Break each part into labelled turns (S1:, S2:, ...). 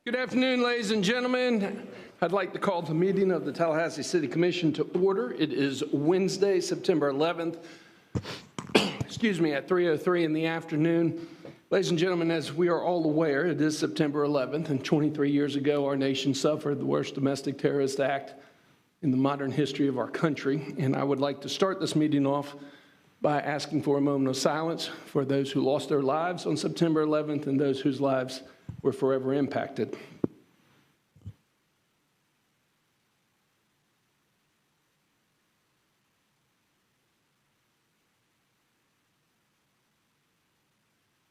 S1: Good afternoon, ladies and gentlemen. I'd like to call the meeting of the Tallahassee City Commission to order. It is Wednesday, September 11th, at 3:03 in the afternoon. Ladies and gentlemen, as we are all aware, it is September 11th, and 23 years ago, our nation suffered the worst domestic terrorist act in the modern history of our country. And I would like to start this meeting off by asking for a moment of silence for those who lost their lives on September 11th and those whose lives were forever impacted.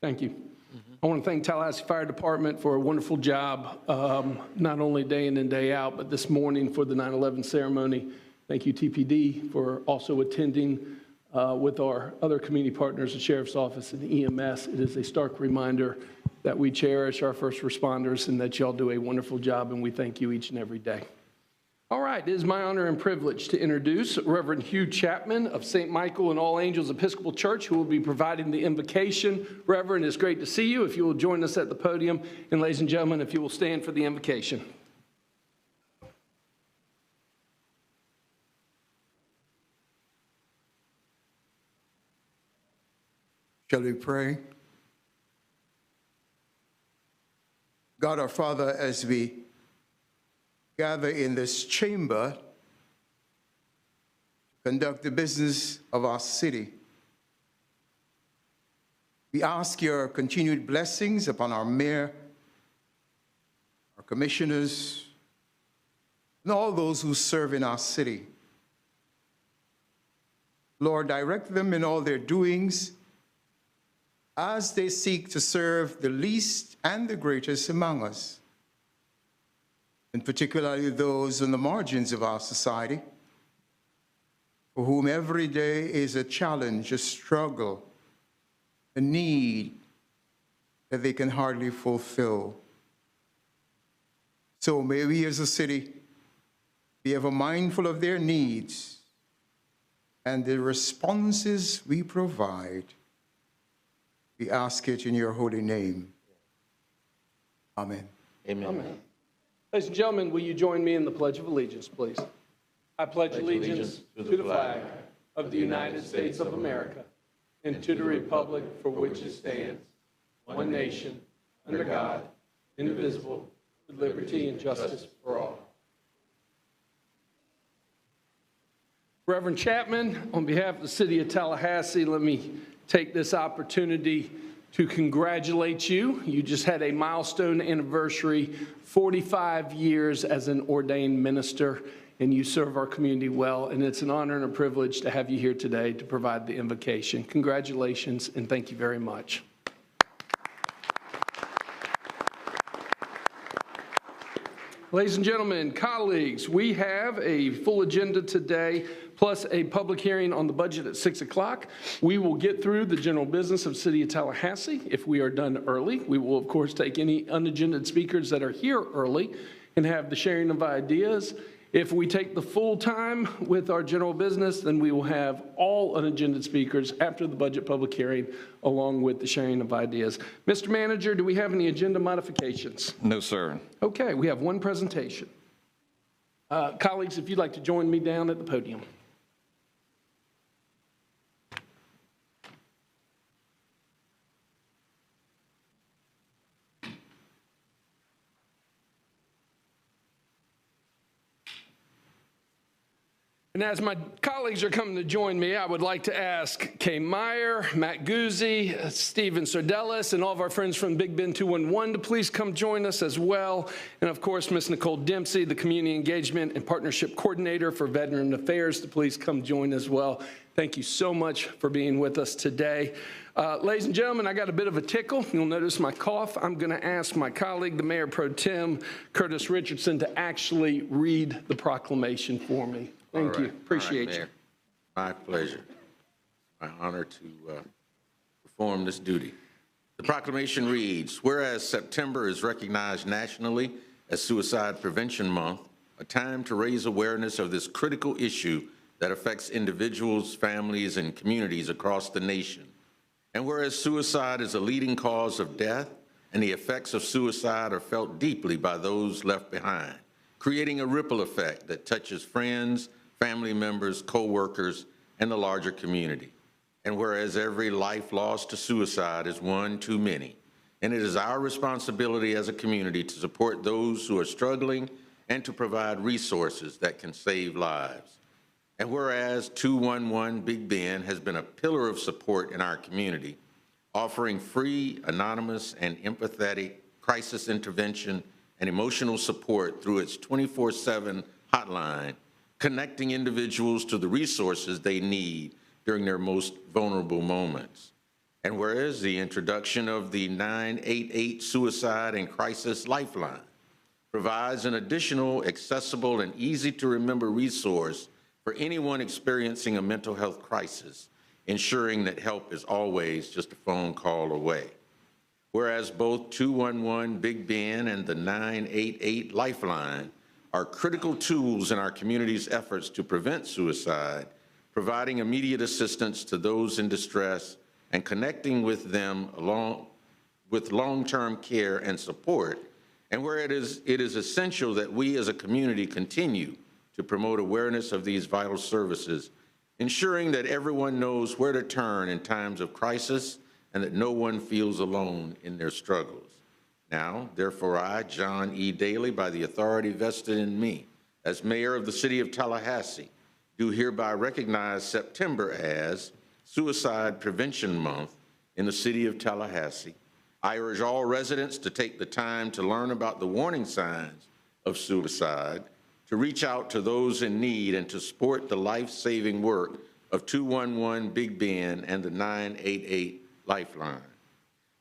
S1: Thank you. I want to thank Tallahassee Fire Department for a wonderful job, not only day in and day out, but this morning for the 9/11 ceremony. Thank you, TPD, for also attending with our other community partners, the Sheriff's Office and the EMS. It is a stark reminder that we cherish our first responders and that y'all do a wonderful job, and we thank you each and every day. All right, it is my honor and privilege to introduce Reverend Hugh Chapman of St. Michael and All Angels Episcopal Church, who will be providing the invocation. Reverend, it's great to see you. If you will join us at the podium, and ladies and gentlemen, if you will stand for the invocation.
S2: Shall we pray? God our Father, as we gather in this chamber to conduct the business of our city, we ask your continued blessings upon our mayor, our commissioners, and all those who serve in our city. Lord, direct them in all their doings as they seek to serve the least and the greatest among us, and particularly those on the margins of our society, for whom every day is a challenge, a struggle, a need that they can hardly fulfill. So may we as a city be ever mindful of their needs and the responses we provide. We ask it in your holy name. Amen.
S3: Amen.
S1: Amen. Ladies and gentlemen, will you join me in the Pledge of Allegiance, please? I pledge allegiance to the flag of the United States of America and to the republic for which it stands, one nation, under God, indivisible, with liberty and justice for all. Reverend Chapman, on behalf of the City of Tallahassee, let me take this opportunity to congratulate you. You just had a milestone anniversary, 45 years as an ordained minister, and you serve our community well, and it's an honor and a privilege to have you here today to provide the invocation. Congratulations, and thank you very much. Ladies and gentlemen, colleagues, we have a full agenda today, plus a public hearing on the budget at 6 o'clock. We will get through the general business of City of Tallahassee. If we are done early, we will, of course, take any unagended speakers that are here early and have the sharing of ideas. If we take the full time with our general business, then we will have all unagended speakers after the budget public hearing, along with the sharing of ideas. Mr. Manager, do we have any agenda modifications?
S3: No, sir.
S1: Okay, we have one presentation. Colleagues, if you'd like to join me down at the podium. And as my colleagues are coming to join me, I would like to ask Kay Meyer, Matt Guzzi, Steven Sardellis, and all of our friends from Big Bend 211 to please come join us as well. And of course, Ms. Nicole Dempsey, the Community Engagement and Partnership Coordinator for Veteran Affairs, to please come join as well. Thank you so much for being with us today. Ladies and gentlemen, I got a bit of a tickle. You'll notice my cough. I'm going to ask my colleague, the Mayor Pro Tem, Curtis Richardson, to actually read the proclamation for me. Thank you. Appreciate you.
S3: My pleasure. My honor to perform this duty. The proclamation reads, whereas September is recognized nationally as Suicide Prevention Month, a time to raise awareness of this critical issue that affects individuals, families, and communities across the nation. And whereas suicide is a leading cause of death and the effects of suicide are felt deeply by those left behind, creating a ripple effect that touches friends, family members, co-workers, and the larger community. And whereas every life lost to suicide is one too many, and it is our responsibility as a community to support those who are struggling and to provide resources that can save lives. And whereas 211 Big Ben has been a pillar of support in our community, offering free, anonymous, and empathetic crisis intervention and emotional support through its 24/7 hotline, connecting individuals to the resources they need during their most vulnerable moments. And whereas the introduction of the 988 Suicide and Crisis Lifeline provides an additional accessible and easy-to-remember resource for anyone experiencing a mental health crisis, ensuring that help is always just a phone call away. Whereas both 211 Big Ben and the 988 Lifeline are critical tools in our community's efforts to prevent suicide, providing immediate assistance to those in distress and connecting with them along with long-term care and support, and where it is essential that we as a community continue to promote awareness of these vital services, ensuring that everyone knows where to turn in times of crisis and that no one feels alone in their struggles. Now, therefore, I, John E. Daly, by the authority vested in me as mayor of the City of Tallahassee, do hereby recognize September as Suicide Prevention Month in the City of Tallahassee. I urge all residents to take the time to learn about the warning signs of suicide, to reach out to those in need, and to support the life-saving work of 211 Big Ben and the 988 Lifeline.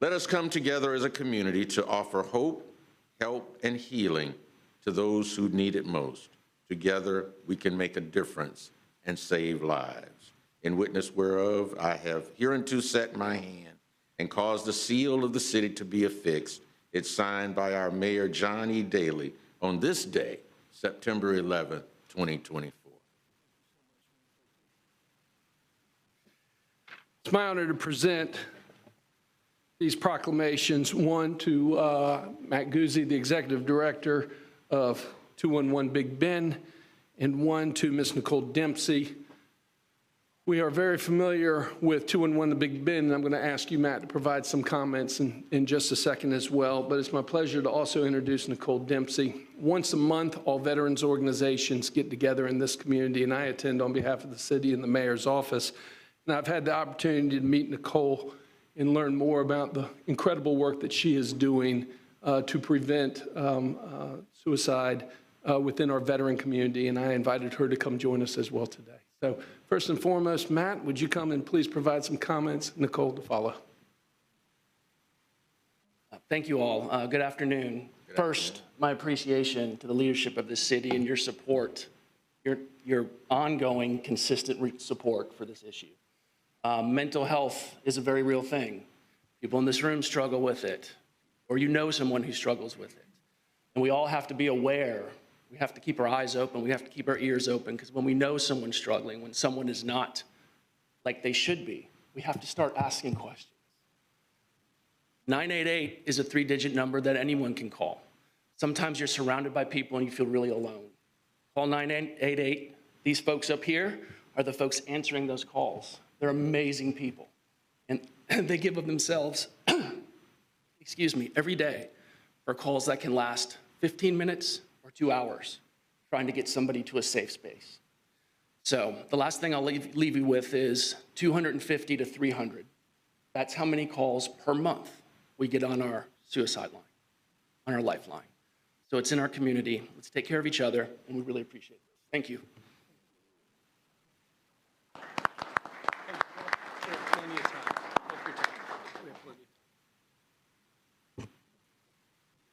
S3: Let us come together as a community to offer hope, help, and healing to those who need it most. Together, we can make a difference and save lives. In witness whereof, I have hereunto set my hand and caused the seal of the city to be affixed. It's signed by our mayor, John E. Daly, on this day, September 11th, 2024.
S1: It's my honor to present these proclamations, one to Matt Guzzi, the Executive Director of 211 Big Ben, and one to Ms. Nicole Dempsey. We are very familiar with 211 the Big Ben, and I'm going to ask you, Matt, to provide some comments in just a second as well, but it's my pleasure to also introduce Nicole Dempsey. Once a month, all veterans organizations get together in this community, and I attend on behalf of the city and the mayor's office. And I've had the opportunity to meet Nicole and learn more about the incredible work that she is doing to prevent suicide within our veteran community, and I invited her to come join us as well today. So first and foremost, Matt, would you come and please provide some comments? Nicole to follow.
S4: Thank you all. Good afternoon. First, my appreciation to the leadership of this city and your support, your ongoing, consistent support for this issue. Mental health is a very real thing. People in this room struggle with it, or you know someone who struggles with it. And we all have to be aware. We have to keep our eyes open. We have to keep our ears open, because when we know someone's struggling, when someone is not like they should be, we have to start asking questions. 988 is a 3-digit number that anyone can call. Sometimes you're surrounded by people and you feel really alone. Call 988. These folks up here are the folks answering those calls. They're amazing people. And they give of themselves, every day for calls that can last 15 minutes or 2 hours, trying to get somebody to a safe space. So the last thing I'll leave you with is 250 to 300. That's how many calls per month we get on our suicide line, on our lifeline. So it's in our community. Let's take care of each other, and we really appreciate it. Thank you.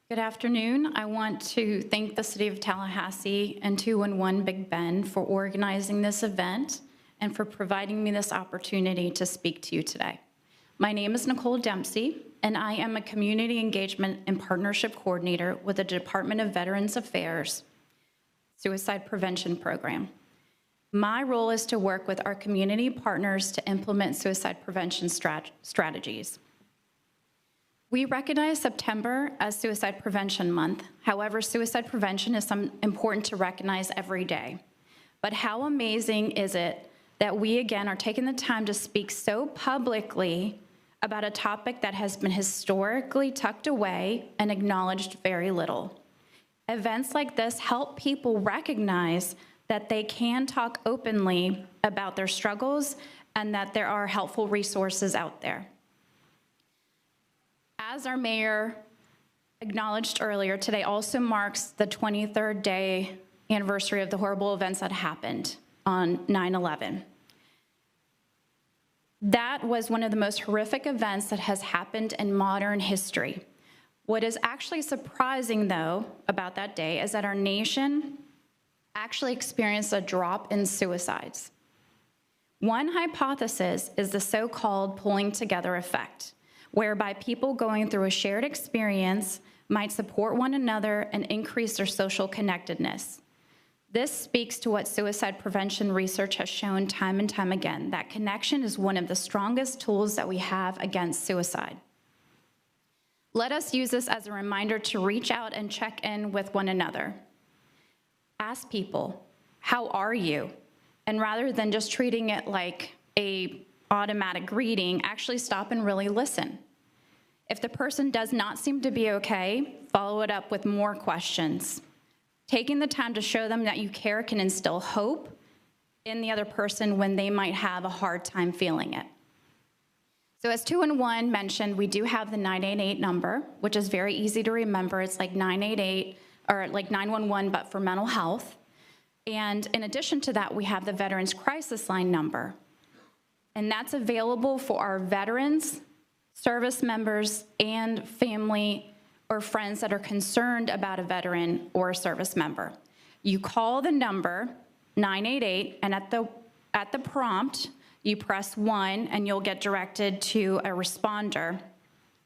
S5: Good afternoon. I want to thank the City of Tallahassee and 211 Big Ben for organizing this event and for providing me this opportunity to speak to you today. My name is Nicole Dempsey, and I am a Community Engagement and Partnership Coordinator with the Department of Veterans Affairs Suicide Prevention Program. My role is to work with our community partners to implement suicide prevention strategies. We recognize September as Suicide Prevention Month. However, suicide prevention is important to recognize every day. But how amazing is it that we again are taking the time to speak so publicly about a topic that has been historically tucked away and acknowledged very little. Events like this help people recognize that they can talk openly about their struggles and that there are helpful resources out there. As our mayor acknowledged earlier, today also marks the 23rd day anniversary of the horrible events that happened on 9/11. That was one of the most horrific events that has happened in modern history. What is actually surprising, though, about that day is that our nation actually experienced a drop in suicides. One hypothesis is the so-called pulling together effect, whereby people going through a shared experience might support one another and increase their social connectedness. This speaks to what suicide prevention research has shown time and time again, that connection is one of the strongest tools that we have against suicide. Let us use this as a reminder to reach out and check in with one another. Ask people, how are you? And rather than just treating it like an automatic greeting, actually stop and really listen. If the person does not seem to be okay, follow it up with more questions. Taking the time to show them that you care can instill hope in the other person when they might have a hard time feeling it. So as 211 mentioned, we do have the 988 number, which is very easy to remember. It's like 988 or like 911, but for mental health. And in addition to that, we have the Veterans Crisis Line number. And that's available for our veterans, service members, and family or friends that are concerned about a veteran or a service member. You call the number 988, and at the prompt, you press 1, and you'll get directed to a responder.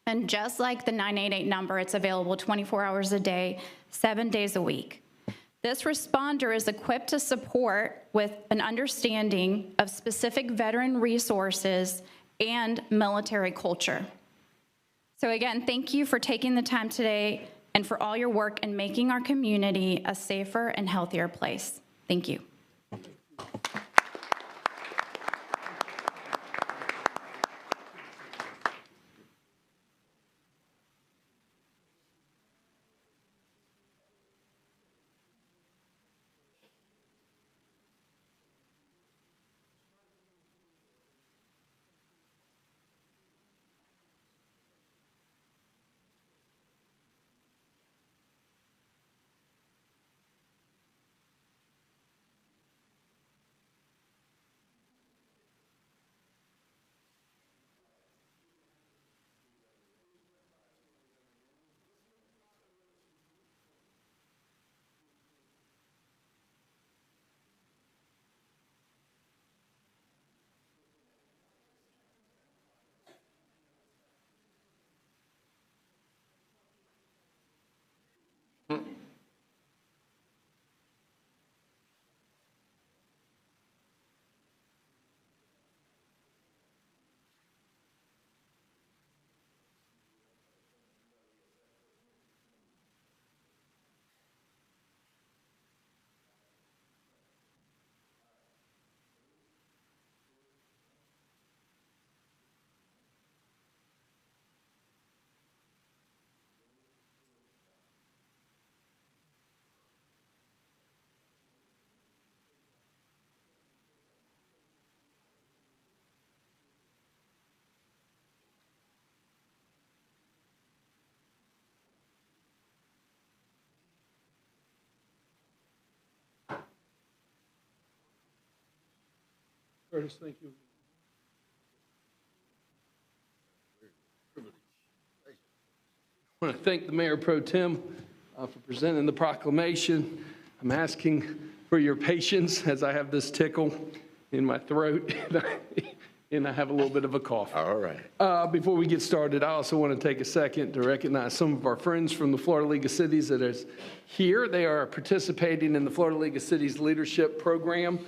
S5: And just like the 988 number, it's available 24 hours a day, 7 days a week. This responder is equipped to support with an understanding of specific veteran resources and military culture. So again, thank you for taking the time today and for all your work in making our community a safer and healthier place. Thank you.
S1: Curtis, thank you. I want to thank the Mayor Pro Tem for presenting the proclamation. I'm asking for your patience as I have this tickle in my throat and I have a little bit of a cough.
S3: All right.
S1: Before we get started, I also want to take a second to recognize some of our friends from the Florida League of Cities that is here. They are participating in the Florida League of Cities Leadership Program.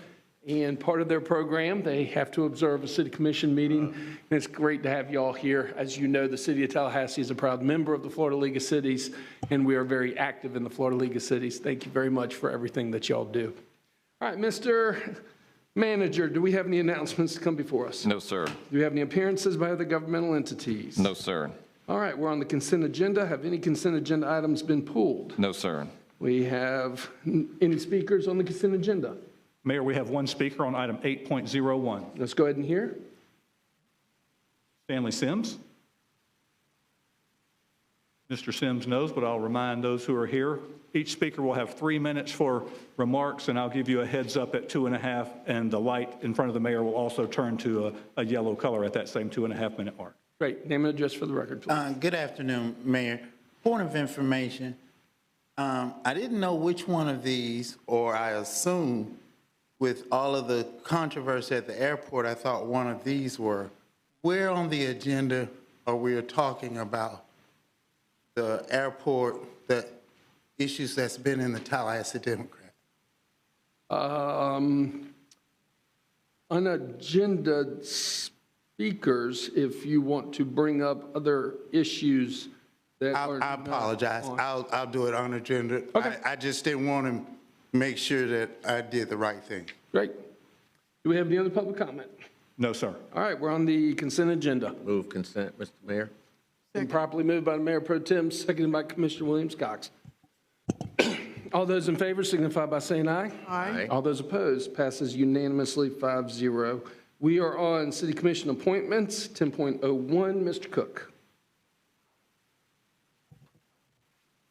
S1: And part of their program, they have to observe a city commission meeting. And it's great to have you all here. As you know, the city of Tallahassee is a proud member of the Florida League of Cities, and we are very active in the Florida League of Cities. Thank you very much for everything that y'all do. All right, Mr. Manager, do we have any announcements to come before us?
S6: No, sir.
S1: Do we have any appearances by other governmental entities?
S6: No, sir.
S1: All right, we're on the consent agenda. Have any consent agenda items been pulled?
S6: No, sir.
S1: We have any speakers on the consent agenda?
S7: Mayor, we have one speaker on item 8.01.
S1: Let's go ahead and hear.
S7: Stanley Sims. Mr. Sims knows, but I'll remind those who are here, each speaker will have 3 minutes for remarks, and I'll give you a heads up at 2.5, and the light in front of the mayor will also turn to a yellow color at that same 2.5-minute mark.
S1: Great. Name and address for the record, please.
S8: Good afternoon, Mayor. Point of information, I didn't know which one of these, or I assume with all of the controversy at the airport, I thought one of these were. Where on the agenda are we talking about the airport, the issues that's been in the Tallahassee Democrat?
S1: Unagenda speakers, if you want to bring up other issues that are.
S8: I apologize. I'll do it on agenda.
S1: Okay.
S8: I just didn't want to make sure that I did the right thing.
S1: Great. Do we have any other public comment?
S7: No, sir.
S1: All right, we're on the consent agenda.
S3: Move consent, Mr. Mayor.
S1: Been properly moved by the Mayor Pro Tem, seconded by Commissioner Williams-Cox. All those in favor signify by saying aye.
S3: Aye.
S1: All those opposed, passes unanimously 5-0. We are on City Commission appointments, 10.01, Mr. Cook.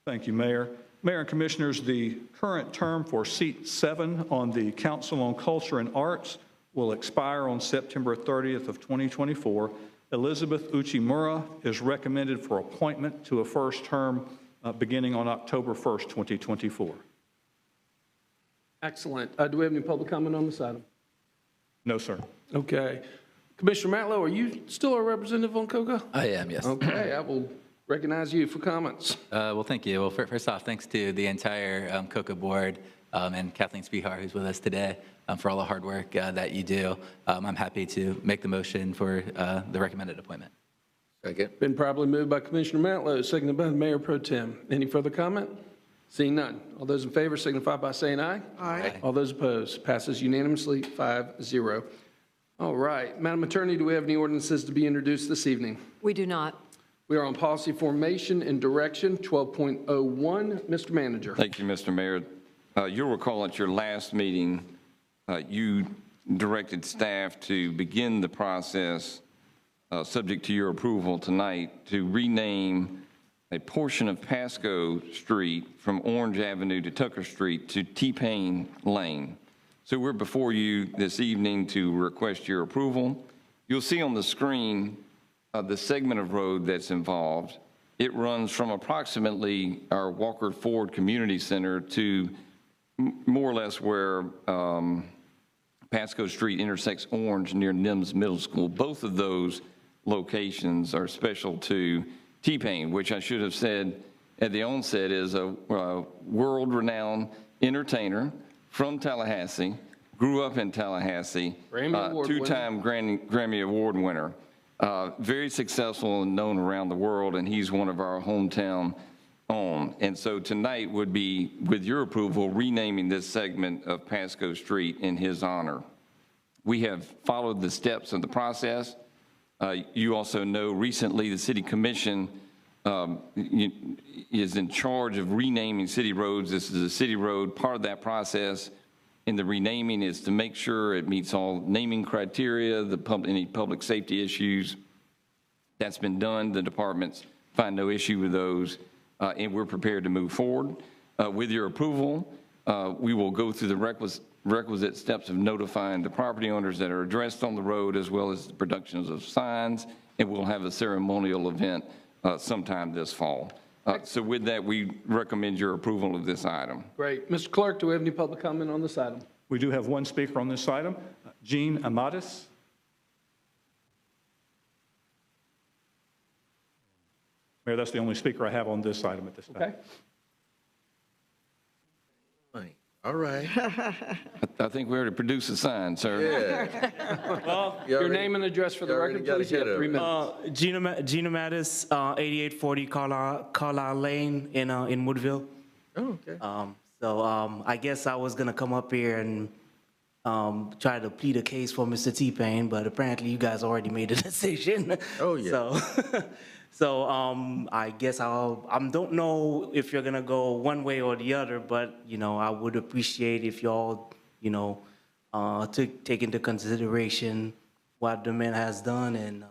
S7: Thank you, Mayor. Mayor and Commissioners, the current term for Seat 7 on the Council on Culture and Arts will expire on September 30th of 2024. Elizabeth Uchimura is recommended for appointment to a first term beginning on October 1st, 2024.
S1: Excellent. Do we have any public comment on this item?
S7: No, sir.
S1: Okay. Commissioner Matlow, are you still a representative on COCA?
S9: I am, yes.
S1: Okay, I will recognize you for comments.
S9: Well, thank you. Well, first off, thanks to the entire COCA board and Kathleen Spihar, who's with us today, for all the hard work that you do. I'm happy to make the motion for the recommended appointment.
S3: Second.
S1: Been properly moved by Commissioner Matlow, seconded by the Mayor Pro Tem. Any further comment? Seeing none. All those in favor signify by saying aye.
S3: Aye.
S1: All those opposed, passes unanimously 5-0. All right, Madam Attorney, do we have any ordinances to be introduced this evening?
S10: We do not.
S1: We are on policy formation and direction, 12.01. Mr. Manager.
S6: Thank you, Mr. Mayor. You'll recall at your last meeting, you directed staff to begin the process, subject to your approval tonight, to rename a portion of Pasco Street from Orange Avenue to Tucker Street to T-Pain Lane. So we're before you this evening to request your approval. You'll see on the screen the segment of road that's involved. It runs from approximately our Walker Ford Community Center to more or less where Pasco Street intersects Orange near Nims Middle School. Both of those locations are special to T-Pain, which I should have said at the onset is a world-renowned entertainer from Tallahassee, grew up in Tallahassee, two-time Grammy Award winner. Very successful and known around the world, and he's one of our hometown own. And so tonight would be, with your approval, renaming this segment of Pasco Street in his honor. We have followed the steps of the process. You also know recently the City Commission is in charge of renaming city roads. This is a city road. Part of that process in the renaming is to make sure it meets all naming criteria, any public safety issues. That's been done. The departments find no issue with those, and we're prepared to move forward. With your approval, we will go through the requisite steps of notifying the property owners that are addressed on the road, as well as the productions of signs, and we'll have a ceremonial event sometime this fall. So with that, we recommend your approval of this item.
S1: Great. Mr. Clerk, do we have any public comment on this item?
S7: We do have one speaker on this item, Jean Amatis. Mayor, that's the only speaker I have on this item at this time.
S1: Okay.
S3: All All right.
S6: I think we already produced a sign, sir.
S3: Yeah.
S1: Your name and address for the
S3: you already
S1: record,
S3: got
S1: please. You have
S3: ahead
S1: 3
S3: of
S1: minutes.
S10: Gina Mattis, 8840 Carlisle Lane in Woodville.
S3: Oh, okay.
S10: I guess I was gonna come up here and try to plead a case for Mr. T-Pain, but apparently you guys already made a decision.
S3: Oh, yeah.
S10: So I guess I don't know if you're gonna go one way or the other, but I would appreciate if y'all take into consideration what the man has done and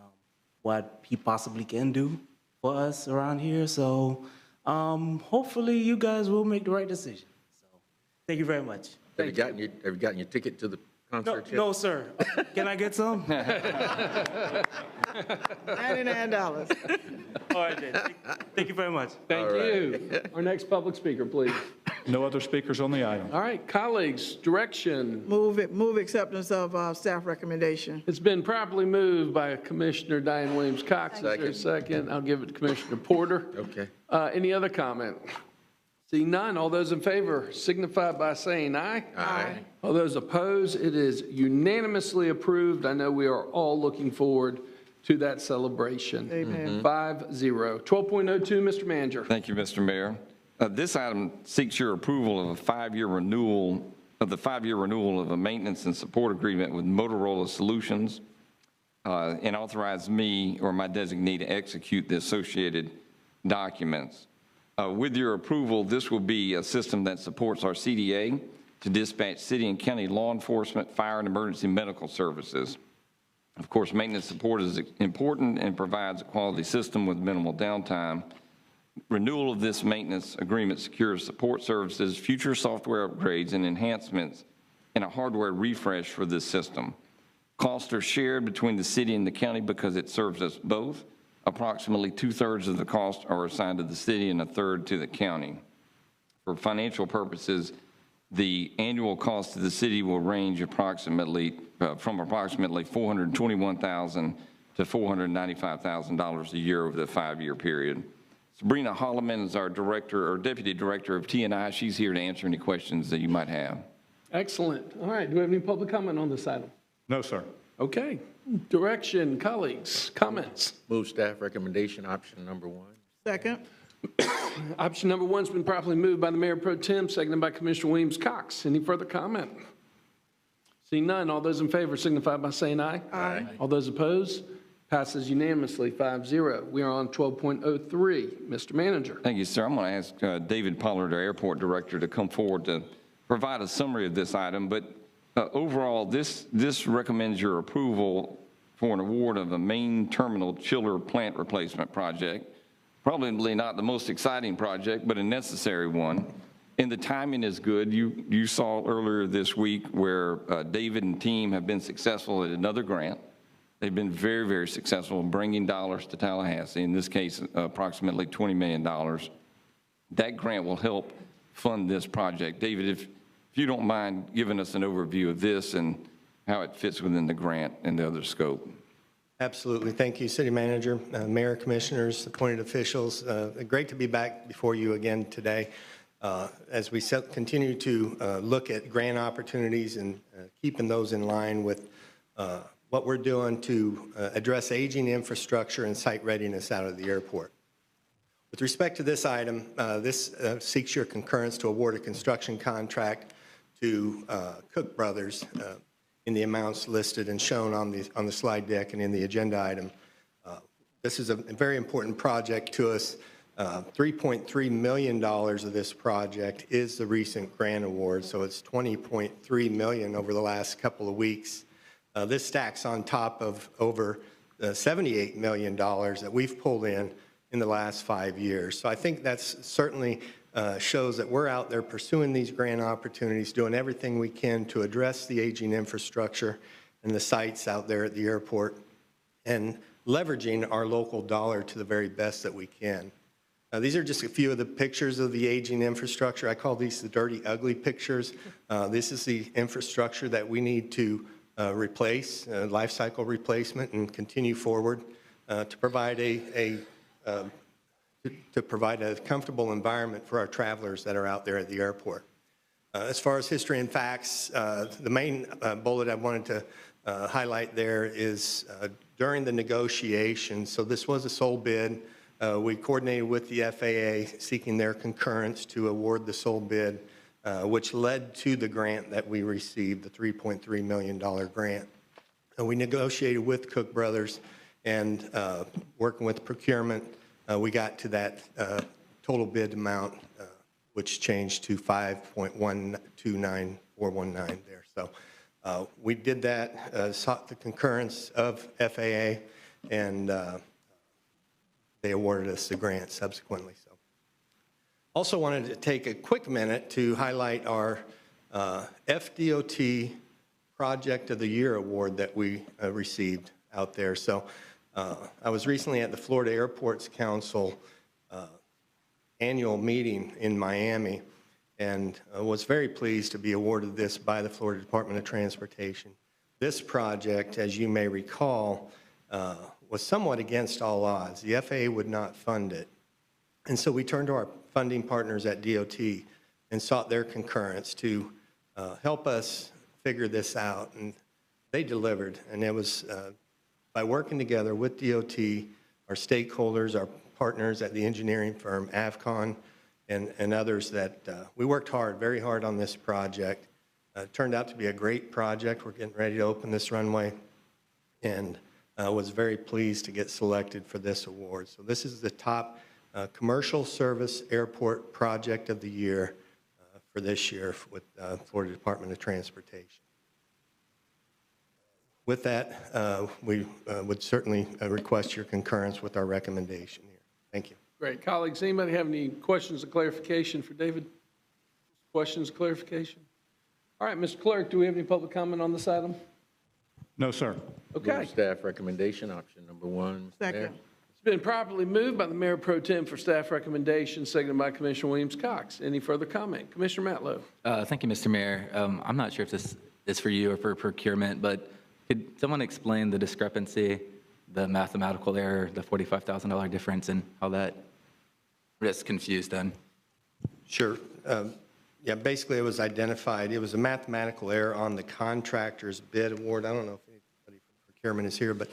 S10: what he possibly can do for us around here. So hopefully you guys will make the right decision. So thank you very much.
S3: Have you gotten your ticket to the concert yet?
S10: No, sir. Can I get some?
S11: $99.
S10: All right, then. Thank you very much.
S1: Thank you. Our next public speaker, please.
S7: No other speakers on the item.
S1: All right, colleagues, direction.
S11: Move acceptance of staff recommendation.
S1: It's been properly moved by Commissioner Diane Williams-Cox. Is there a second? I'll give it to Commissioner Porter.
S3: Okay.
S1: Any other comment? See none. All those in favor signify by saying aye.
S3: Aye.
S1: All those opposed, it is unanimously approved. I know we are all looking forward to that celebration.
S11: Amen.
S1: 5-0. 12.02, Mr. Manager.
S6: Thank you, Mr. Mayor. This item seeks your approval of a 5-year renewal of a maintenance and support agreement with Motorola Solutions, and authorize me or my designee to execute the associated documents. With your approval, this will be a system that supports our CDA to dispatch city and county law enforcement, fire, and emergency medical services. Of course, maintenance support is important and provides a quality system with minimal downtime. Renewal of this maintenance agreement secures support services, future software upgrades and enhancements, and a hardware refresh for this system. Costs are shared between the city and the county because it serves us both. Approximately 2/3 of the costs are assigned to the city and 1/3 to the county. For financial purposes, the annual cost to the city will range from approximately $421,000 to $495,000 a year over the 5-year period. Sabrina Holloman is our Deputy Director of T&I. She's here to answer any questions that you might have.
S1: Excellent. All right, do we have any public comment on this item?
S7: No, sir.
S1: Okay. Direction, colleagues, comments.
S3: Move staff recommendation, option number 1.
S11: Second.
S1: Option number 1's been properly moved by the Mayor Pro Tem, seconded by Commissioner Williams-Cox. Any further comment? See none. All those in favor signify by saying aye.
S11: Aye.
S1: All those opposed? Passes unanimously, 5-0. We are on 12.03. Mr. Manager.
S6: Thank you, sir. I'm going to ask David Pollard, our Airport Director, to come forward to provide a summary of this item. But overall, this recommends your approval for an award of a main terminal chiller plant replacement project. Probably not the most exciting project, but a necessary one. And the timing is good. You saw earlier this week where David and team have been successful at another grant. They've been very, very successful in bringing dollars to Tallahassee, in this case, approximately $20 million. That grant will help fund this project. David, if you don't mind giving us an overview of this and how it fits within the grant and the other scope.
S12: Absolutely. Thank you, City Manager, Mayor, Commissioners, appointed officials. Great to be back before you again today. As we continue to look at grant opportunities and keeping those in line with what we're doing to address aging infrastructure and site readiness out of the airport. With respect to this item, this seeks your concurrence to award a construction contract to Cook Brothers in the amounts listed and shown on the slide deck and in the agenda item. This is a very important project to us. $3.3 million of this project is the recent grant award, so it's $20.3 million over the last couple of weeks. This stacks on top of over $78 million that we've pulled in the last 5 years. So I think that's certainly shows that we're out there pursuing these grant opportunities, doing everything we can to address the aging infrastructure and the sites out there at the airport, and leveraging our local dollar to the very best that we can. These are just a few of the pictures of the aging infrastructure. I call these the dirty, ugly pictures. This is the infrastructure that we need to replace, life cycle replacement, and continue forward to provide a comfortable environment for our travelers that are out there at the airport. As far as history and facts, the main bullet I wanted to highlight there is during the negotiations, so this was a sole bid. We coordinated with the FAA seeking their concurrence to award the sole bid, which led to the grant that we received, the $3.3 million grant. We negotiated with Cook Brothers and working with procurement, we got to that total bid amount, which changed to 5.129419 there. So we did that, sought the concurrence of FAA, and they awarded us the grant subsequently. So, also wanted to take a quick minute to highlight our FDOT Project of the Year award that we received out there. So I was recently at the Florida Airports Council annual meeting in Miami, and was very pleased to be awarded this by the Florida Department of Transportation. This project, as you may recall, was somewhat against all odds. The FAA would not fund it. And so we turned to our funding partners at DOT and sought their concurrence to help us figure this out. And they delivered. And it was by working together with DOT, our stakeholders, our partners at the engineering firm, Avcon, and others, that we worked hard, very hard on this project. It turned out to be a great project. We're getting ready to open this runway, and was very pleased to get selected for this award. So this is the top commercial service airport project of the year for this year with Florida Department of Transportation. With that, we would certainly request your concurrence with our recommendation here. Thank you.
S1: Great. Colleagues, anybody have any questions or clarification for David? Questions, clarification? All right, Mr. Clerk, do we have any public comment on this item?
S7: No, sir.
S1: Okay.
S3: Staff recommendation, option number 1. Mr. Mayor.
S11: Second.
S1: It's been properly moved by the Mayor Pro Tem for staff recommendation, seconded by Commissioner Williams-Cox. Any further comment? Commissioner Matlow.
S9: Thank you, Mr. Mayor. I'm not sure if this is for you or for procurement, but could someone explain the discrepancy, the mathematical error, the $45,000 difference, and how that gets confused then?
S12: Sure. Yeah, basically it was identified. It was a mathematical error on the contractor's bid award. I don't know if anybody from procurement is here, but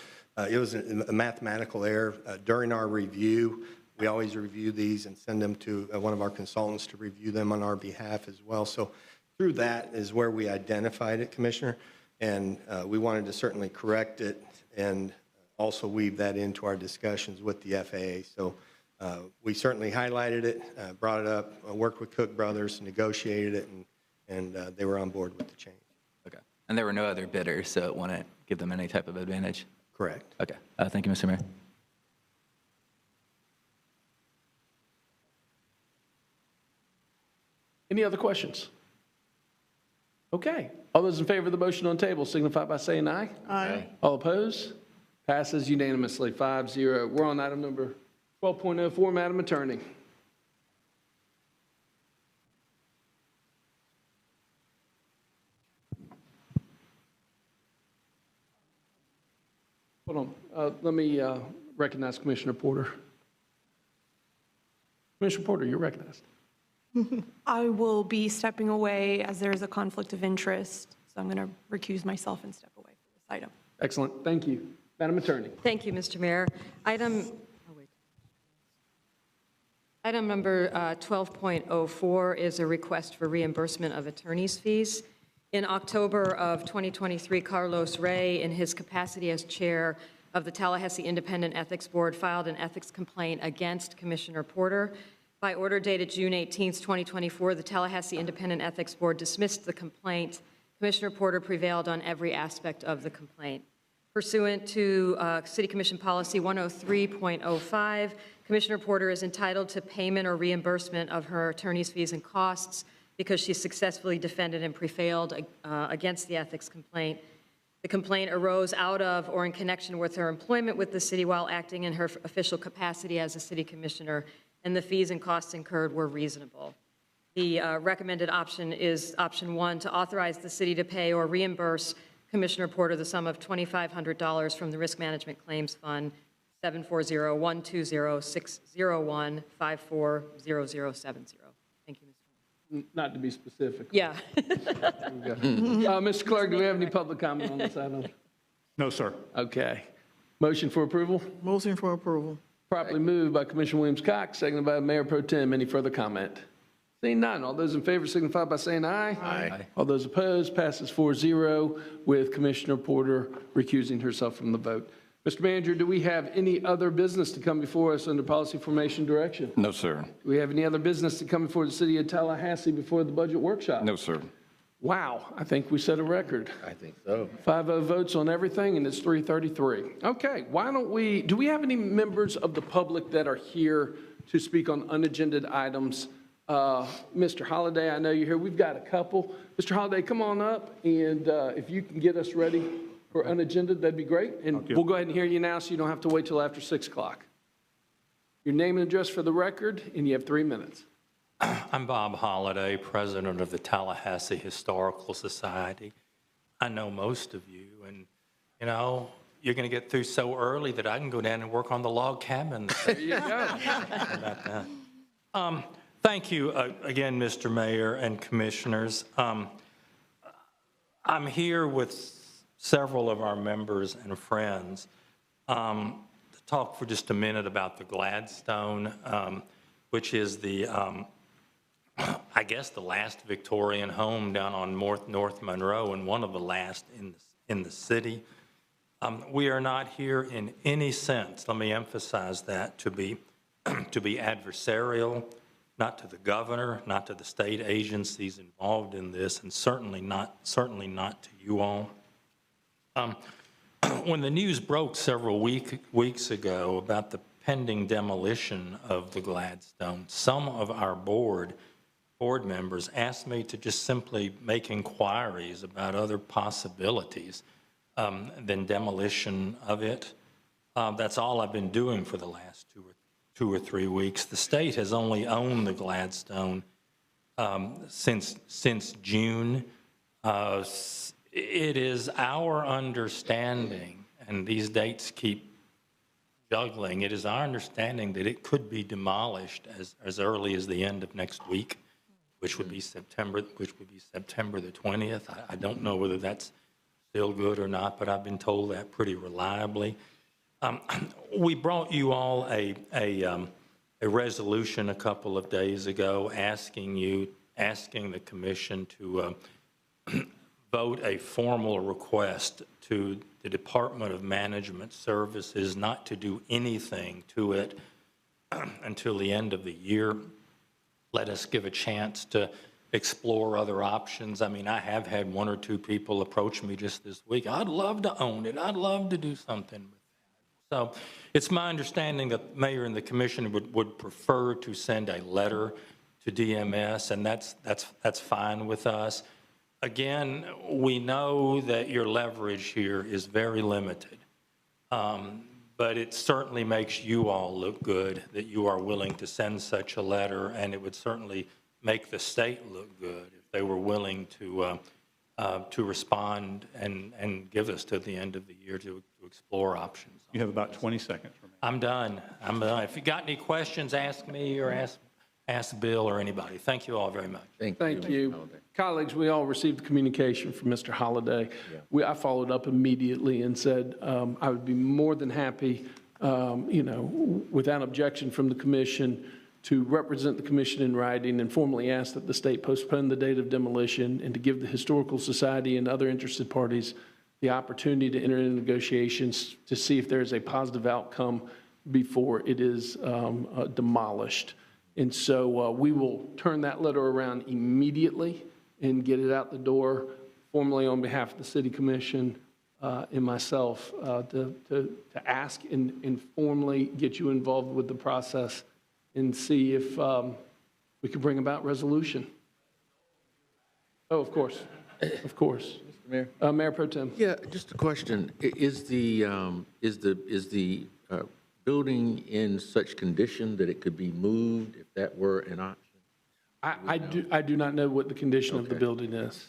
S12: it was a mathematical error. During our review, we always review these and send them to one of our consultants to review them on our behalf as well. So through that is where we identified it, Commissioner, and we wanted to certainly correct it and also weave that into our discussions with the FAA. So we certainly highlighted it, brought it up, worked with Cook Brothers, negotiated it, and they were on board with the change.
S9: Okay. And there were no other bidders, so it wouldn't give them any type of advantage?
S12: Correct.
S9: Okay. Thank you, Mr. Mayor.
S1: Any other questions? Okay. All those in favor of the motion on table signify by saying aye.
S11: Aye.
S1: All opposed? Passes unanimously, 5-0. We're on item number 12.04, Madam Attorney. Hold on. Let me recognize Commissioner Porter. Commissioner Porter, you're recognized.
S13: I will be stepping away as there is a conflict of interest, so I'm going to recuse myself and step away from this item.
S1: Excellent. Thank you. Madam Attorney.
S14: Thank you, Mr. Mayor. Item number 12.04 is a request for reimbursement of attorney's fees. In October of 2023, Carlos Ray, in his capacity as chair of the Tallahassee Independent Ethics Board, filed an ethics complaint against Commissioner Porter. By order dated June 18, 2024, the Tallahassee Independent Ethics Board dismissed the complaint. Commissioner Porter prevailed on every aspect of the complaint. Pursuant to City Commission Policy 103.05, Commissioner Porter is entitled to payment or reimbursement of her attorney's fees and costs because she successfully defended and prevailed against the ethics complaint. The complaint arose out of or in connection with her employment with the city while acting in her official capacity as a city commissioner, and the fees and costs incurred were reasonable. The recommended option is option 1, to authorize the city to pay or reimburse Commissioner Porter the sum of $2,500 from the Risk Management Claims Fund 740-120-601-540070. Thank you, Mr.
S1: Not to be specific.
S14: Yeah.
S1: Mr. Clerk, do we have any public comment on this item?
S7: No, sir.
S1: Okay. Motion for approval?
S11: Motion for approval.
S1: Properly moved by Commissioner Williams-Cox, seconded by Mayor Pro Tem. Any further comment? Seeing none, all those in favor signify by saying aye.
S3: Aye.
S1: All those opposed, passes 4-0 with Commissioner Porter recusing herself from the vote. Mr. Manager, do we have any other business to come before us under policy formation direction?
S6: No, sir.
S1: Do we have any other business to come before the City of Tallahassee before the budget workshop?
S6: No, sir.
S1: Wow, I think we set a record.
S3: I think so.
S1: 5-0 votes on everything, and it's 3:33. Okay, why don't do we have any members of the public that are here to speak on unagended items? Mr. Holliday, I know you're here. We've got a couple. Mr. Holliday, come on up, and if you can get us ready for unagended, that'd be great. And we'll go ahead and hear you now so you don't have to wait till after 6 o'clock. Your name and address for the record, and you have 3 minutes.
S15: I'm Bob Holliday, president of the Tallahassee Historical Society. I know most of you, and, you know, you're going to get through so early that I can go down and work on the log cabin.
S1: There you go.
S15: About that. Thank you again, Mr. Mayor and Commissioners. I'm here with several of our members and friends to talk for just a minute about the Gladstone, which is the I guess the last Victorian home down on North Monroe and one of the last in the city. We are not here in any sense, let me emphasize that, to be adversarial, not to the governor, not to the state agencies involved in this, and certainly not to you all. When the news broke several weeks ago about the pending demolition of the Gladstone, some of our board members asked me to just simply make inquiries about other possibilities than demolition of it. That's all I've been doing for the last 2 or 3 weeks. The state has only owned the Gladstone since June. It is our understanding, and these dates keep juggling, it is our understanding that it could be demolished as early as the end of next week, which would be September the 20th. I don't know whether that's still good or not, but I've been told that pretty reliably. We brought you all a resolution a couple of days ago asking the commission to vote a formal request to the Department of Management Services not to do anything to it until the end of the year. Let us give a chance to explore other options. I mean, I have had 1 or 2 people approach me just this week. I'd love to own it. I'd love to do something with that. So it's my understanding that the mayor and the commission would prefer to send a letter to DMS, and that's fine with us. Again, we know that your leverage here is very limited, but it certainly makes you all look good that you are willing to send such a letter, and it would certainly make the state look good if they were willing to respond and give us to the end of the year to explore options.
S7: You have about 20 seconds remaining.
S15: I'm done. If you got any questions, ask me or ask Bill or anybody. Thank you all very much.
S1: Thank you. Colleagues, we all received communication from Mr. Holliday. I followed up immediately and said I would be more than happy, without objection from the commission, to represent the commission in writing and formally ask that the state postpone the date of demolition and to give the Historical Society and other interested parties the opportunity to enter into negotiations to see if there is a positive outcome before it is demolished. And so we will turn that letter around immediately and get it out the door formally on behalf of the City Commission and myself to ask and formally get you involved with the process and see if we can bring about resolution. Oh, of course. Of course.
S3: Mr. Mayor?
S1: Mayor Pro Tem.
S3: Yeah, just a question. Is the building in such condition that it could be moved if that were an option?
S1: I do not know what the condition of the building is.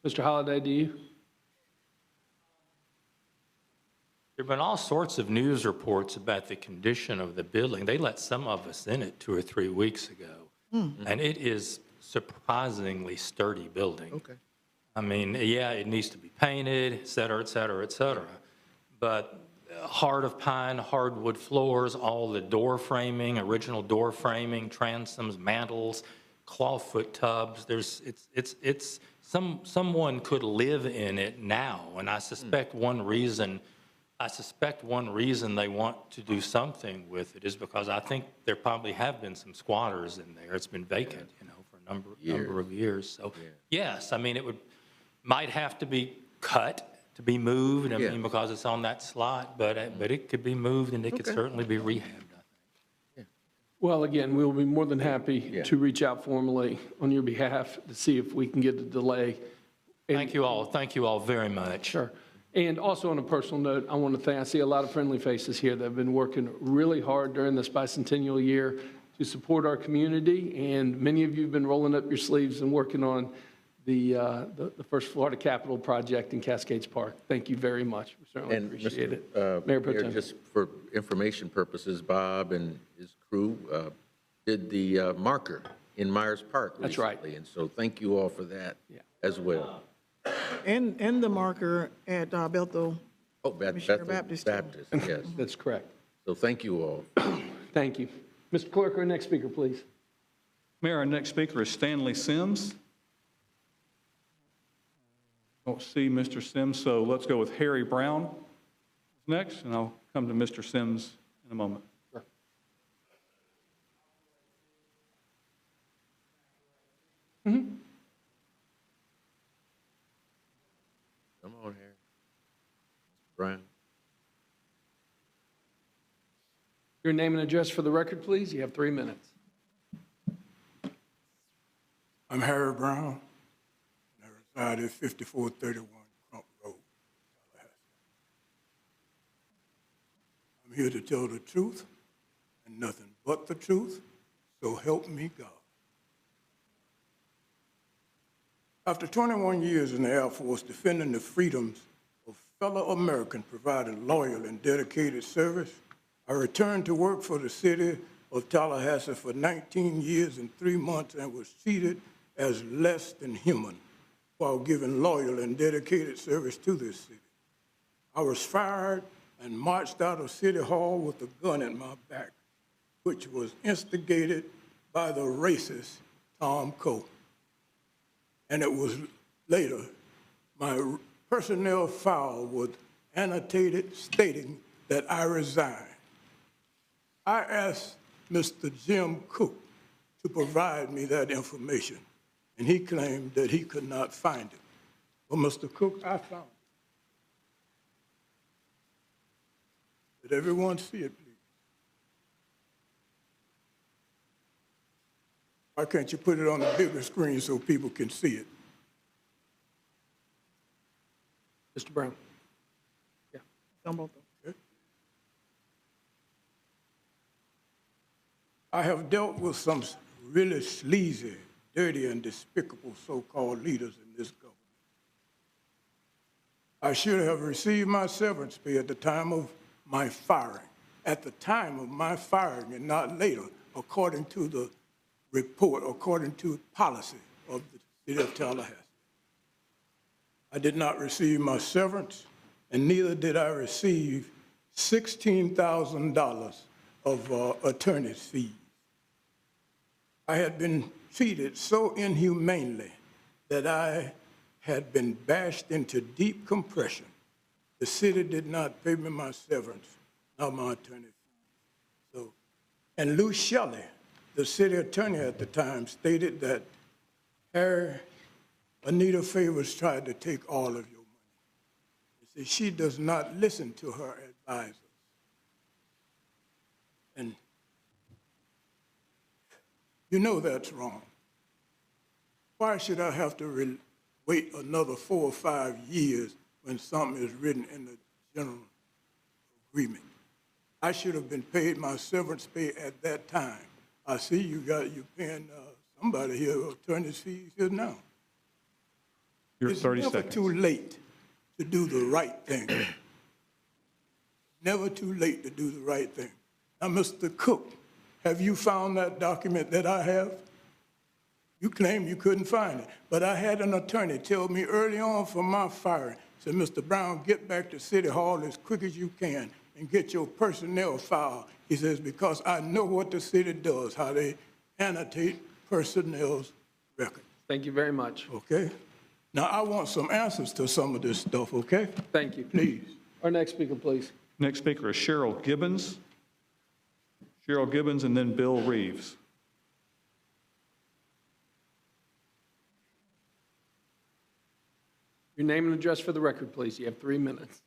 S1: Mr. Holliday, do you?
S15: There have been all sorts of news reports about the condition of the building. They let some of us in it 2 or 3 weeks ago. And it is surprisingly sturdy building.
S3: Okay.
S15: I mean, yeah, it needs to be painted, et cetera, et cetera, et cetera. But heart of pine, hardwood floors, all the door framing, original door framing, transoms, mantles, clawfoot tubs. Someone could live in it now, and I suspect one reason they want to do something with it is because I think there probably have been some squatters in there. It's been vacant, for a number of years. So yes, I mean might have to be cut to be moved. I mean, because it's on that slot, but it could be moved and it could certainly be rehabbed.
S1: Well, again, we'll be more than happy to reach out formally on your behalf to see if we can get a delay.
S15: Thank you all. Thank you all very much.
S1: Sure. And also on a personal note, I want to thank, I see a lot of friendly faces here that have been working really hard during this bicentennial year to support our community. And many of you have been rolling up your sleeves and working on the First Florida Capitol project in Cascades Park. Thank you very much. We certainly appreciate it. Mayor Pro Tem.
S3: Just for information purposes, Bob and his crew did the marker in Myers Park recently.
S1: That's right.
S3: And so thank you all for that as well.
S11: And the marker at Bethel.
S3: Oh,
S11: Missionary
S3: Baptist,
S11: Baptist.
S3: yes.
S1: That's correct.
S3: So thank you all.
S1: Thank you. Mr. Clerk, our next speaker, please.
S7: Mayor, our next speaker is Stanley Sims. Don't see Mr. Sims, so let's go with Harry Brown next, and I'll come to Mr. Sims in a moment.
S1: Sure. Mm-hmm.
S3: Come on, Harry. Brown.
S1: Your name and address for the record, please. You have 3 minutes.
S16: I'm Harry Brown, and I reside at 5431 Crump Road, Tallahassee. I'm here to tell the truth and nothing but the truth, so help me God. After 21 years in the Air Force defending the freedoms of fellow Americans providing loyal and dedicated service, I returned to work for the City of Tallahassee for 19 years and 3 months and was treated as less than human while giving loyal and dedicated service to this city. I was fired and marched out of City Hall with a gun in my back, which was instigated by the racist Tom Coe. And it was later, my personnel file was annotated stating that I resigned. I asked Mr. Jim Cook to provide me that information, and he claimed that he could not find it. Well, Mr. Cook, I found it. Did everyone see it, please? Why can't you put it on a bigger screen so people can see it?
S1: Mr. Brown. Yeah.
S16: Okay. I have dealt with some really sleazy, dirty, and despicable so-called leaders in this government. I should have received my severance pay at the time of my firing, and not later, according to the report, according to policy of the City of Tallahassee. I did not receive my severance, and neither did I receive $16,000 of attorney's fees. I had been treated so inhumanely that I had been bashed into deep compression. The city did not pay me my severance, nor my attorney fees. And Lou Shelley, the city attorney at the time, stated that Anita Favors tried to take all of your money. He said she does not listen to her advisors. And you know that's wrong. Why should I have to wait another 4 or 5 years when something is written in the general agreement? I should have been paid my severance pay at that time. I see you're paying somebody here attorney's fees here now.
S7: It's 30 seconds.
S16: It's never too late to do the right thing. Never too late to do the right thing. Now, Mr. Cook, have you found that document that I have? You claim you couldn't find it, but I had an attorney tell me early on from my firing, said, Mr. Brown, get back to City Hall as quick as you can and get your personnel file. He says, because I know what the city does, how they annotate personnel's record.
S1: Thank you very much.
S16: Okay? Now, I want some answers to some of this stuff, okay?
S1: Thank you.
S16: Please.
S1: Our next speaker, please.
S7: Next speaker is Cheryl Gibbons. Cheryl Gibbons and then Bill Reeves.
S1: Your name and address for the record, please. You have 3 minutes.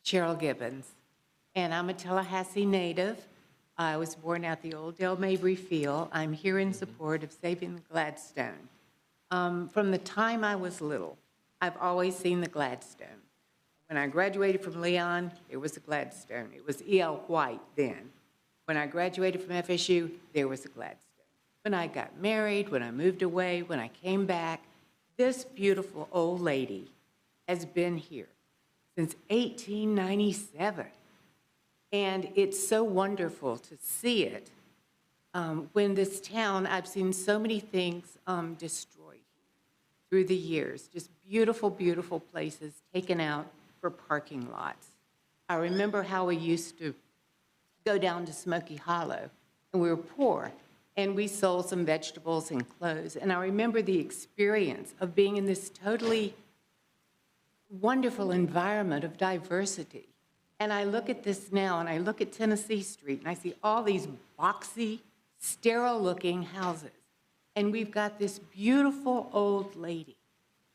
S17: Cheryl Gibbons, and I'm a Tallahassee native. I was born at the old Del Mabry Field. I'm here in support of saving the Gladstone. From the time I was little, I've always seen the Gladstone. When I graduated from Leon, it was a Gladstone. It was E.L. White then. When I graduated from FSU, there was a Gladstone. When I got married, when I moved away, when I came back, this beautiful old lady has been here since 1897. And it's so wonderful to see it. When this town, I've seen so many things destroyed through the years, just beautiful, beautiful places taken out for parking lots. I remember how we used to go down to Smoky Hollow, and we were poor, and we sold some vegetables and clothes. And I remember the experience of being in this totally wonderful environment of diversity. And I look at this now, and I look at Tennessee Street, and I see all these boxy, sterile-looking houses. And we've got this beautiful old lady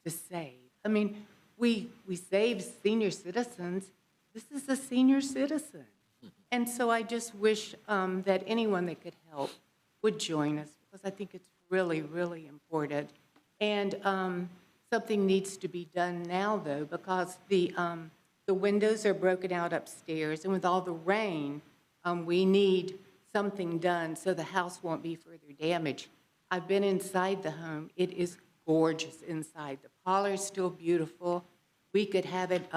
S17: to save. I mean, we save senior citizens. This is a senior citizen. And so I just wish that anyone that could help would join us, because I think it's really, really important. And something needs to be done now, though, because the windows are broken out upstairs, and with all the rain, we need something done so the house won't be further damaged. I've been inside the home. It is gorgeous inside. The parlor's still beautiful. We could have it,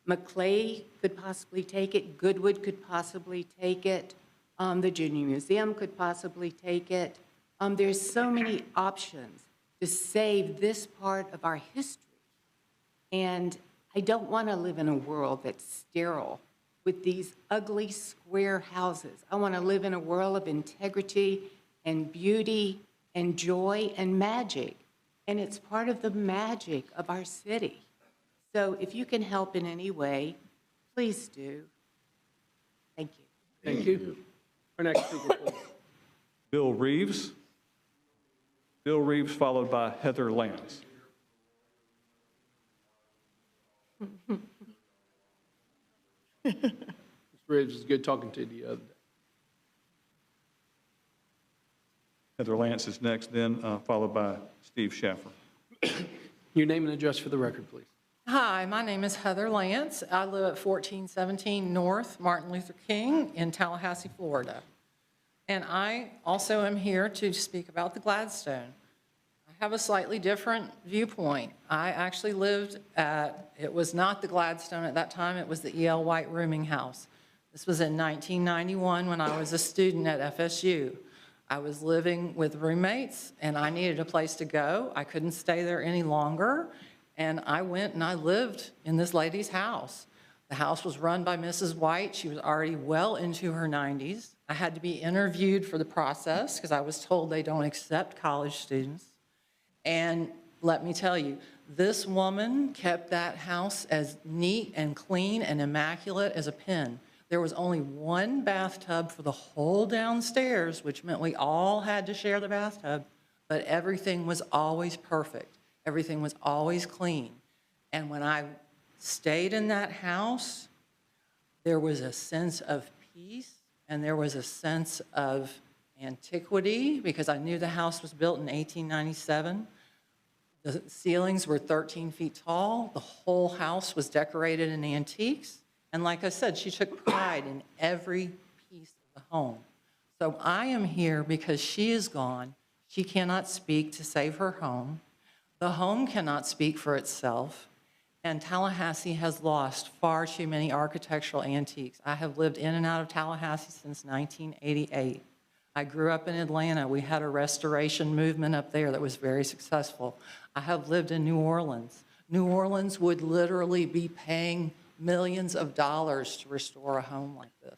S17: McClay could possibly take it, Goodwood could possibly take it, the Junior Museum could possibly take it. There's so many options to save this part of our history. And I don't want to live in a world that's sterile with these ugly square houses. I want to live in a world of integrity and beauty and joy and magic. And it's part of the magic of our city. So if you can help in any way, please do. Thank you.
S1: Thank you. Our next speaker, please.
S7: Bill Reeves. Bill Reeves, followed by Heather Lance.
S1: Mr. Reeves, it's good talking to you the other day.
S7: Heather Lance is next, then followed by Steve Schaffer.
S1: Your name and address for the record, please.
S18: Hi, my name is Heather Lance. I live at 1417 North Martin Luther King in Tallahassee, Florida. And I also am here to speak about the Gladstone. I have a slightly different viewpoint. I actually lived at, it was not the Gladstone at that time, it was the E.L. White rooming house. This was in 1991 when I was a student at FSU. I was living with roommates and I needed a place to go. I couldn't stay there any longer. And I went and I lived in this lady's house. The house was run by Mrs. White. She was already well into her 90s. I had to be interviewed for the process because I was told they don't accept college students. And let me tell you, this woman kept that house as neat and clean and immaculate as a pin. There was only one bathtub for the whole downstairs, which meant we all had to share the bathtub, but everything was always perfect. Everything was always clean. And when I stayed in that house, there was a sense of peace and there was a sense of antiquity because I knew the house was built in 1897. The ceilings were 13 feet tall. The whole house was decorated in antiques. And like I said, she took pride in every piece of the home. So I am here because she is gone. She cannot speak to save her home. The home cannot speak for itself. And Tallahassee has lost far too many architectural antiques. I have lived in and out of Tallahassee since 1988. I grew up in Atlanta. We had a restoration movement up there that was very successful. I have lived in New Orleans. New Orleans would literally be paying millions of dollars to restore a home like this.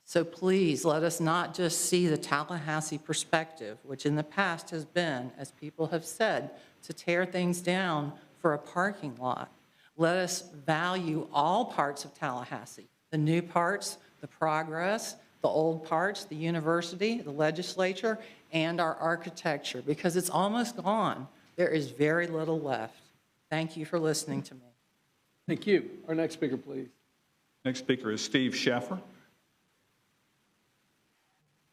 S18: So please, let us not just see the Tallahassee perspective, which in the past has been, as people have said, to tear things down for a parking lot. Let us value all parts of Tallahassee, the new parts, the progress, the old parts, the university, the legislature, and our architecture, because it's almost gone. There is very little left. Thank you for listening to me.
S1: Thank you. Our next speaker, please.
S7: Next speaker is Steve Schaffer.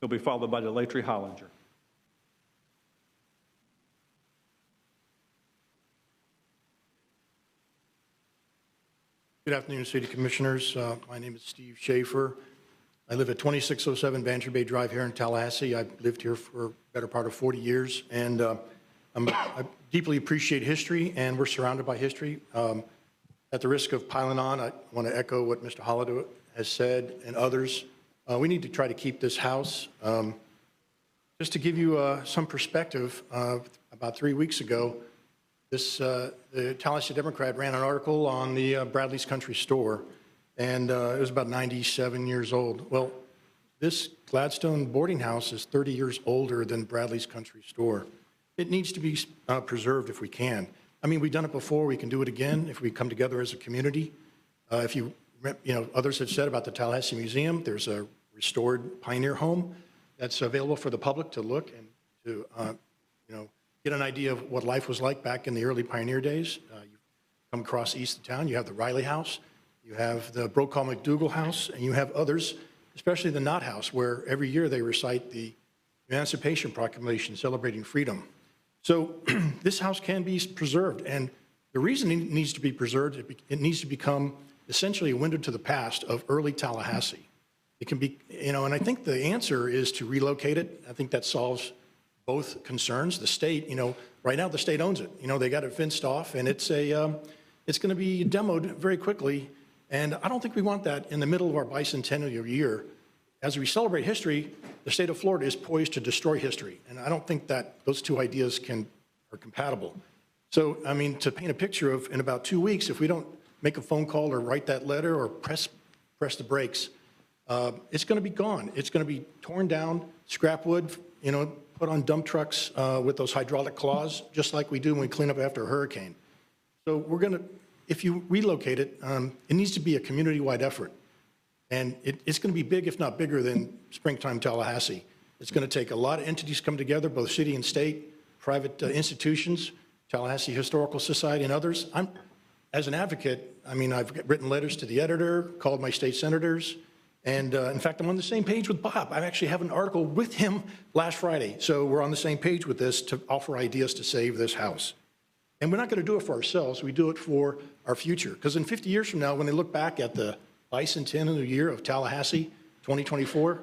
S7: He'll be followed by Delatry Hollinger.
S19: Good afternoon, City Commissioners. My name is Steve Schaefer. I live at 2607 Banter Bay Drive here in Tallahassee. I've lived here for a better part of 40 years, and I deeply appreciate history, and we're surrounded by history. At the risk of piling on, I want to echo what Mr. Holliday has said and others. We need to try to keep this house. Just to give you some perspective, about 3 weeks ago, the Tallahassee Democrat ran an article on the Bradley's Country Store, and it was about 97 years old. Well, this Gladstone boarding house is 30 years older than Bradley's Country Store. It needs to be preserved if we can. I mean, we've done it before. We can do it again if we come together as a community. If you know, others have said about the Tallahassee Museum, there's a restored pioneer home that's available for the public to look and to, get an idea of what life was like back in the early pioneer days. You come across east of town, you have the Riley House, you have the Brokaw McDougal House, and you have others, especially the Knott House, where every year they recite the Emancipation Proclamation celebrating freedom. So this house can be preserved, and the reason it needs to be preserved, it needs to become essentially a window to the past of early Tallahassee. It can be, and I think the answer is to relocate it. I think that solves both concerns. The state, right now the state owns it. They got it fenced off, and it's going to be demoed very quickly. And I don't think we want that in the middle of our bicentennial year. As we celebrate history, the state of Florida is poised to destroy history. And I don't think that those two ideas are compatible. So, I mean, to paint a picture of, in about 2 weeks, if we don't make a phone call or write that letter or press the brakes, it's going to be gone. It's going to be torn down, scrap wood, put on dump trucks with those hydraulic claws, just like we do when we clean up after a hurricane. So we're going to, if you relocate it, it needs to be a community-wide effort. And it's going to be big, if not bigger than Springtime Tallahassee. It's going to take a lot of entities come together, both city and state, private institutions, Tallahassee Historical Society and others. As an advocate, I mean, I've written letters to the editor, called my state senators, and in fact, I'm on the same page with Bob. I actually have an article with him last Friday. So we're on the same page with this to offer ideas to save this house. And we're not going to do it for ourselves. We do it for our future. Because in 50 years from now, when they look back at the bicentennial year of Tallahassee, 2024,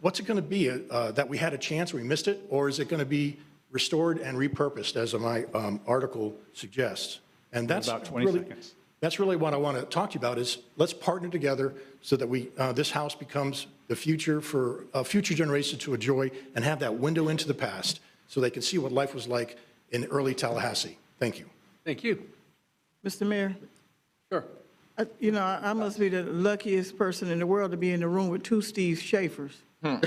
S19: what's it going to be? That we had a chance, we missed it? Or is it going to be restored and repurposed, as my article suggests? And that's
S7: about 20
S19: really,
S7: seconds.
S19: That's really what I want to talk to you about is let's partner together so that this house becomes the future for future generations to enjoy and have that window into the past so they can see what life was like in early Tallahassee. Thank you.
S1: Thank you.
S11: Mr. Mayor?
S1: Sure.
S11: I must be the luckiest person in the world to be in the room with two Steve Schaefers. I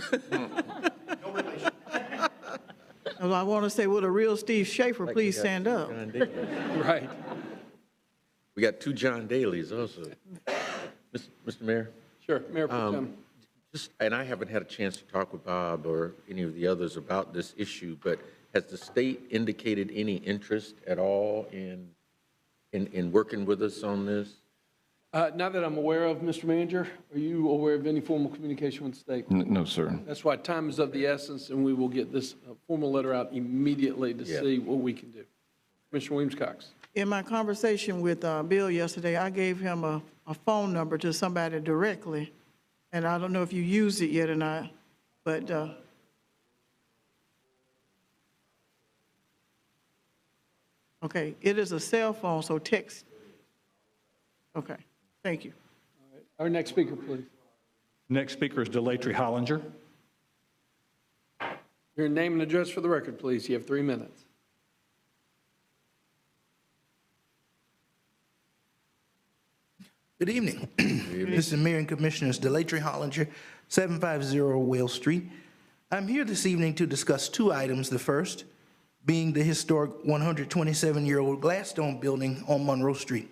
S11: want to say, will a real Steve Schaefer please stand up?
S1: Right.
S3: We got two John Daley's also. Mr. Mayor?
S1: Sure, Mayor Pro Tem.
S3: And I haven't had a chance to talk with Bob or any of the others about this issue, but has the state indicated any interest at all in working with us on this?
S1: Not that I'm aware of, Mr. Manager. Are you aware of any formal communication with the state?
S6: No, sir.
S1: That's why time is of the essence, and we will get this formal letter out immediately to see what we can do. Commissioner Williams-Cox.
S11: In my conversation with Bill yesterday, I gave him a phone number to somebody directly, and I don't know if you used it yet or not, but okay, it is a cell phone, so text. Okay, thank you.
S1: All right. Our next speaker, please.
S7: Next speaker is Delatry Hollinger.
S1: Your name and address for the record, please. You have 3 minutes.
S20: Good evening. Mr. Mayor and Commissioners, Delatry Hollinger, 750 Whale Street. I'm here this evening to discuss 2 items. The first being the historic 127-year-old Gladstone building on Monroe Street.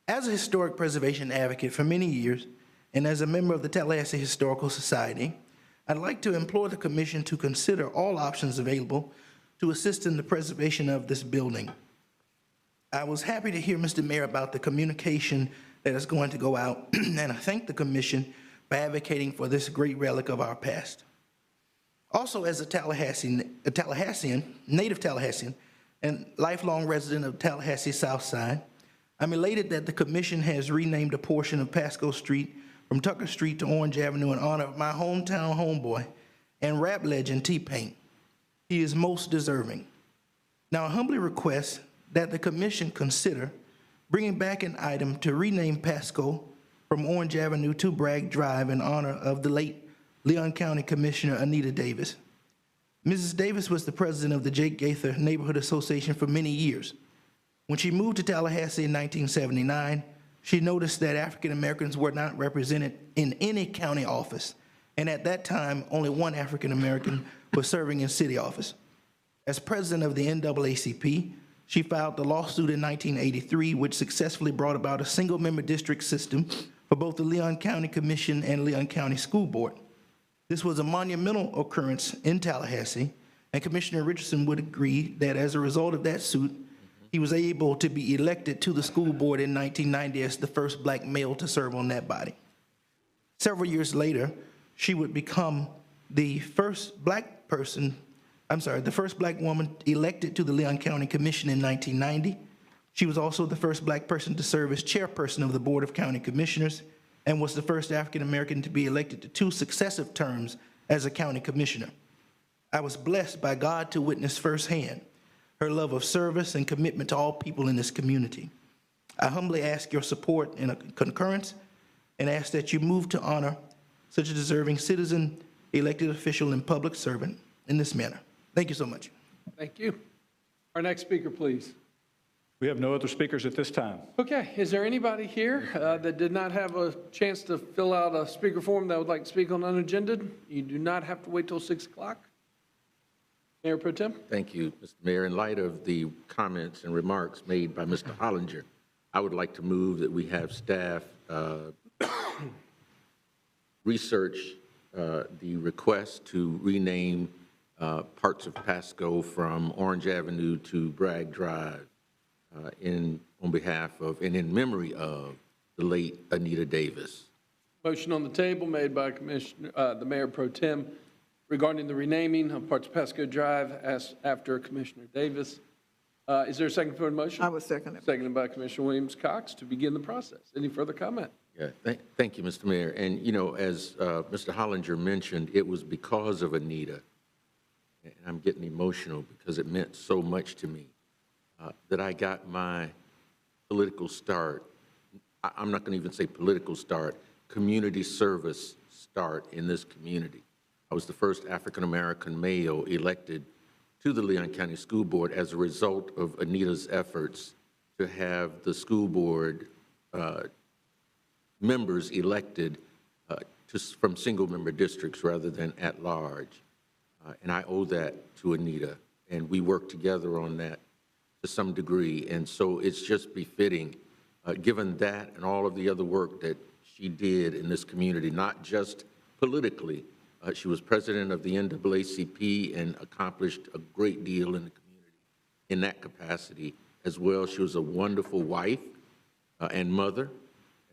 S20: As a historic preservation advocate for many years, and as a member of the Tallahassee Historical Society, I'd like to implore the Commission to consider all options available to assist in the preservation of this building. I was happy to hear, Mr. Mayor, about the communication that is going to go out, and I thank the Commission for advocating for this great relic of our past. Also, as a Tallahassean, native Tallahassean, and lifelong resident of Tallahassee South Side, I'm elated that the Commission has renamed a portion of Pasco Street from Tucker Street to Orange Avenue in honor of my hometown homeboy and rap legend T-Pain. He is most deserving. Now, I humbly request that the Commission consider bringing back an item to rename Pasco from Orange Avenue to Bragg Drive in honor of the late Leon County Commissioner Anita Davis. Mrs. Davis was the president of the Jake Gaither Neighborhood Association for many years. When she moved to Tallahassee in 1979, she noticed that African Americans were not represented in any county office, and at that time, only one African American was serving in city office. As president of the NAACP, she filed the lawsuit in 1983, which successfully brought about a single-member district system for both the Leon County Commission and Leon County School Board. This was a monumental occurrence in Tallahassee, and Commissioner Richardson would agree that as a result of that suit, he was able to be elected to the school board in 1990 as the first black male to serve on that body. Several years later, she would become the first black woman elected to the Leon County Commission in 1990. She was also the first black person to serve as chairperson of the Board of County Commissioners and was the first African American to be elected to 2 successive terms as a county commissioner. I was blessed by God to witness firsthand her love of service and commitment to all people in this community. I humbly ask your support and a concurrence and ask that you move to honor such a deserving citizen, elected official, and public servant in this manner. Thank you so much.
S1: Thank you. Our next speaker, please.
S7: We have no other speakers at this time.
S1: Okay, is there anybody here that did not have a chance to fill out a speaker form that would like to speak on unagended? You do not have to wait till 6 o'clock. Mayor Pro Tem?
S3: Thank you, Mr. Mayor. In light of the comments and remarks made by Mr. Hollinger, I would like to move that we have staff research the request to rename parts of Pasco from Orange Avenue to Bragg Drive on behalf of and in memory of the late Anita Davis.
S1: Motion on the table made by the Mayor Pro Tem regarding the renaming of parts of Pasco Drive after Commissioner Davis. Is there a second for the motion?
S11: I would second it.
S1: Seconded by Commissioner Williams-Cox to begin the process. Any further comment?
S3: Yeah, thank you, Mr. Mayor. And, you know, as Mr. Hollinger mentioned, it was because of Anita, and I'm getting emotional because it meant so much to me, that I got my political start. I'm not going to even say political start, community service start in this community. I was the first African-American male elected to the Leon County School Board as a result of Anita's efforts to have the school board members elected from single-member districts rather than at large. And I owe that to Anita, and we worked together on that to some degree. And so it's just befitting, given that and all of the other work that she did in this community, not just politically. She was president of the NAACP and accomplished a great deal in the community in that capacity as well. She was a wonderful wife and mother,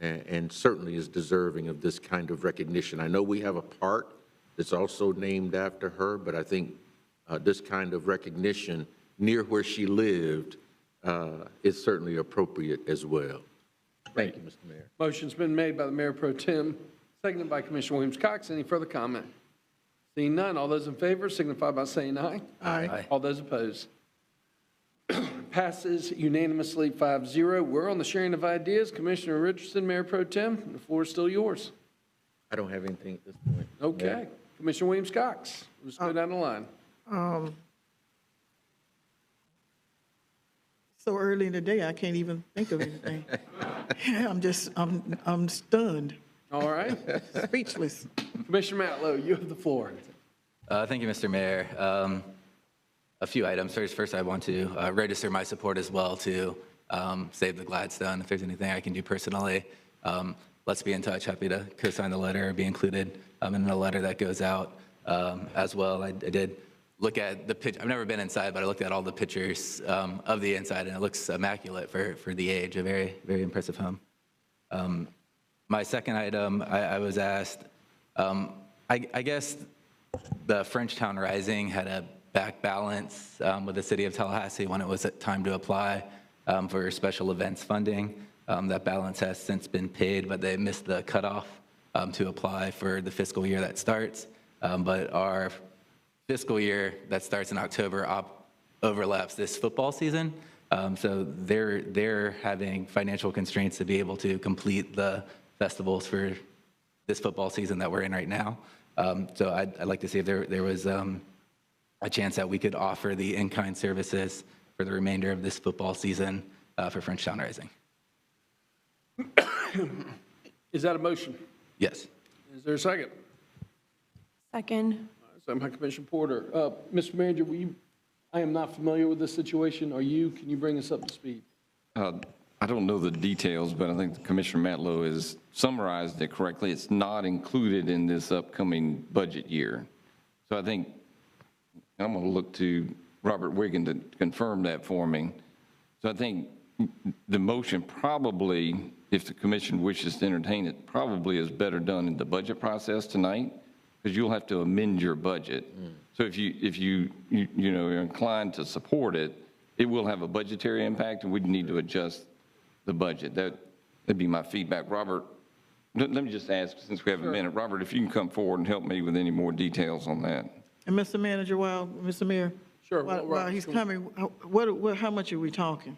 S3: and certainly is deserving of this kind of recognition. I know we have a park that's also named after her, but I think this kind of recognition near where she lived is certainly appropriate as well. Thank you, Mr. Mayor.
S1: Motion's been made by the Mayor Pro Tem, seconded by Commissioner Williams-Cox. Any further comment? Seeing none, all those in favor signify by saying aye.
S11: Aye.
S1: All those opposed. Passes unanimously 5-0. We're on the sharing of ideas. Commissioner Richardson, Mayor Pro Tem, the floor is still yours.
S3: I don't have anything at this point.
S1: Okay. Commissioner Williams-Cox, let's go down the line.
S11: So early in the day, I can't even think of anything. I'm stunned,
S1: All right.
S11: speechless.
S1: Commissioner Matlow, you have the floor.
S9: Thank you, Mr. Mayor. A few items. First, I want to register my support as well to save the Gladstone. If there's anything I can do personally, let's be in touch. Happy to co-sign the letter or be included in the letter that goes out as well. I did look at the pitch. I've never been inside, but I looked at all the pictures of the inside, and it looks immaculate for the age. A very, very impressive home. My second item, I was asked, I guess the Frenchtown Rising had a back balance with the City of Tallahassee when it was time to apply for special events funding. That balance has since been paid, but they missed the cutoff to apply for the fiscal year that starts. But our fiscal year that starts in October overlaps this football season. So they're having financial constraints to be able to complete the festivals for this football season that we're in right now. So I'd like to see if there was a chance that we could offer the in-kind services for the remainder of this football season for Frenchtown Rising.
S1: Is that a motion?
S9: Yes.
S1: Is there a second?
S13: Second.
S1: Second by Commissioner Porter. Mr. Manager, I am not familiar with this situation. Are you? Can you bring us up to speed?
S6: I don't know the details, but I think Commissioner Matlow has summarized it correctly. It's not included in this upcoming budget year. So I think I'm going to look to Robert Wiggin to confirm that for me. So I think the motion probably, if the commission wishes to entertain it, probably is better done in the budget process tonight, because you'll have to amend your budget. So if you are inclined to support it, it will have a budgetary impact, and we'd need to adjust the budget. That'd be my feedback. Robert, let me just ask, since we have a minute, Robert, if you can come forward and help me with any more details on that.
S11: And Mr. Manager, Mr. Mayor,
S1: Sure.
S11: while he's coming, how much are we talking?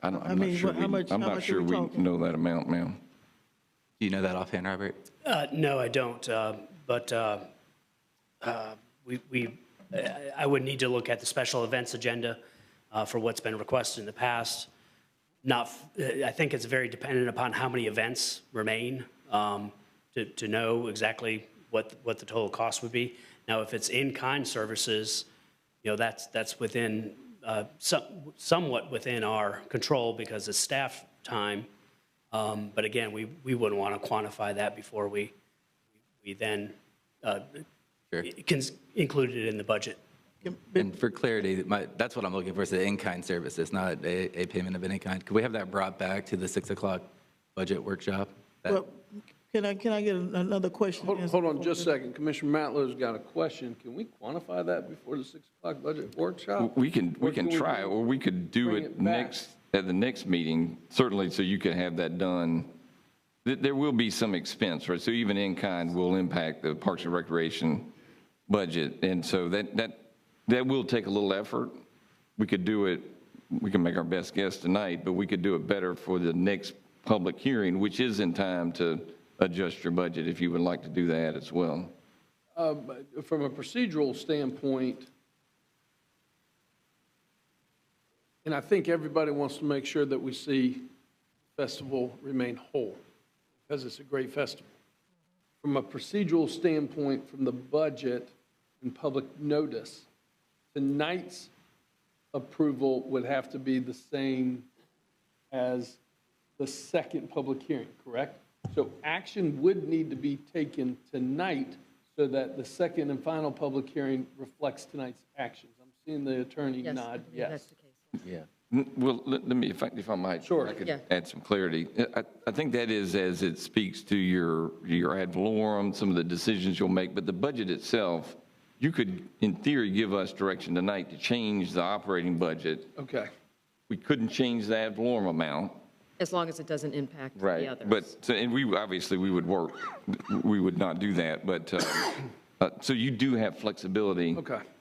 S6: I'm not sure we know that amount, ma'am.
S9: Do you know that offhand, Robert?
S21: No, I don't. But I would need to look at the special events agenda for what's been requested in the past. I think it's very dependent upon how many events remain to know exactly what the total cost would be. Now, if it's in-kind services, that's within somewhat within our control because it's staff time. But again, we wouldn't want to quantify that before we then include it in the budget.
S9: And for clarity, that's what I'm looking for, is the in-kind services, not a payment of any kind. Could we have that brought back to the 6 o'clock budget workshop?
S11: Well, can I get another question?
S1: Hold on just a second. Commissioner Matlow's got a question. Can we quantify that before the 6 o'clock budget workshop?
S6: We can try, or we could do it at the next meeting, certainly, so you can have that done. There will be some expense, right? So even in-kind will impact the Parks and Recreation budget. And so that will take a little effort. We could do it, we can make our best guess tonight, but we could do it better for the next public hearing, which is in time to adjust your budget if you would like to do that as well.
S1: From a procedural standpoint, and I think everybody wants to make sure that we see the festival remain whole, because it's a great festival. From a procedural standpoint, from the budget and public notice, tonight's approval would have to be the same as the second public hearing, correct? So action would need to be taken tonight so that the second and final public hearing reflects tonight's actions. I'm seeing the attorney nod yes.
S14: That's the case.
S6: Yeah. Well, let me, if I might,
S1: sure.
S6: I could add some clarity. I think that is as it speaks to your ad valorem, some of the decisions you'll make, but the budget itself, you could, in theory, give us direction tonight to change the operating budget.
S1: Okay.
S6: We couldn't change the ad valorem amount.
S14: As long as it doesn't impact
S6: Right.
S14: the others.
S6: But, so, and we would not do that, but, so you do have flexibility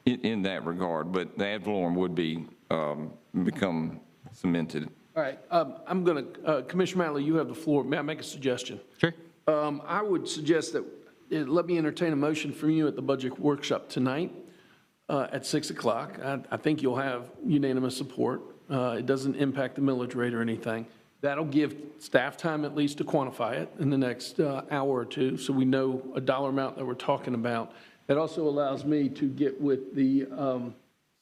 S6: in that regard, but the ad valorem would be, become cemented.
S1: All right. I'm going to, Commissioner Matley, you have the floor. May I make a suggestion?
S9: Sure.
S1: I would suggest that let me entertain a motion from you at the budget workshop tonight at 6 o'clock. I think you'll have unanimous support. It doesn't impact the millage rate or anything. That'll give staff time at least to quantify it in the next hour or two, so we know a dollar amount that we're talking about. It also allows me to get with the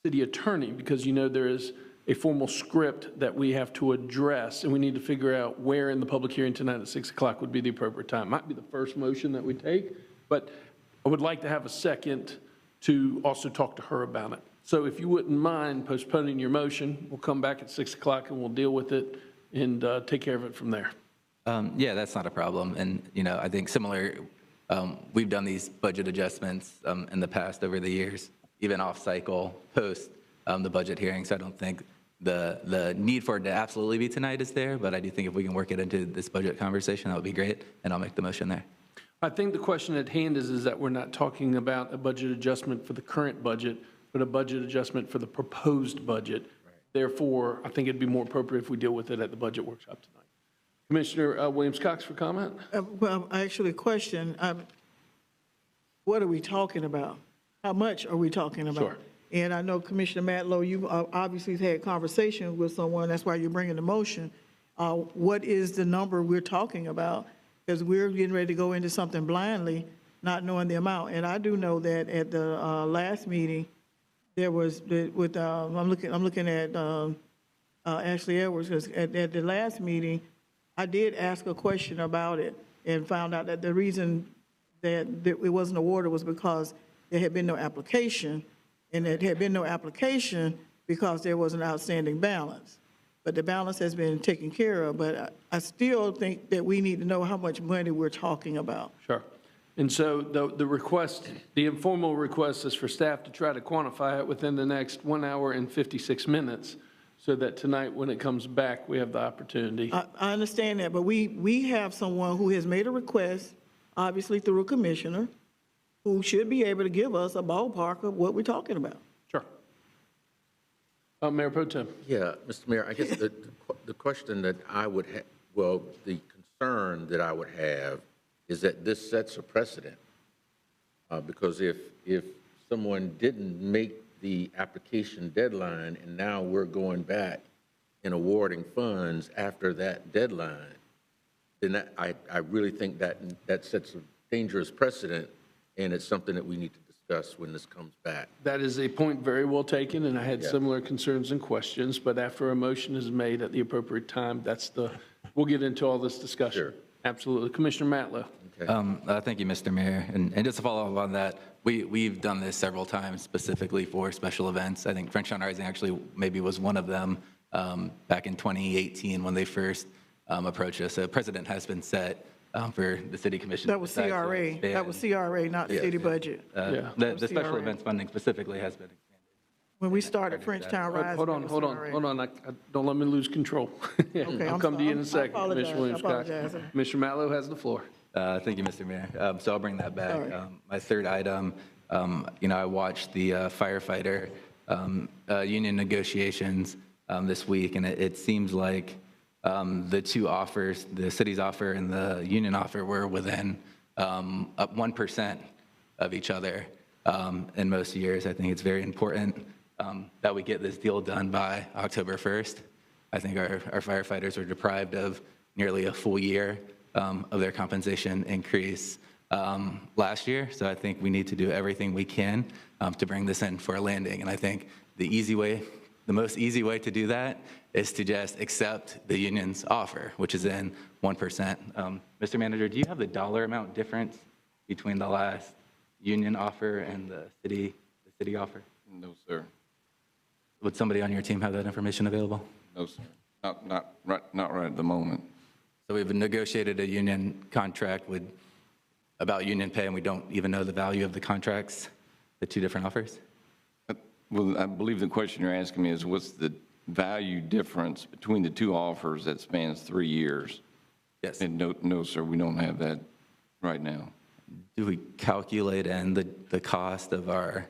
S1: city attorney, because there is a formal script that we have to address, and we need to figure out where in the public hearing tonight at 6 o'clock would be the appropriate time. Might be the first motion that we take, but I would like to have a second to also talk to her about it. So if you wouldn't mind postponing your motion, we'll come back at 6 o'clock and we'll deal with it and take care of it from there.
S9: Yeah, that's not a problem. And, I think similar, we've done these budget adjustments in the past over the years, even off cycle, post the budget hearing. So I don't think the need for it to absolutely be tonight is there, but I do think if we can work it into this budget conversation, that would be great. And I'll make the motion there.
S1: I think the question at hand is that we're not talking about a budget adjustment for the current budget, but a budget adjustment for the proposed budget. Right. Therefore, I think it'd be more appropriate if we deal with it at the budget workshop tonight. Commissioner Williams-Cox for comment?
S11: Well, actually, question, what are we talking about? How much are we talking about?
S1: Sure.
S11: And I know Commissioner Matlow, you obviously had conversation with someone, that's why you're bringing the motion. What is the number we're talking about? Because we're getting ready to go into something blindly, not knowing the amount. And I do know that at the last meeting, there was, I'm looking at Ashley Edwards, because at the last meeting, I did ask a question about it and found out that the reason that it wasn't awarded was because there had been no application. And it had been no application because there was an outstanding balance. But the balance has been taken care of. But I still think that we need to know how much money we're talking about.
S1: Sure. And so the request, the informal request is for staff to try to quantify it within the next 1 hour and 56 minutes, so that tonight when it comes back, we have the opportunity.
S11: I understand that, but we have someone who has made a request, obviously through a commissioner, who should be able to give us a ballpark of what we're talking about.
S1: Sure. Mayor Pro Tem.
S3: Yeah, Mr. Mayor, I guess the question that I would have, well, the concern that I would have is that this sets a precedent. Because if someone didn't make the application deadline and now we're going back and awarding funds after that deadline, then I really think that sets a dangerous precedent. And it's something that we need to discuss when this comes back.
S1: That is a point very well taken, and I had similar concerns and questions, but after a motion is made at the appropriate time, we'll get into all this discussion.
S3: Sure.
S1: Absolutely. Commissioner Matlow.
S9: Okay. Thank you, Mr. Mayor. And just to follow up on that, we've done this several times specifically for special events. I think French on Rising actually maybe was one of them back in 2018 when they first approached us. A precedent has been set for the city commission.
S11: That was CRA. That was CRA, not the city budget.
S9: The special events funding specifically has been expanded.
S11: When we started Frenchtown Rising.
S1: Hold on. Don't let me lose control.
S11: Okay,
S1: I'll come to you in a second,
S11: apologize.
S1: Commissioner Williams-Cox.
S11: I apologize.
S1: Commissioner Matlow has the floor.
S9: Thank you, Mr. Mayor. So I'll bring that back. My third item, I watched the firefighter union negotiations this week, and it seems like the two offers, the city's offer and the union offer, were within up 1% of each other in most years. I think it's very important that we get this deal done by October 1st. I think our firefighters are deprived of nearly a full year of their compensation increase last year. So I think we need to do everything we can to bring this in for a landing. And I think the most easy way to do that is to just accept the union's offer, which is in 1%. Mr. Manager, do you have the dollar amount difference between the last union offer and the city offer?
S6: No, sir.
S9: Would somebody on your team have that information available?
S6: No, sir. Not right at the moment.
S9: So we've negotiated a union contract about union pay, and we don't even know the value of the contracts, the two different offers?
S6: Well, I believe the question you're asking me is what's the value difference between the two offers that spans 3 years?
S9: Yes.
S6: And no, sir, we don't have that right now.
S9: Do we calculate in the cost of our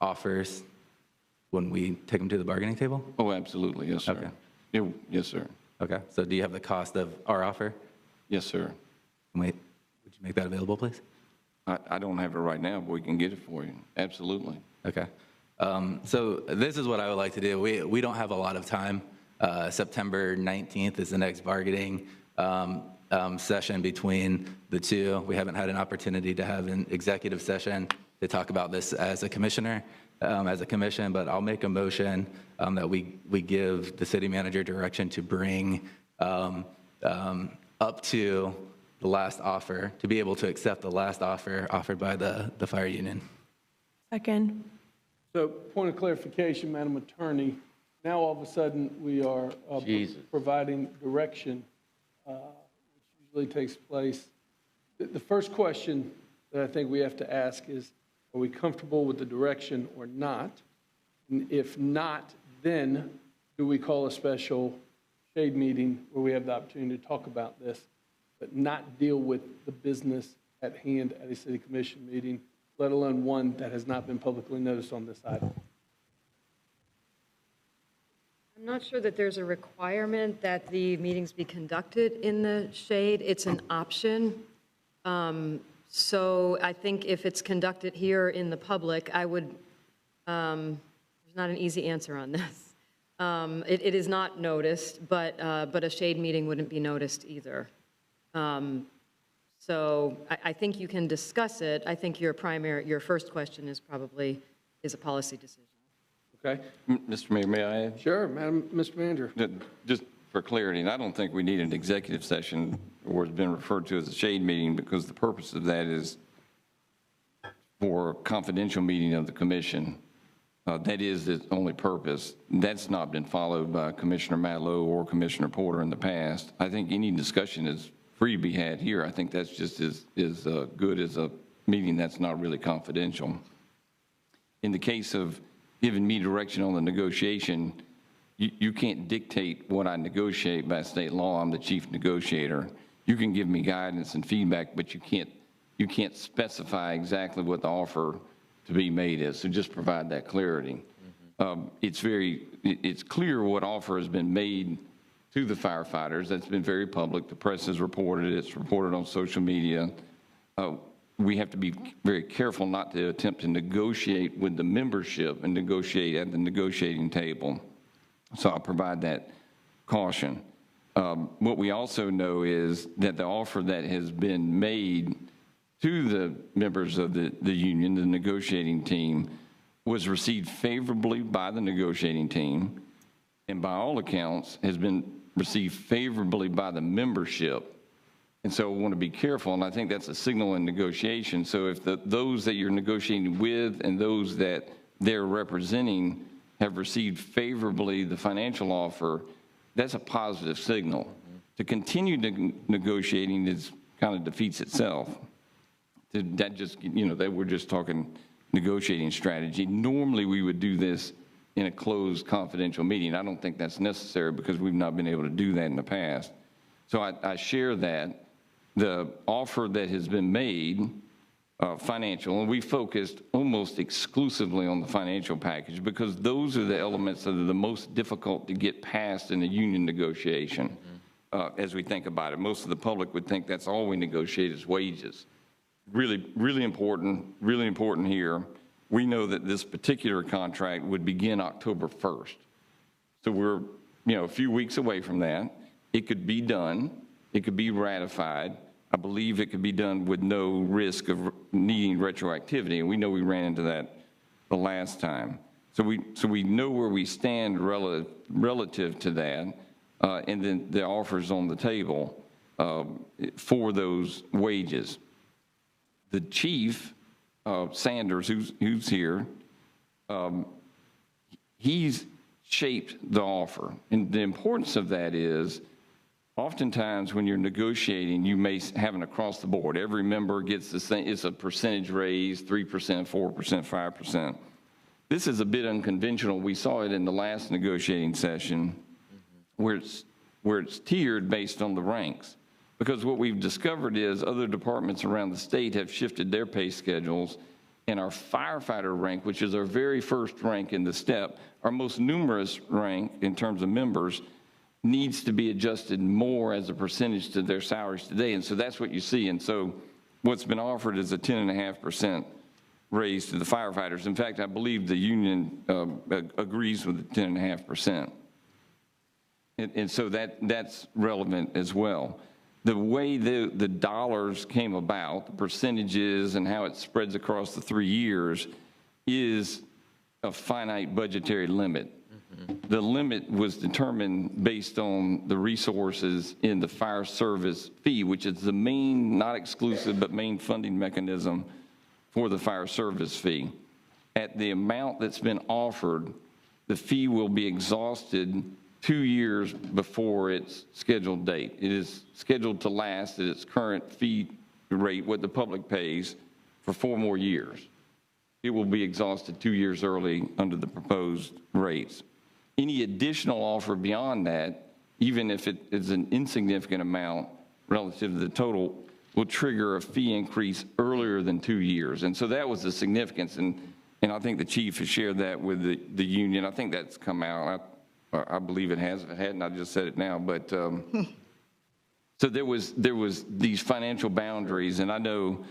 S9: offers when we take them to the bargaining table?
S6: Oh, absolutely, yes, sir.
S9: Okay.
S6: Yes, sir.
S9: Okay, so do you have the cost of our offer?
S6: Yes, sir.
S9: Would you make that available, please?
S6: I don't have it right now, but we can get it for you. Absolutely.
S9: Okay. So this is what I would like to do. We don't have a lot of time. September 19th is the next bargaining session between the two. We haven't had an opportunity to have an executive session to talk about this as a commissioner, as a commission, but I'll make a motion that we give the city manager direction to bring up to the last offer, to be able to accept the last offer offered by the fire union.
S13: Second.
S1: So point of clarification, Madam Attorney, now all of a sudden we are providing direction, which usually takes place. The first question that I think we have to ask is, are we comfortable with the direction or not? And if not, then do we call a special shade meeting where we have the opportunity to talk about this, but not deal with the business at hand at a city commission meeting, let alone one that has not been publicly noticed on this item?
S14: I'm not sure that there's a requirement that the meetings be conducted in the shade. It's an option. So I think if it's conducted here in the public, I would, there's not an easy answer on this. It is not noticed, but a shade meeting wouldn't be noticed either. So I think you can discuss it. I think your first question is probably a policy decision.
S1: Okay.
S6: Mr. Mayor, may I add?
S1: Sure, Mr. Manager.
S6: Just for clarity, and I don't think we need an executive session or it's been referred to as a shade meeting because the purpose of that is for confidential meeting of the commission. That is its only purpose. That's not been followed by Commissioner Matlow or Commissioner Porter in the past. I think any discussion is free to be had here. I think that's just as good as a meeting that's not really confidential. In the case of giving me direction on the negotiation, you can't dictate what I negotiate by state law. I'm the chief negotiator. You can give me guidance and feedback, but you can't specify exactly what the offer to be made is. So just provide that clarity. It's clear what offer has been made to the firefighters. That's been very public. The press has reported it. It's reported on social media. We have to be very careful not to attempt to negotiate with the membership and negotiate at the negotiating table. So I'll provide that caution. What we also know is that the offer that has been made to the members of the union, the negotiating team, was received favorably by the negotiating team, and by all accounts has been received favorably by the membership. And so we want to be careful, and I think that's a signal in negotiation. So if those that you're negotiating with and those that they're representing have received favorably the financial offer, that's a positive signal. To continue negotiating is kind of defeats itself. That just, that we're just talking negotiating strategy. Normally we would do this in a closed confidential meeting. I don't think that's necessary because we've not been able to do that in the past. So I share that. The offer that has been made, financial, and we focused almost exclusively on the financial package because those are the elements that are the most difficult to get past in a union negotiation. As we think about it, most of the public would think that's all we negotiate is wages. Really important here. We know that this particular contract would begin October 1st. So we're, a few weeks away from that. It could be done. It could be ratified. I believe it could be done with no risk of needing retroactivity, and we know we ran into that the last time. So we know where we stand relative to that, and then the offers on the table for those wages. The chief, Sanders, who's here, he's shaped the offer, and the importance of that is oftentimes when you're negotiating, you may have an across the board. Every member gets the same, it's a percentage raise, 3%, 4%, 5%. This is a bit unconventional. We saw it in the last negotiating session where it's tiered based on the ranks. Because what we've discovered is other departments around the state have shifted their pay schedules, and our firefighter rank, which is our very first rank in the step, our most numerous rank in terms of members, needs to be adjusted more as a percentage to their salaries today. And so that's what you see. And so what's been offered is a 10.5% raise to the firefighters. In fact, I believe the union agrees with the 10.5%. And so that's relevant as well. The way the dollars came about, the percentages and how it spreads across the 3 years is a finite budgetary limit. The limit was determined based on the resources in the fire service fee, which is the main, not exclusive, but main funding mechanism for the fire service fee. At the amount that's been offered, the fee will be exhausted 2 years before its scheduled date. It is scheduled to last at its current fee rate, what the public pays, for 4 more years. It will be exhausted 2 years early under the proposed rates. Any additional offer beyond that, even if it is an insignificant amount relative to the total, will trigger a fee increase earlier than 2 years. And so that was the significance, and I think the chief has shared that with the union. I think that's come out. I believe it has. If it hadn't, I just said it now. But so there was these financial boundaries, and I know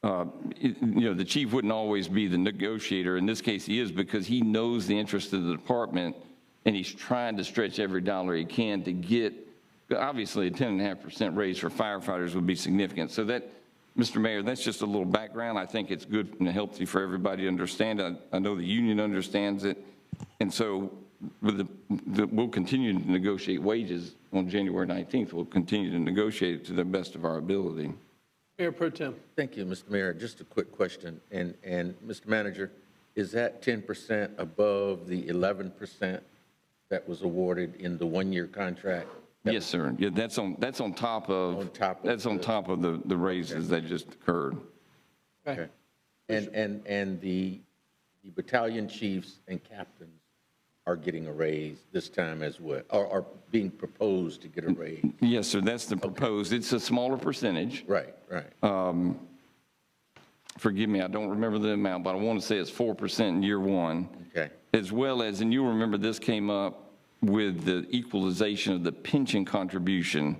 S6: the chief wouldn't always be the negotiator. In this case, he is, because he knows the interest of the department, and he's trying to stretch every dollar he can to get. Obviously, a 10.5% raise for firefighters would be significant. So that, Mr. Mayor, that's just a little background. I think it's good and healthy for everybody to understand. I know the union understands it, and so. We'll continue to negotiate wages on January 19th. We'll continue to negotiate it to the best of our ability.
S1: Mayor Pro Tem.
S3: Thank you, Mr. Mayor. Just a quick question. And Mr. Manager, is that 10% above the 11% that was awarded in the one-year contract?
S6: Yes, sir. Yeah, that's on top of the raises that just occurred.
S3: Okay. And the battalion chiefs and captains are getting a raise this time as well, or are being proposed to get a raise?
S6: Yes, sir, that's the proposed. It's a smaller percentage.
S3: Right.
S6: Forgive me, I don't remember the amount, but I want to say it's 4% in year one.
S3: Okay.
S6: As well as, and you'll remember this came up with the equalization of the pension contribution.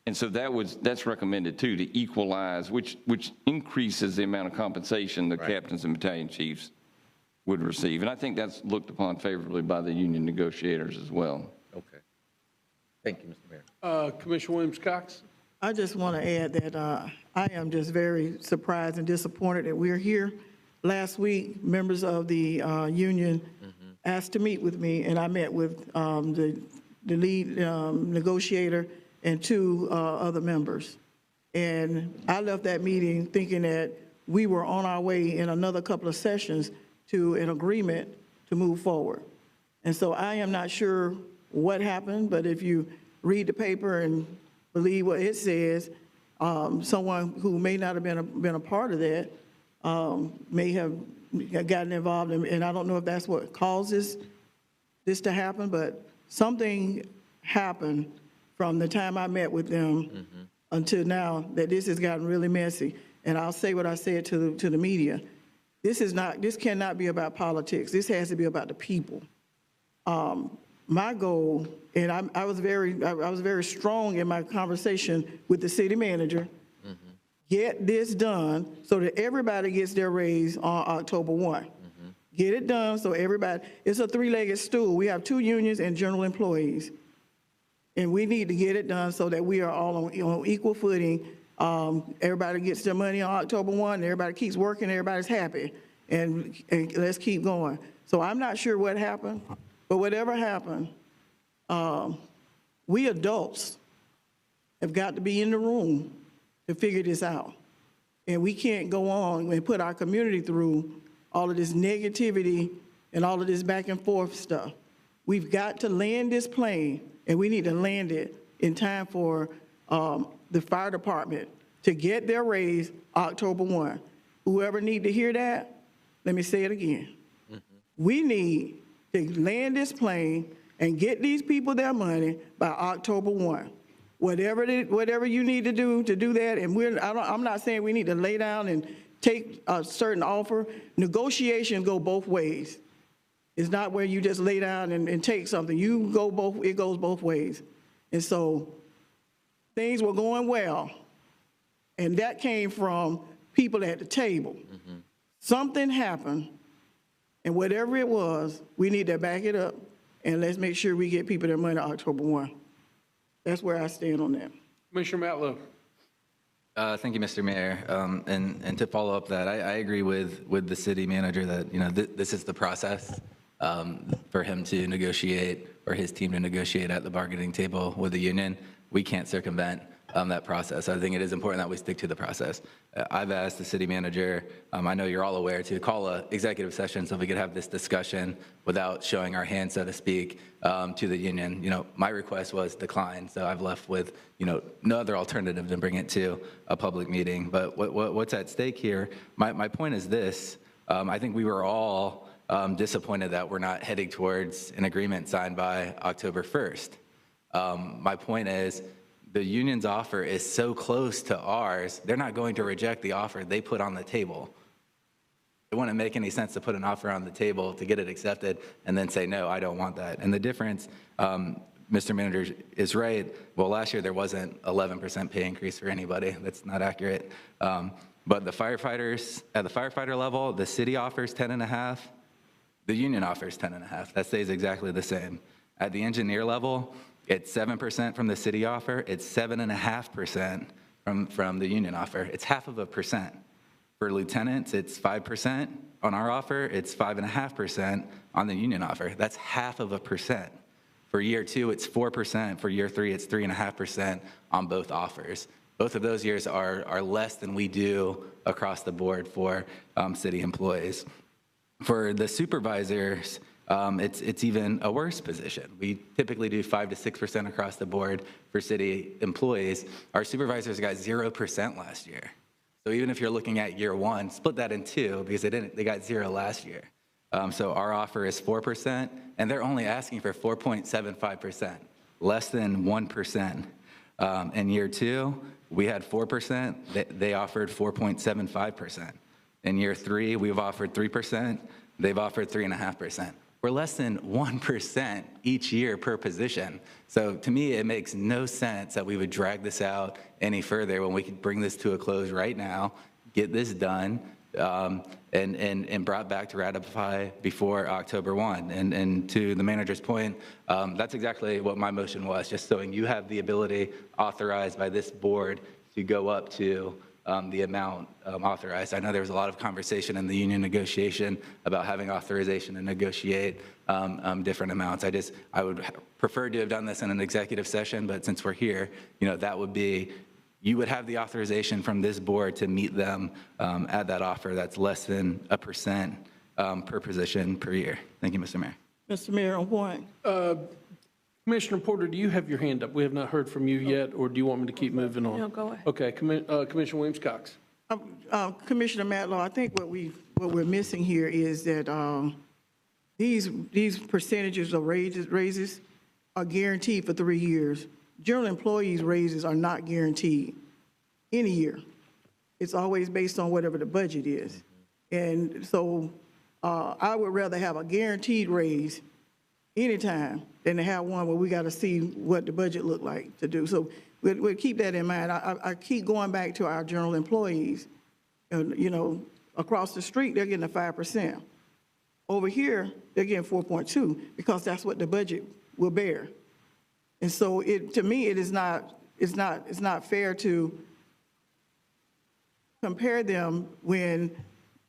S6: And so that's recommended too, to equalize, which increases the amount of compensation the captains and battalion chiefs would receive. And I think that's looked upon favorably by the union negotiators as well.
S3: Okay. Thank you, Mr. Mayor.
S1: Commissioner Williams-Cox.
S11: I just want to add that I am just very surprised and disappointed that we're here. Last week, members of the union asked to meet with me, and I met with the lead negotiator and 2 other members. And I left that meeting thinking that we were on our way in another couple of sessions to an agreement to move forward. And so I am not sure what happened, but if you read the paper and believe what it says, someone who may not have been a part of that may have gotten involved, and I don't know if that's what causes this to happen, but something happened from the time I met with them until now that this has gotten really messy. And I'll say what I said to the media. This cannot be about politics. This has to be about the people. My goal, and I was very strong in my conversation with the city manager, get this done so that everybody gets their raise on October 1. Get it done so everybody, it's a 3-legged stool. We have 2 unions and general employees. And we need to get it done so that we are all on equal footing. Everybody gets their money on October 1, everybody keeps working, everybody's happy, and let's keep going. So I'm not sure what happened, but whatever happened, we adults have got to be in the room to figure this out. And we can't go on and put our community through all of this negativity and all of this back and forth stuff. We've got to land this plane, and we need to land it in time for the fire department to get their raise October 1. Whoever need to hear that, let me say it again. We need to land this plane and get these people their money by October 1. Whatever you need to do that, and I'm not saying we need to lay down and take a certain offer. Negotiations go both ways. It's not where you just lay down and take something. It goes both ways. And so things were going well And that came from people at the table. Something happened, and whatever it was, we need to back it up, and let's make sure we get people their money October 1. That's where I stand on that.
S1: Commissioner Matlow.
S9: Thank you, Mr. Mayor. And to follow up that, I agree with the city manager that, you know, this is the process for him to negotiate or his team to negotiate at the bargaining table with the union. We can't circumvent that process. I think it is important that we stick to the process. I've asked the city manager, I know you're all aware, to call an executive session so we could have this discussion without showing our hand, so to speak, to the union. You know, my request was declined, so I've left with, you know, no other alternative than bring it to a public meeting. But what's at stake here, my point is this, I think we were all disappointed that we're not heading towards an agreement signed by October 1st. My point is, the union's offer is so close to ours, they're not going to reject the offer they put on the table. It wouldn't make any sense to put an offer on the table to get it accepted and then say, no, I don't want that. And the difference, Mr. Manager is right. Well, last year there wasn't 11% pay increase for anybody. That's not accurate. But the firefighters, at the firefighter level, the city offers 10.5, the union offers 10.5. That stays exactly the same. At the engineer level, it's 7% from the city offer. It's 7.5% from the union offer. It's 0.5%. For lieutenants, it's 5% on our offer. It's 5.5% on the union offer. That's 0.5%. For year 2, it's 4%. For year 3, it's 3.5% on both offers. Both of those years are less than we do across the board for city employees. For the supervisors, it's even a worse position. We typically do 5 to 6% across the board for city employees. Our supervisors got 0% last year. So even if you're looking at year 1, split that in 2 because they got 0 last year. So our offer is 4%, and they're only asking for 4.75%, less than 1%. In year 2, we had 4%. They offered 4.75%. In year 3, we've offered 3%. They've offered 3.5%. We're less than 1% each year per position. So to me, it makes no sense that we would drag this out any further when we could bring this to a close right now, get this done, and brought back to ratify before October 1. And to the manager's point, that's exactly what my motion was, just so you have the ability authorized by this board to go up to the amount authorized. I know there was a lot of conversation in the union negotiation about having authorization to negotiate different amounts. I would prefer to have done this in an executive session, but since we're here, you know, that would be, you would have the authorization from this board to meet them at that offer that's less than 1% per position per year. Thank you, Mr. Mayor.
S11: Mr. Mayor, on point.
S1: Commissioner Porter, do you have your hand up? We have not heard from you yet, or do you want me to keep moving on?
S13: No, go ahead.
S1: Okay, Commissioner Williams-Cox.
S11: Commissioner Matlow, I think what we're missing here is that these percentages of raises are guaranteed for 3 years. General employees' raises are not guaranteed any year. It's always based on whatever the budget is. And so I would rather have a guaranteed raise anytime than to have one where we got to see what the budget look like to do. So we'll keep that in mind. I keep going back to our general employees. You know, across the street, they're getting a 5%. Over here, they're getting 4.2 because that's what the budget will bear. And so to me, it's not fair to compare them when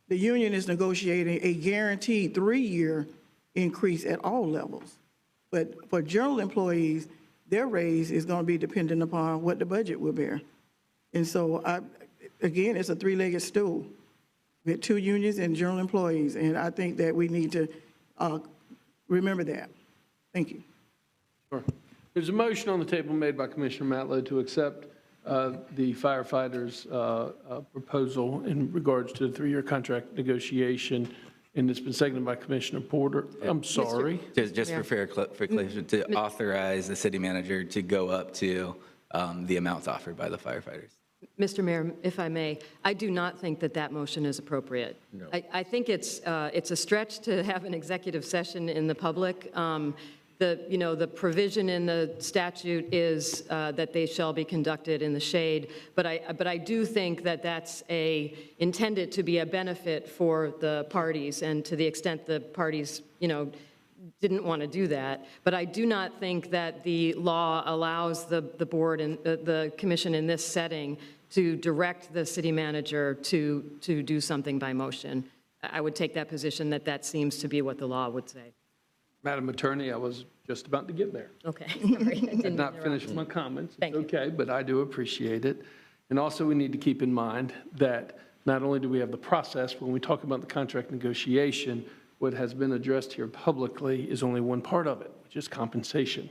S11: the union is negotiating a guaranteed 3-year increase at all levels. But for general employees, their raise is going to be dependent upon what the budget will bear. And so, again, it's a 3-legged stool with 2 unions and general employees. And I think that we need to remember that. Thank you.
S1: Sure. There's a motion on the table made by Commissioner Matlow to accept the firefighters' proposal in regards to the 3-year contract negotiation. And it's been seconded by Commissioner Porter. I'm sorry.
S9: Just for fair clarification, to authorize the city manager to go up to the amounts offered by the firefighters.
S14: Mr. Mayor, if I may, I do not think that that motion is appropriate. No. I think it's a stretch to have an executive session in the public. the provision in the statute is that they shall be conducted in the shade, but I do think that that's intended to be a benefit for the parties, and to the extent the parties, didn't want to do that. But I do not think that the law allows the board and the commission in this setting to direct the city manager to do something by motion. I would take that position that seems to be what the law would say.
S1: Madam Attorney, I was just about to get there.
S14: Okay, sorry. I
S1: Did
S14: didn't
S1: not
S14: interrupt.
S1: finish my comments.
S14: Thank
S1: It's
S14: you.
S1: okay, but I do appreciate it. And also, we need to keep in mind that not only do we have the process, when we talk about the contract negotiation, what has been addressed here publicly is only one part of it, which is compensation.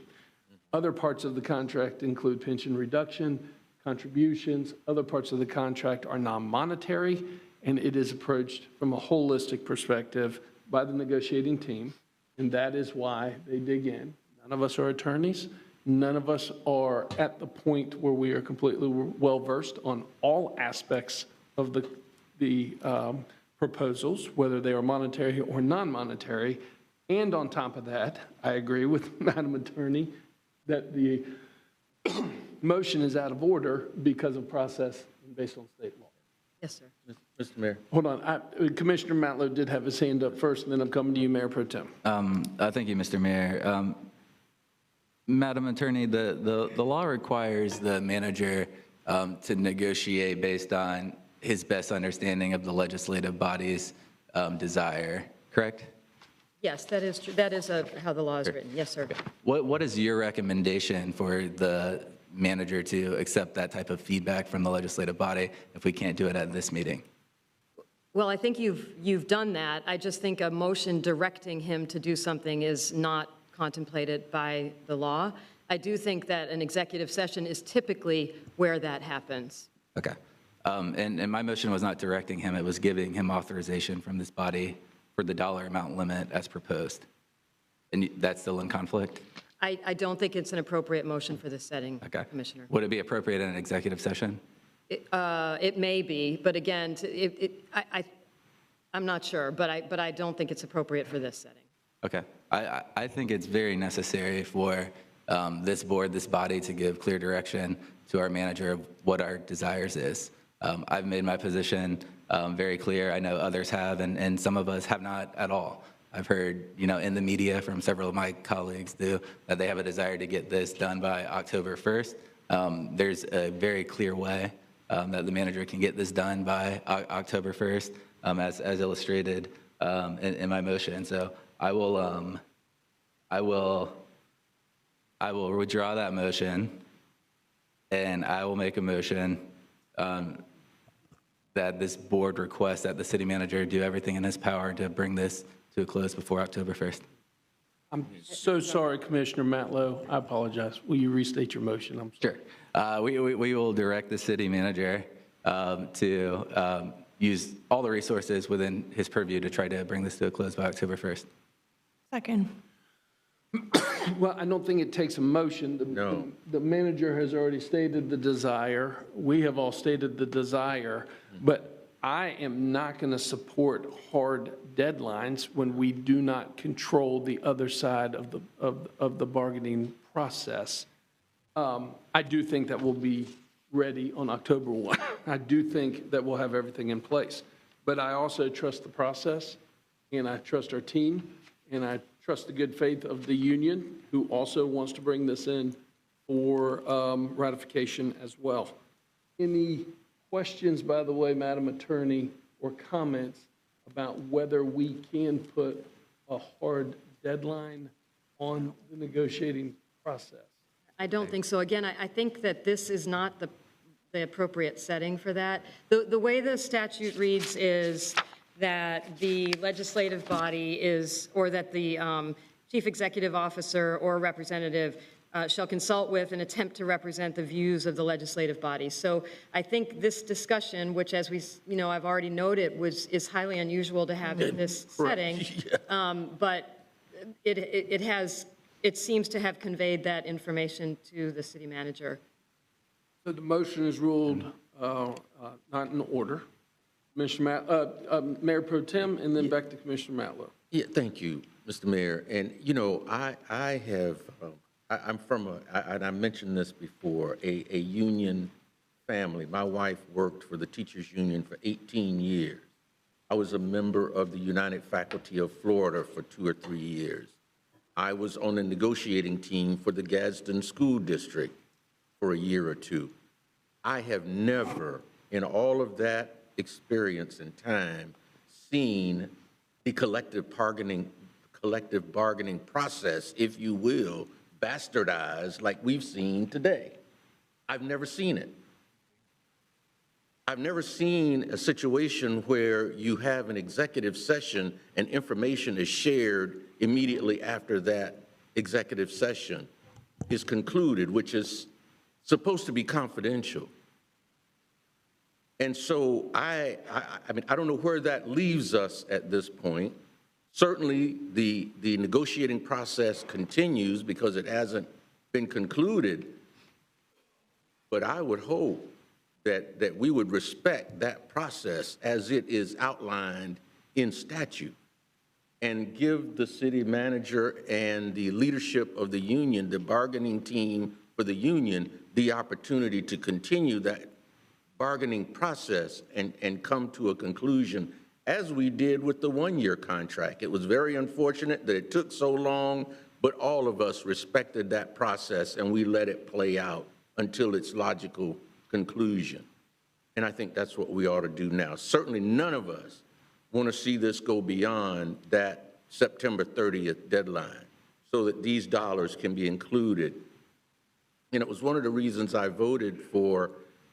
S1: Other parts of the contract include pension reduction, contributions. Other parts of the contract are non-monetary, and it is approached from a holistic perspective by the negotiating team, and that is why they dig in. None of us are attorneys. None of us are at the point where we are completely well-versed on all aspects of the proposals, whether they are monetary or non-monetary. And on top of that, I agree with Madam Attorney that the motion is out of order because of process based on state law.
S14: Yes, sir.
S3: Mr. Mayor.
S1: Hold on. Commissioner Matlow did have his hand up first, and then I'm coming to you, Mayor Pro Tem.
S9: Thank you, Mr. Mayor. Madam Attorney, the law requires the manager to negotiate based on his best understanding of the legislative body's desire, correct?
S14: Yes, that is true. That is how the law is written. Yes, sir.
S9: What is your recommendation for the manager to accept that type of feedback from the legislative body if we can't do it at this meeting?
S14: Well, I think you've done that. I just think a motion directing him to do something is not contemplated by the law. I do think that an executive session is typically where that happens.
S9: Okay. And my motion was not directing him, it was giving him authorization from this body for the dollar amount limit as proposed. And that's still in conflict?
S14: I don't think it's an appropriate motion for this setting,
S9: Okay.
S14: Commissioner.
S9: Would it be appropriate in an executive session?
S14: It may be, but again, I'm not sure, but I don't think it's appropriate for this setting.
S9: Okay. I think it's very necessary for this board, this body, to give clear direction to our manager of what our desires is. I've made my position very clear. I know others have, and some of us have not at all. I've heard, in the media from several of my colleagues that they have a desire to get this done by October 1st. There's a very clear way that the manager can get this done by October 1st, as illustrated in my motion. So I will withdraw that motion, and I will make a motion that this board requests that the city manager do everything in his power to bring this to a close before October 1st.
S1: I'm so sorry, Commissioner Matlow. I apologize. Will you restate your motion? I'm sorry.
S9: Sure. We will direct the city manager to use all the resources within his purview to try to bring this to a close by October 1st.
S13: Second.
S1: Well, I don't think it takes a motion.
S3: No.
S1: The manager has already stated the desire. We have all stated the desire, but I am not going to support hard deadlines when we do not control the other side of the bargaining process. I do think that we'll be ready on October 1. I do think that we'll have everything in place, but I also trust the process, and I trust our team, and I trust the good faith of the union, who also wants to bring this in for ratification as well. Any questions, by the way, Madam Attorney, or comments about whether we can put a hard deadline on the negotiating process?
S14: I don't think so. Again, I think that this is not the appropriate setting for that. The way the statute reads is that the legislative body is, or that the chief executive officer or representative shall consult with and attempt to represent the views of the legislative body. So I think this discussion, which, as I've already noted, is highly unusual to have in this setting, but it seems to have conveyed that information to the city manager.
S1: So the motion is ruled not in order. Mayor Pro Tem, and then back to Commissioner Matlow.
S3: Yeah, thank you, Mr. Mayor, and you know, I have, I'm from and I mentioned this before, a union family. My wife worked for the teachers union for 18 years. I was a member of the United Faculty of Florida for 2 or 3 years. I was on the negotiating team for the Gadsden School District for a year or two. I have never, in all of that experience and time, seen the collective bargaining process, if you will, bastardized like we've seen today. I've never seen it. I've never seen a situation where you have an executive session and information is shared immediately after that executive session is concluded, which is supposed to be confidential. And so I mean, I don't know where that leaves us at this point. Certainly, the negotiating process continues because it hasn't been concluded, but I would hope that we would respect that process as it is outlined in statute and give the city manager and the leadership of the union, the bargaining team for the union, the opportunity to continue that bargaining process and come to a conclusion as we did with the one-year contract. It was very unfortunate that it took so long, but all of us respected that process and we let it play out until its logical conclusion. And I think that's what we ought to do now. Certainly none of us want to see this go beyond that September 30th deadline so that these dollars can be included. And it was one of the reasons I voted for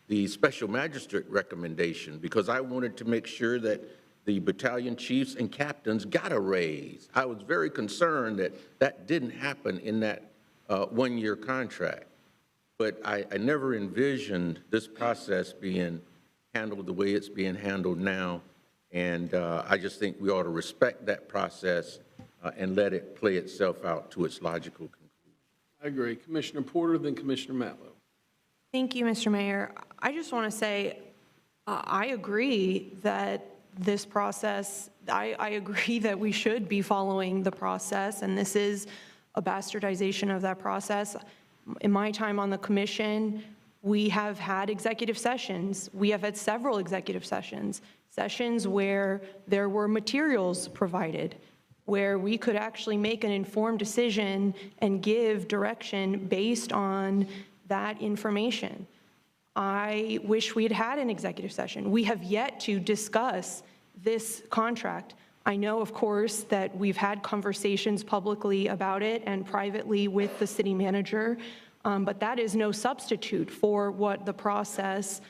S3: the special magistrate recommendation, because I wanted to make sure that the battalion chiefs and captains got a raise. I was very concerned that that didn't happen in that one-year contract. But I never envisioned this process being handled the way it's being handled now. And I just think we ought to respect that process and let it play itself out to its logical conclusion.
S1: I agree. Commissioner Porter, then Commissioner Matlow.
S13: Thank you, Mr. Mayor. I just want to say I agree that this process, I agree that we should be following the process, and this is a bastardization of that process. In my time on the commission, we have had executive sessions. We have had several executive sessions where there were materials provided, where we could actually make an informed decision and give direction based on that information. I wish we had had an executive session. We have yet to discuss this contract. I know, of course, that we've had conversations publicly about it and privately with the city manager, but that is no substitute for what the process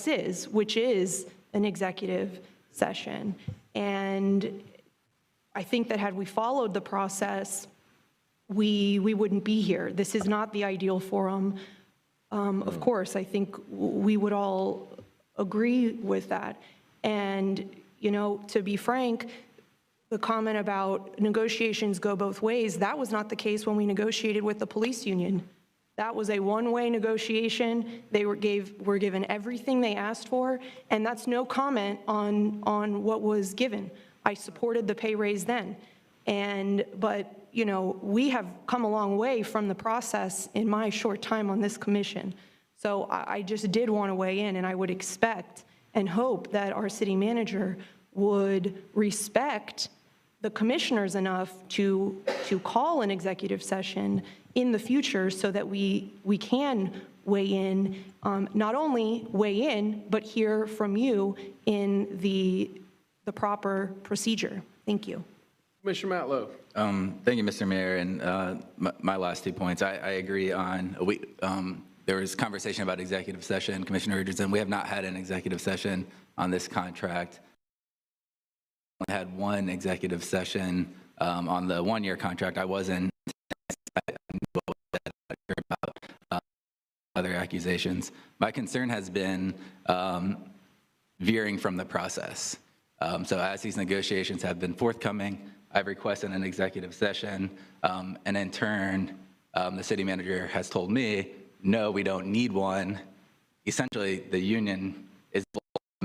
S13: is, which is an executive session. And I think that had we followed the process, we wouldn't be here. This is not the ideal forum. Of course, I think we would all agree with that. And, you know, to be frank, the comment about negotiations go both ways, that was not the case when we negotiated with the police union. That was a one-way negotiation. They were given everything they asked for, and that's no comment on what was given. I supported the pay raise then. But, you know, we have come a long way from the process in my short time on this commission. So I just did want to weigh in, and I would expect and hope that our city manager would respect the commissioners enough to call an executive session in the future so that we can weigh in, not only weigh in, but hear from you in the proper procedure. Thank you.
S1: Commissioner Matlow.
S9: Thank you, Mr. Mayor. And my last 2 points, I agree on. There was conversation about executive session. Commissioner Richardson, we have not had an executive session on this contract. We had one executive session on the one-year contract. I wasn't about other accusations. My concern has been veering from the process. So as these negotiations have been forthcoming, I've requested an executive session, and in turn, the city manager has told me, no, we don't need one. Essentially, the union is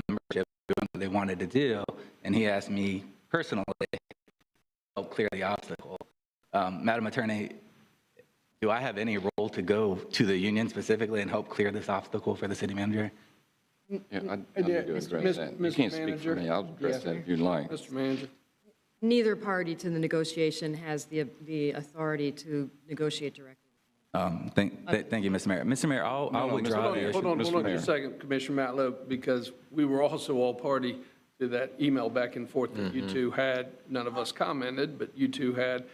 S9: membership doing what they wanted to do, and he asked me personally help clear the obstacle. Madam Attorney, do I have any role to go to the union specifically and help clear this obstacle for the city manager?
S6: Yeah, I need to address that. You can't speak for me. I'll address that if you'd like.
S1: Mr. Manager.
S14: Neither party to the negotiation has the authority to negotiate directly.
S9: Thank you, Mr. Mayor. Mr. Mayor, I'll withdraw the
S1: Hold on just a second, Commissioner Matlow, because we were also all party to that email back and forth that you two had. None of us commented, but you two had.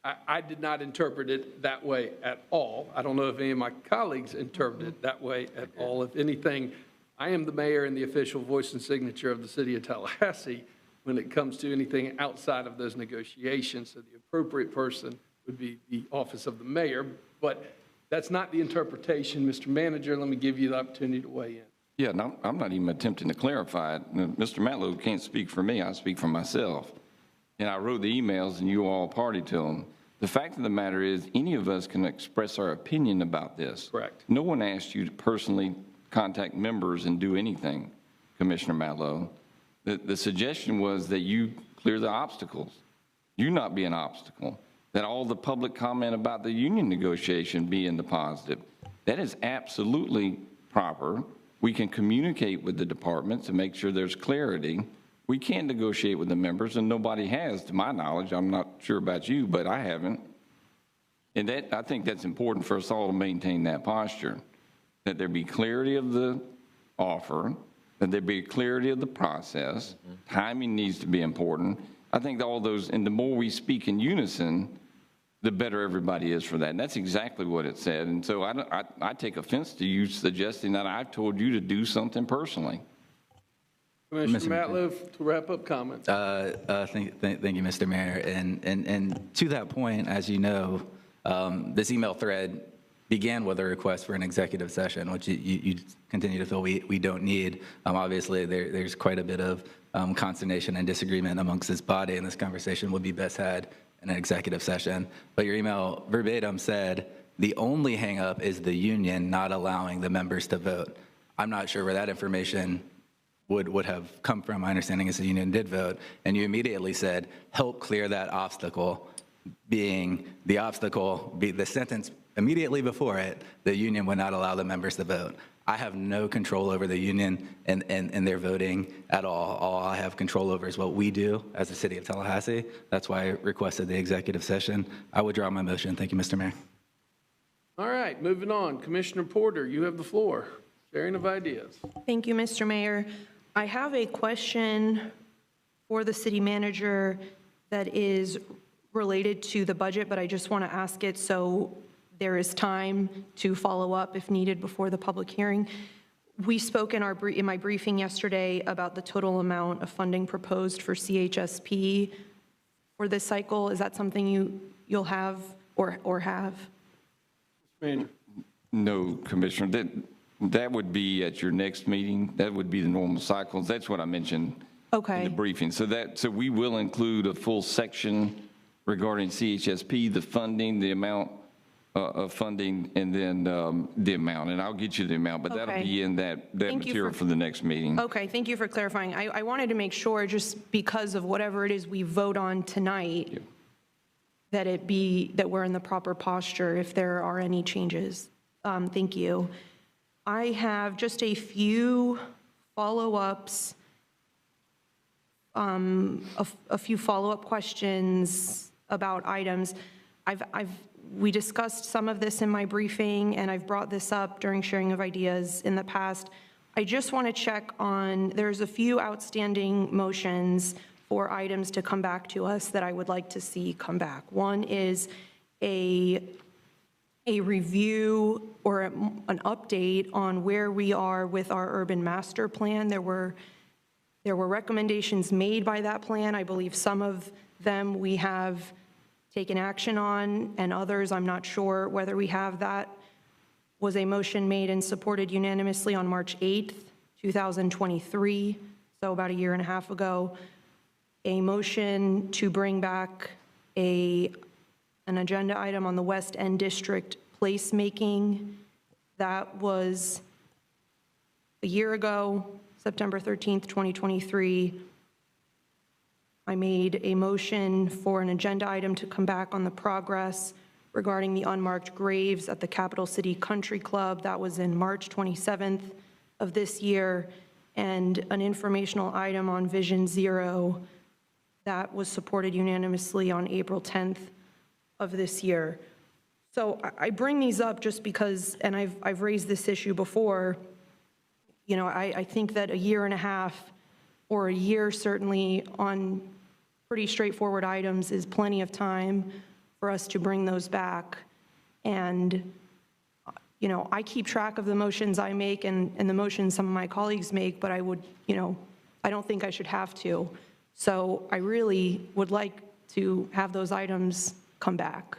S1: I did not interpret it that way at all. I don't know if any of my colleagues interpreted it that way at all. If anything, I am the mayor and the official voice and signature of the city of Tallahassee when it comes to anything outside of those negotiations. So the appropriate person would be the office of the mayor. But that's not the interpretation. Mr. Manager, let me give you the opportunity to weigh in.
S6: Yeah, no, I'm not even attempting to clarify it. Mr. Matlow can't speak for me. I speak for myself. And I wrote the emails and you all party to them. The fact of the matter is any of us can express our opinion about this.
S1: Correct.
S6: No one asked you to personally contact members and do anything, Commissioner Matlow. The suggestion was that you clear the obstacles. You not be an obstacle. That all the public comment about the union negotiation be in the positive. That is absolutely proper. We can communicate with the department to make sure there's clarity. We can't negotiate with the members, and nobody has, to my knowledge. I'm not sure about you, but I haven't. And I think that's important for us all to maintain that posture, that there be clarity of the offer, that there be clarity of the process. Timing needs to be important. I think all those, and the more we speak in unison, the better everybody is for that. And that's exactly what it said. And so I take offense to you suggesting that I've told you to do something personally.
S1: Commissioner Matlow, to wrap up comments.
S9: Thank you, Mr. Mayor. And to that point, as you know, this email thread began with a request for an executive session, which you continue to feel we don't need. Obviously, there's quite a bit of consternation and disagreement amongst this body, and this conversation would be best had in an executive session. But your email verbatim said, the only hang-up is the union not allowing the members to vote. I'm not sure where that information would have come from. My understanding is the union did vote, and you immediately said, help clear that obstacle, being the obstacle, the sentence immediately before it, the union would not allow the members to vote. I have no control over the union and their voting at all. All I have control over is what we do as the city of Tallahassee. That's why I requested the executive session. I withdraw my motion. Thank you, Mr. Mayor.
S1: All right, moving on. Commissioner Porter, you have the floor. Sharing of ideas.
S13: Thank you, Mr. Mayor. I have a question for the city manager that is related to the budget, but I just want to ask it so there is time to follow up if needed before the public hearing. We spoke in my briefing yesterday about the total amount of funding proposed for CHSP for this cycle. Is that something you'll have or have?
S1: Manager.
S6: No, Commissioner. That would be at your next meeting. That would be the normal cycles. That's what I mentioned in the briefing. So we will include a full section regarding CHSP, the funding, the amount of funding, and then the amount. And I'll get you the amount, but that'll be in that material for the next meeting.
S13: Okay, thank you for clarifying. I wanted to make sure, just because of whatever it is we vote on tonight, that we're in the proper posture if there are any changes. Thank you. I have just a few follow-ups, a few follow-up questions about items. We discussed some of this in my briefing, and I've brought this up during sharing of ideas in the past. I just want to check on, there's a few outstanding motions for items to come back to us that I would like to see come back. One is a review or an update on where we are with our urban master plan. There were recommendations made by that plan. I believe some of them we have taken action on, and others I'm not sure whether we have. That was a motion made and supported unanimously on March 8th, 2023, so about a year and a half ago. A motion to bring back an agenda item on the West End District placemaking. That was a year ago, September 13th, 2023. I made a motion for an agenda item to come back on the progress regarding the unmarked graves at the Capital City Country Club. That was in March 27th of this year, and an informational item on Vision Zero that was supported unanimously on April 10th of this year. So I bring these up just because, and I've raised this issue before, you know, I think that a year and a half or a year certainly on pretty straightforward items is plenty of time for us to bring those back. And, you know, I keep track of the motions I make and the motions some of my colleagues make, but I would, you know, I don't think I should have to. So I really would like to have those items come back.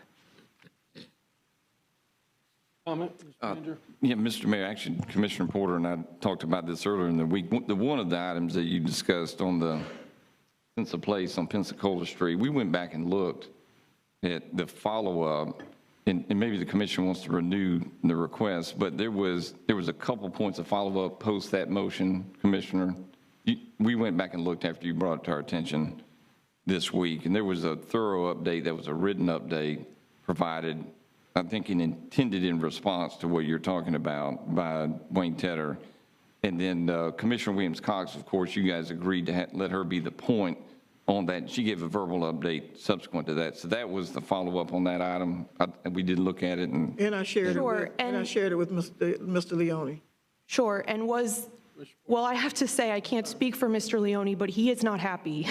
S1: Comment, Mr. Manager?
S6: Yeah, Mr. Mayor, actually, Commissioner Porter and I talked about this earlier in the week. One of the items that you discussed on the sense of place on Pensacola Street, we went back and looked at the follow-up, and maybe the commission wants to renew the request, but there was a couple points of follow-up post that motion, Commissioner. We went back and looked after you brought it to our attention this week, and there was a thorough update that was a written update provided, I think intended in response to what you're talking about by Wayne Tedder. And then Commissioner Williams-Cox, of course, you guys agreed to let her be the point on that. She gave a verbal update subsequent to that. So that was the follow-up on that item. We did look at it.
S11: And I shared it with, and I shared it with Mr. Leone.
S13: Sure, and well, I have to say, I can't speak for Mr. Leone, but he is not happy.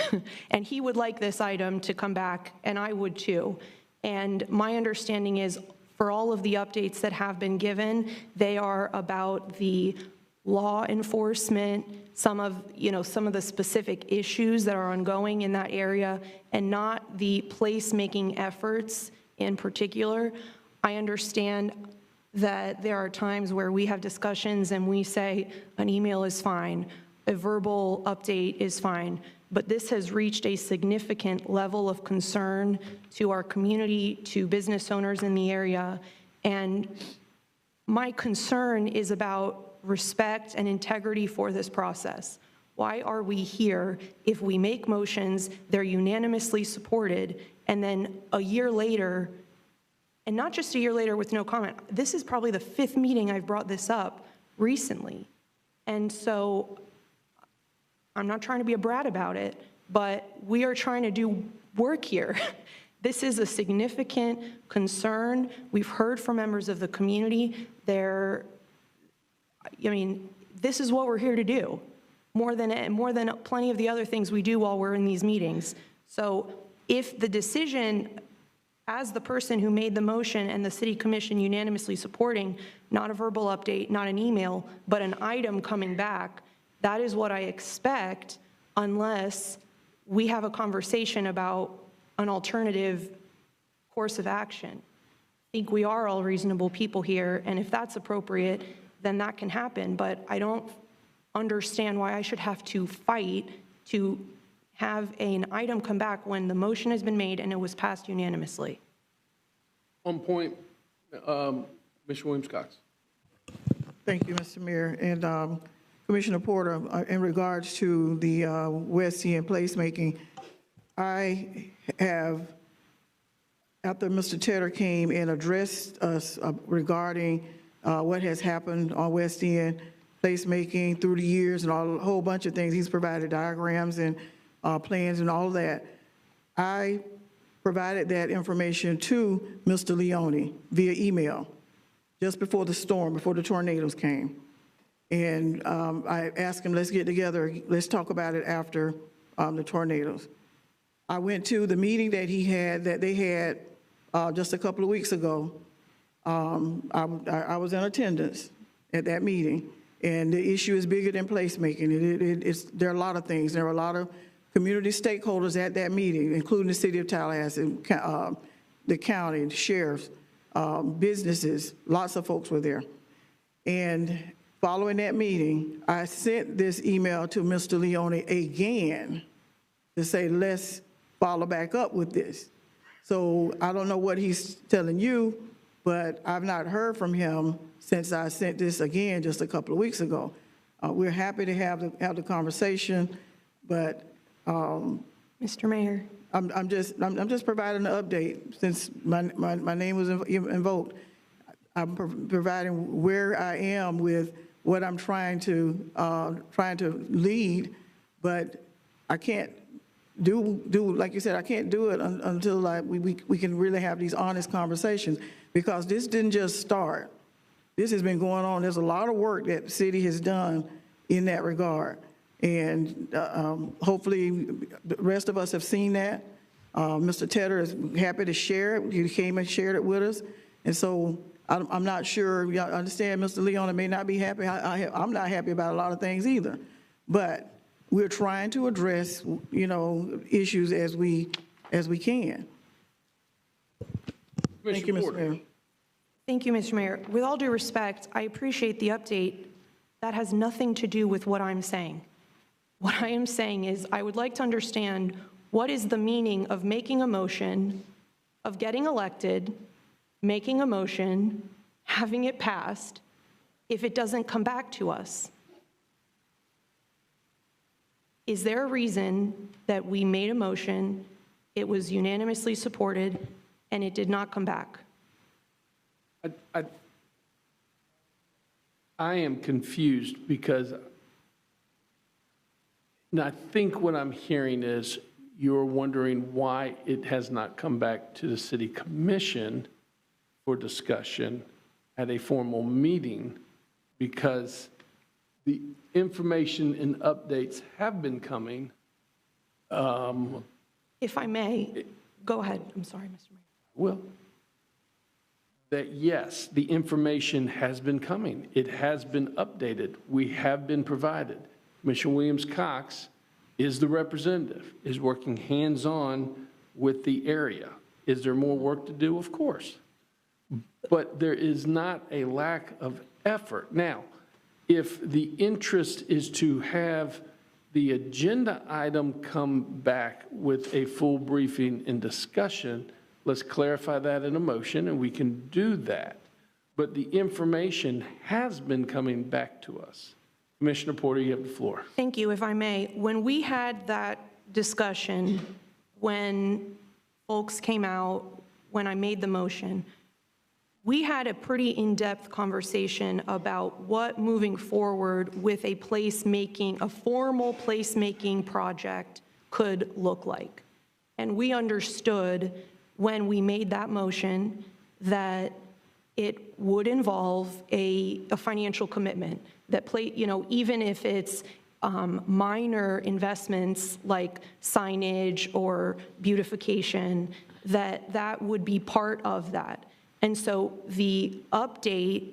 S13: And he would like this item to come back, and I would too. And my understanding is, for all of the updates that have been given, they are about the law enforcement, some of the specific issues that are ongoing in that area, and not the placemaking efforts in particular. I understand that there are times where we have discussions and we say an email is fine, a verbal update is fine, but this has reached a significant level of concern to our community, to business owners in the area, and my concern is about respect and integrity for this process. Why are we here if we make motions, they're unanimously supported, and then a year later, and not just a year later with no comment, this is probably the 5th meeting I've brought this up recently. And so I'm not trying to be a brat about it, but we are trying to do work here. This is a significant concern. We've heard from members of the community. This is what we're here to do, more than plenty of the other things we do while we're in these meetings. So if the decision, as the person who made the motion and the city commission unanimously supporting, not a verbal update, not an email, but an item coming back, that is what I expect, unless we have a conversation about an alternative course of action. I think we are all reasonable people here, and if that's appropriate, then that can happen, but I don't understand why I should have to fight to have an item come back when the motion has been made and it was passed unanimously.
S1: On point, Commissioner Williams-Cox.
S11: Thank you, Mr. Mayor. And Commissioner Porter, in regards to the West End placemaking, I have, after Mr. Tedder came and addressed us regarding what has happened on West End placemaking through the years and a whole bunch of things, he's provided diagrams and plans and all of that. I provided that information to Mr. Leone via email just before the storm, before the tornadoes came. And I asked him, let's get together, let's talk about it after the tornadoes. I went to the meeting that they had just a couple of weeks ago. I was in attendance at that meeting, and the issue is bigger than placemaking. There are a lot of things. There are a lot of community stakeholders at that meeting, including the City of Tallahassee, the county, the sheriffs, businesses, lots of folks were there. And following that meeting, I sent this email to Mr. Leone again to say, let's follow back up with this. So I don't know what he's telling you, but I've not heard from him since I sent this again just a couple of weeks ago. We're happy to have the conversation, but
S13: Mr. Mayor.
S11: I'm just providing an update since my name was invoked. I'm providing where I am with what I'm trying to lead, but I can't do like you said, I can't do it until we can really have these honest conversations, because this didn't just start. This has been going on. There's a lot of work that the city has done in that regard. And hopefully the rest of us have seen that. Mr. Tedder is happy to share it. He came and shared it with us. And so I'm not sure, y'all understand, Mr. Leon may not be happy. I'm not happy about a lot of things either. But we're trying to address, issues as we can. Thank you, Mr. Mayor.
S13: Thank you, Mr. Mayor. With all due respect, I appreciate the update. That has nothing to do with what I'm saying. What I am saying is I would like to understand what is the meaning of making a motion, of getting elected, making a motion, having it passed, if it doesn't come back to us? Is there a reason that we made a motion, it was unanimously supported, and it did not come back?
S1: I am confused because I think what I'm hearing is you're wondering why it has not come back to the city commission for discussion at a formal meeting, because the information and updates have been coming.
S13: If I may, go ahead. I'm sorry, Mr. Mayor.
S1: Well, that yes, the information has been coming. It has been updated. We have been provided. Commissioner Williams-Cox is the representative, is working hands-on with the area. Is there more work to do? Of course. But there is not a lack of effort. Now, if the interest is to have the agenda item come back with a full briefing and discussion, let's clarify that in a motion, and we can do that. But the information has been coming back to us. Commissioner Porter, you have the floor.
S13: Thank you. If I may, when we had that discussion, when folks came out, when I made the motion, we had a pretty in-depth conversation about what moving forward with a formal placemaking project could look like. And we understood when we made that motion that it would involve a financial commitment that even if it's minor investments like signage or beautification, that would be part of that. And so the update,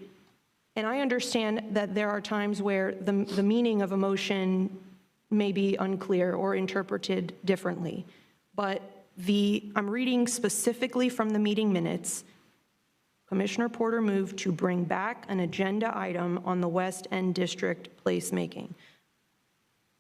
S13: and I understand that there are times where the meaning of a motion may be unclear or interpreted differently, but I'm reading specifically from the meeting minutes. Commissioner Porter moved to bring back an agenda item on the West End District placemaking.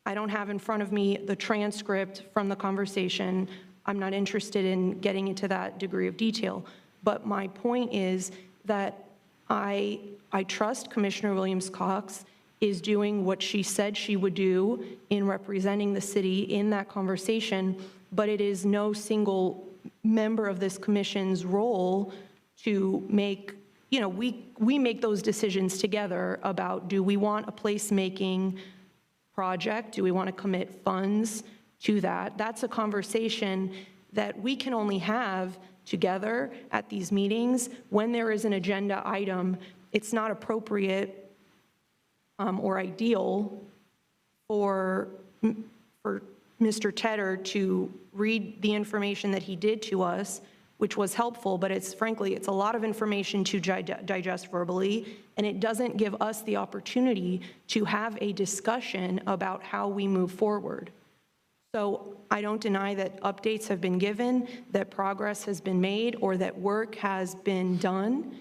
S13: I don't have in front of me the transcript from the conversation. I'm not interested in getting into that degree of detail. But my point is that I trust Commissioner Williams-Cox is doing what she said she would do in representing the city in that conversation, but it is no single member of this commission's role to make, we make those decisions together about, do we want a placemaking project? Do we want to commit funds to that? That's a conversation that we can only have together at these meetings. When there is an agenda item, it's not appropriate or ideal for Mr. Tedder to read the information that he did to us, which was helpful, but frankly, it's a lot of information to digest verbally, and it doesn't give us the opportunity to have a discussion about how we move forward. So I don't deny that updates have been given, that progress has been made, or that work has been done,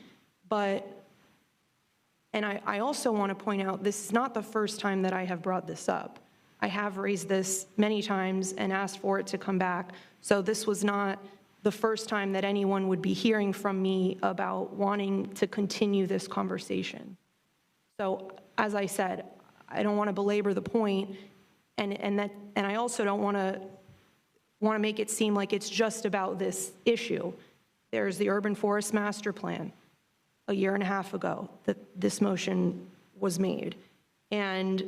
S13: and I also want to point out, this is not the first time that I have brought this up. I have raised this many times and asked for it to come back, so this was not the first time that anyone would be hearing from me about wanting to continue this conversation. So as I said, I don't want to belabor the point, and I also don't want to want to make it seem like it's just about this issue. There's the Urban Forest Master Plan a year and a half ago that this motion was made. And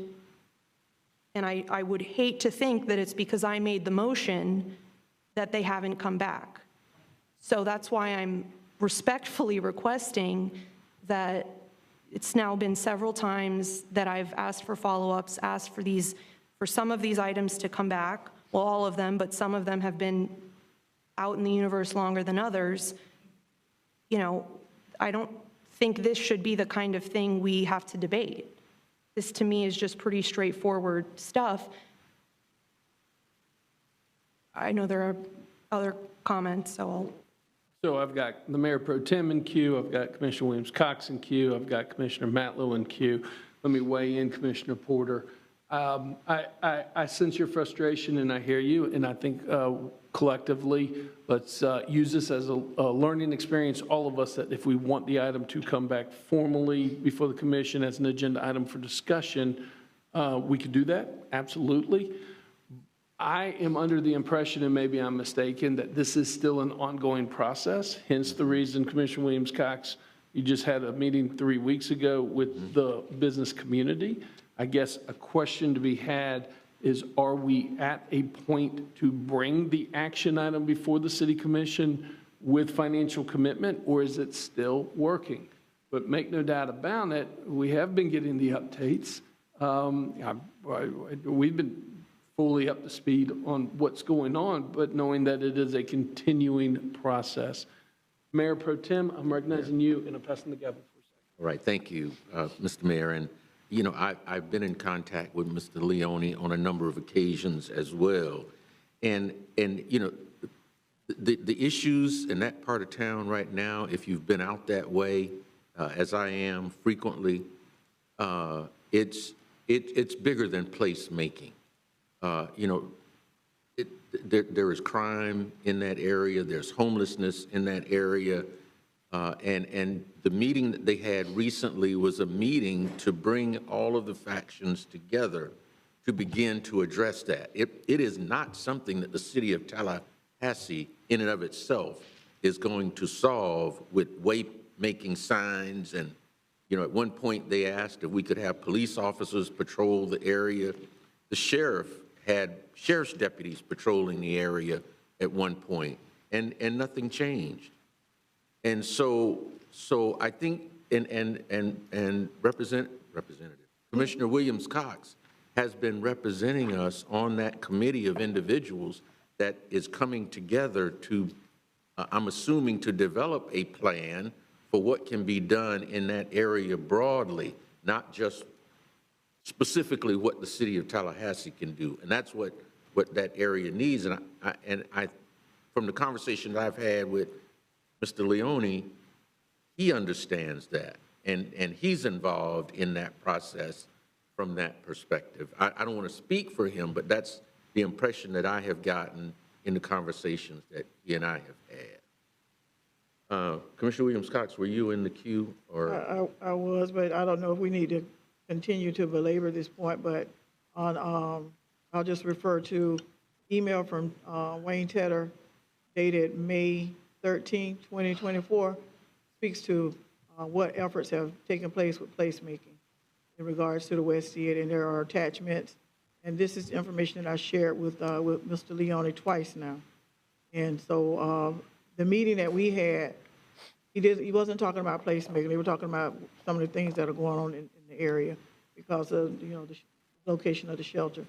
S13: I would hate to think that it's because I made the motion that they haven't come back. So that's why I'm respectfully requesting that it's now been several times that I've asked for follow-ups, asked for some of these items to come back. Well, all of them, but some of them have been out in the universe longer than others. You know, I don't think this should be the kind of thing we have to debate. This, to me, is just pretty straightforward stuff. I know there are other comments, so I'll...
S1: So I've got the Mayor Pro Tem in queue, I've got Commissioner Williams-Cox in queue, I've got Commissioner Matlow in queue. Let me weigh in, Commissioner Porter. I sense your frustration, and I hear you, and I think collectively, let's use this as a learning experience, all of us, that if we want the item to come back formally before the commission as an agenda item for discussion, we could do that, absolutely. I am under the impression, and maybe I'm mistaken, that this is still an ongoing process, hence the reason, Commissioner Williams-Cox, you just had a meeting 3 weeks ago with the business community. I guess a question to be had is, are we at a point to bring the action item before the city commission with financial commitment, or is it still working? But make no doubt about it, we have been getting the updates. We've been fully up to speed on what's going on, but knowing that it is a continuing process. Mayor Pro Tem, I'm recognizing you, and I'm passing the gavel for a second.
S3: All right, thank you, Mr. Mayor. And, you know, I've been in contact with Mr. Leone on a number of occasions as well. And you know, the issues in that part of town right now, if you've been out that way, as I am frequently, it's bigger than placemaking. You know, there is crime in that area, there's homelessness in that area, and the meeting that they had recently was a meeting to bring all of the factions together to begin to address that. It is not something that the city of Tallahassee in and of itself is going to solve with waymaking signs. And, you know, at one point they asked if we could have police officers patrol the area. The sheriff had sheriff's deputies patrolling the area at one point, and nothing changed. And so I think, and Representative Commissioner Williams-Cox has been representing us on that committee of individuals that is coming together to, I'm assuming, to develop a plan for what can be done in that area broadly, not just specifically what the city of Tallahassee can do. And that's what that area needs. And I, from the conversation that I've had with Mr. Leone, he understands that, and he's involved in that process from that perspective. I don't want to speak for him, but that's the impression that I have gotten in the conversations that he and I have had. Commissioner Williams-Cox, were you in the queue? Or
S11: I was, but I don't know if we need to continue to belabor this point, but on, I'll just refer to email from Wayne Tedder dated May 13, 2024, speaks to what efforts have taken place with placemaking in regards to the West End, and there are attachments. And this is information that I shared with Mr. Leone twice now. And so the meeting that we had, he wasn't talking about placemaking. They were talking about some of the things that are going on in the area because of, you know, the location of the shelter.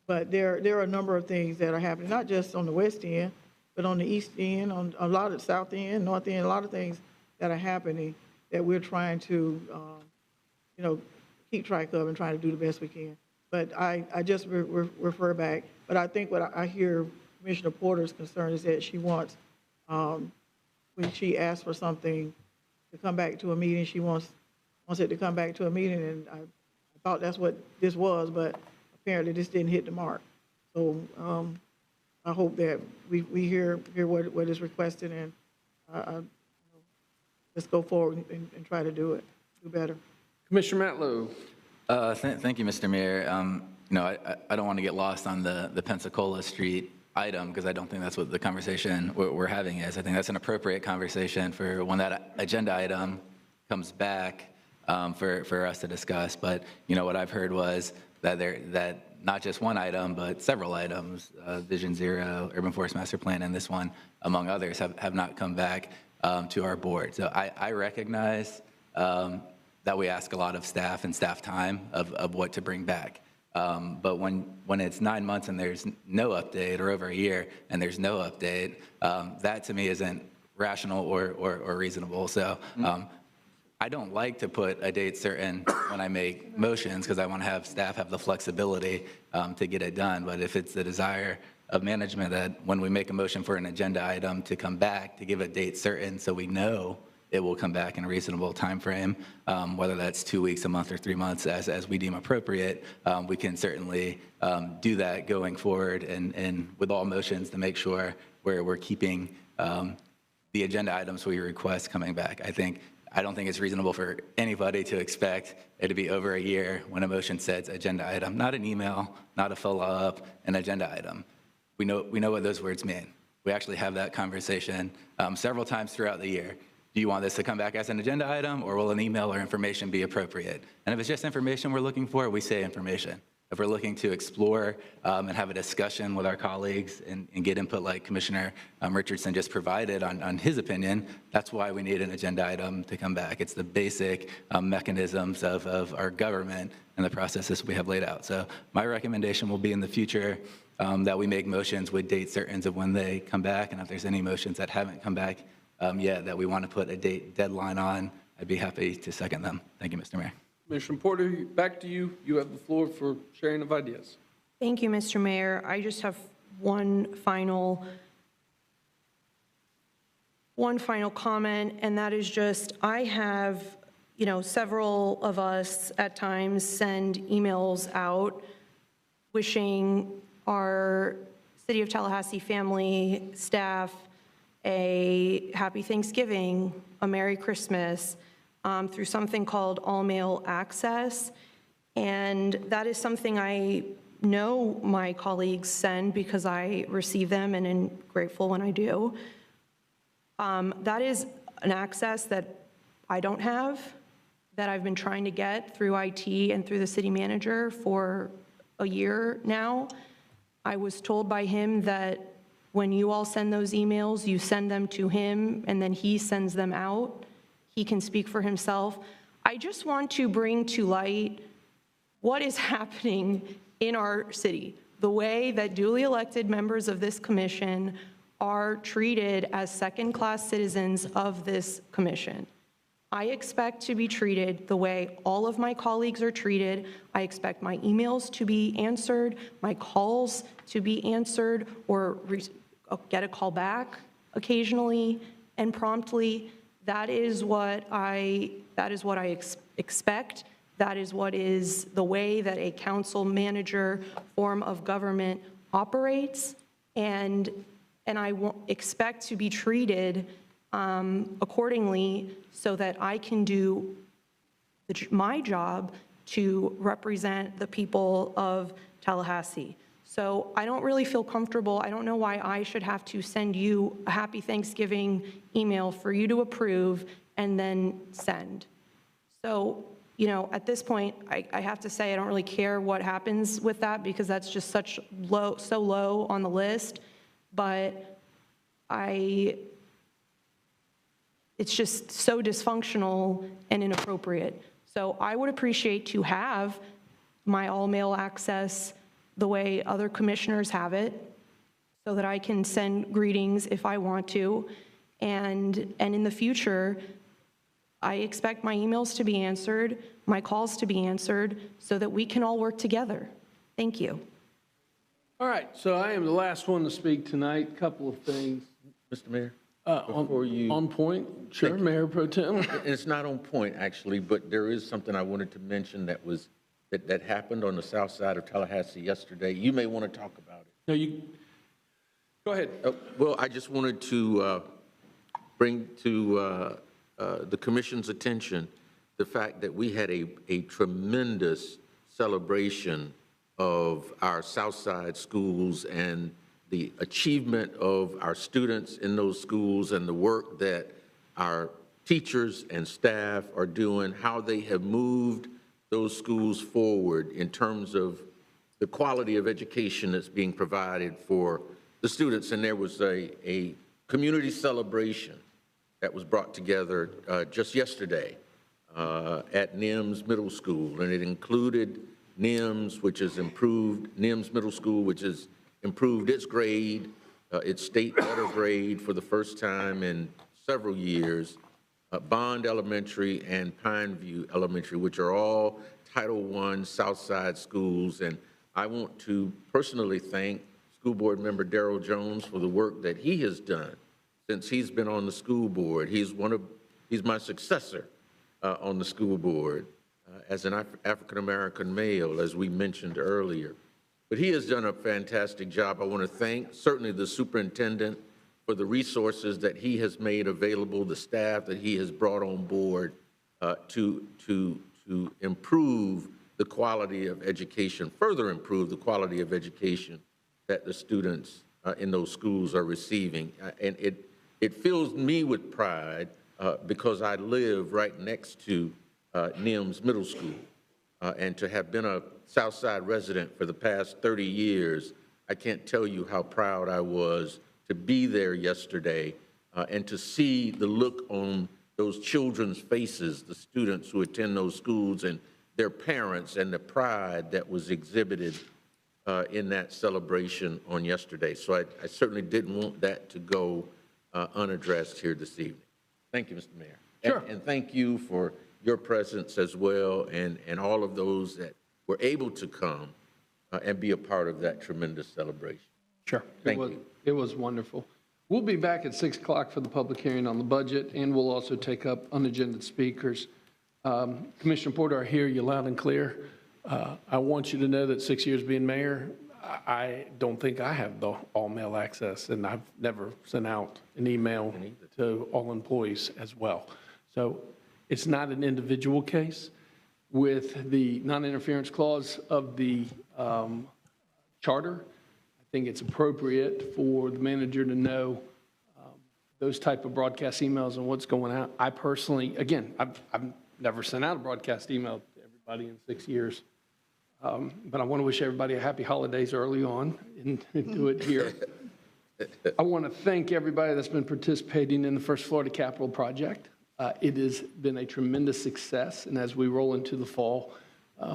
S11: But there are a number of things that are happening, not just on the West End, but on the East End, on a lot of the South End, North End, a lot of things that are happening that we're trying to, you know, keep track of and trying to do the best we can. But I just refer back. But I think what I hear Commissioner Porter's concern is that she wants, when she asks for something to come back to a meeting, she wants it to come back to a meeting, and I thought that's what this was, but apparently this didn't hit the mark. So I hope that we hear what is requested, and let's go forward and try to do better.
S1: Commissioner Matlow.
S9: Thank you, Mr. Mayor. You know, I don't want to get lost on the Pensacola Street item, because I don't think that's what the conversation we're having is. I think that's an appropriate conversation for when that agenda item comes back for us to discuss. But, what I've heard was that not just one item, but several items, Vision Zero, Urban Forest Master Plan, and this one, among others, have not come back to our board. So I recognize that we ask a lot of staff and staff time of what to bring back. But when it's 9 months and there's no update, or over a year and there's no update, that to me isn't rational or reasonable. So I don't like to put a date certain when I make motions, because I want to have staff have the flexibility to get it done. But if it's the desire of management that when we make a motion for an agenda item to come back, to give a date certain so we know it will come back in a reasonable time frame, whether that's 2 weeks, a month, or 3 months, as we deem appropriate, we can certainly do that going forward, and with all motions to make sure we're keeping the agenda items we request coming back. I don't think it's reasonable for anybody to expect it to be over a year when a motion says agenda item, not an email, not a follow-up, an agenda item. We know what those words mean. We actually have that conversation several times throughout the year. Do you want this to come back as an agenda item, or will an email or information be appropriate? And if it's just information we're looking for, we say information. If we're looking to explore and have a discussion with our colleagues and get input like Commissioner Richardson just provided on his opinion, that's why we need an agenda item to come back. It's the basic mechanisms of our government and the processes we have laid out. So my recommendation will be in the future that we make motions with date certains of when they come back, and if there's any motions that haven't come back yet that we want to put a deadline on, I'd be happy to second them. Thank you, Mr. Mayor.
S1: Commissioner Porter, back to you. You have the floor for sharing of ideas.
S13: Thank you, Mr. Mayor. I just have one final comment, and that is just, I have, several of us at times send emails out wishing our City of Tallahassee family, staff, a happy Thanksgiving, a Merry Christmas, through something called all-mail access. And that is something I know my colleagues send because I receive them and am grateful when I do. That is an access that I don't have, that I've been trying to get through IT and through the city manager for a year now. I was told by him that when you all send those emails, you send them to him and then he sends them out. He can speak for himself. I just want to bring to light what is happening in our city, the way that duly elected members of this commission are treated as second-class citizens of this commission. I expect to be treated the way all of my colleagues are treated. I expect my emails to be answered, my calls to be answered, or get a call back occasionally and promptly. That is what I expect. That is what is the way that a council manager form of government operates. And I expect to be treated accordingly so that I can do my job to represent the people of Tallahassee. So I don't really feel comfortable. I don't know why I should have to send you a happy Thanksgiving email for you to approve and then send. So, at this point, I have to say I don't really care what happens with that because that's just so low on the list. But it's just so dysfunctional and inappropriate. So I would appreciate to have my all-mail access the way other commissioners have it, so that I can send greetings if I want to. And in the future, I expect my emails to be answered, my calls to be answered, so that we can all work together. Thank you.
S1: All right, so I am the last one to speak tonight. Couple of things.
S3: Mr. Mayor?
S1: On point? Sure, Mayor Pro Tem.
S3: It's not on point, actually, but there is something I wanted to mention that happened on the south side of Tallahassee yesterday. You may want to talk about it.
S1: No, you go ahead.
S3: Well, I just wanted to bring to the commission's attention the fact that we had a tremendous celebration of our south side schools and the achievement of our students in those schools and the work that our teachers and staff are doing, how they have moved those schools forward in terms of the quality of education that's being provided for the students. And there was a community celebration that was brought together just yesterday at NIMS Middle School, and it included NIMS, which has improved, NIMS Middle School, which has improved its grade, its state letter grade for the first time in several years, Bond Elementary and Pineview Elementary, which are all Title I Southside schools. And I want to personally thank School Board Member Darrell Jones for the work that he has done since he's been on the school board. He's my successor on the school board as an African-American male, as we mentioned earlier. But he has done a fantastic job. I want to thank certainly the superintendent for the resources that he has made available, the staff that he has brought on board to improve the quality of education, further improve the quality of education that the students in those schools are receiving. And it fills me with pride because I live right next to NIMS Middle School. And to have been a Southside resident for the past 30 years, I can't tell you how proud I was to be there yesterday and to see the look on those children's faces, the students who attend those schools and their parents, and the pride that was exhibited in that celebration on yesterday. So I certainly didn't want that to go unaddressed here this evening. Thank you, Mr. Mayor.
S1: Sure.
S3: And thank you for your presence as well, and all of those that were able to come and be a part of that tremendous celebration.
S1: Sure.
S3: Thank you.
S1: It was wonderful. We'll be back at 6 o'clock for the public hearing on the budget, and we'll also take up unagended speakers. Commissioner Porter, I hear you loud and clear. I want you to know that 6 years being mayor, I don't think I have the all-mail access, and I've never sent out an email to all employees as well. So it's not an individual case. With the non-interference clause of the charter, I think it's appropriate for the manager to know those type of broadcast emails and what's going out. I personally, again, I've never sent out a broadcast email to everybody in 6 years. But I want to wish everybody a happy holidays early on and do it here. I want to thank everybody that's been participating in the First Florida Capital Project. It has been a tremendous success, and as we roll into the fall,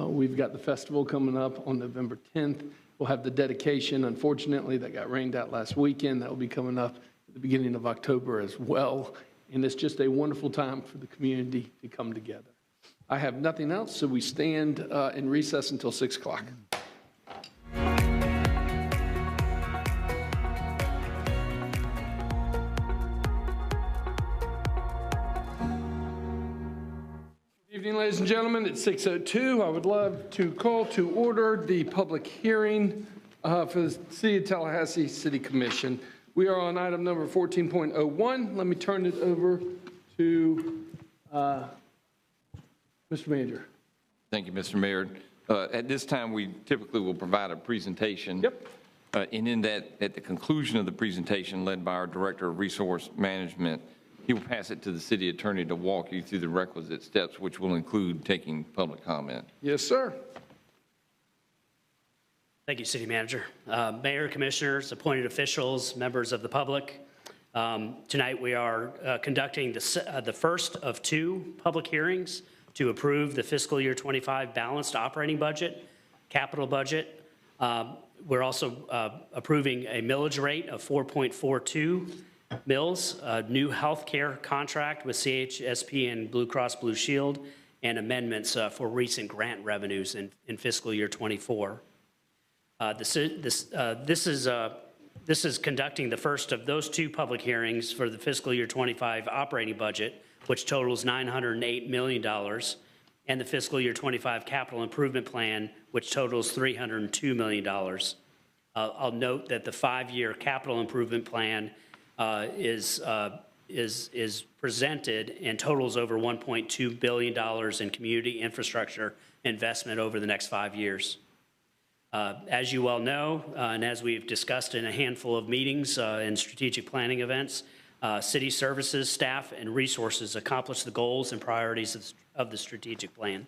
S1: we've got the festival coming up on November 10th. We'll have the dedication, unfortunately, that got rained out last weekend. That will be coming up at the beginning of October as well, and it's just a wonderful time for the community to come together. I have nothing else, so we stand in recess until 6 o'clock. Good evening, ladies and gentlemen. It's 6:02. I would love to call to order the public hearing for the City of Tallahassee City Commission. We are on item number 14.01. Let me turn it over to Mr. Manager.
S6: Thank you, Mr. Mayor. At this time, we typically will provide a presentation.
S1: Yep.
S6: And in that, at the conclusion of the presentation led by our Director of Resource Management, he will pass it to the city attorney to walk you through the requisite steps, which will include taking public comment.
S1: Yes, sir.
S21: Thank you, City Manager. Mayor, Commissioners, appointed officials, members of the public. Tonight we are conducting the first of two public hearings to approve the fiscal year 25 balanced operating budget, capital budget. We're also approving a millage rate of 4.42 mills, a new health care contract with CHSP and Blue Cross Blue Shield, and amendments for recent grant revenues in fiscal year 24. This is conducting the first of those two public hearings for the fiscal year 25 operating budget, which totals $908 million, and the fiscal year 25 capital improvement plan, which totals $302 million. I'll note that the 5-year capital improvement plan is presented and totals over $1.2 billion in community infrastructure investment over the next 5 years. As you well know, and as we've discussed in a handful of meetings and strategic planning events, city services, staff, and resources accomplish the goals and priorities of the strategic plan.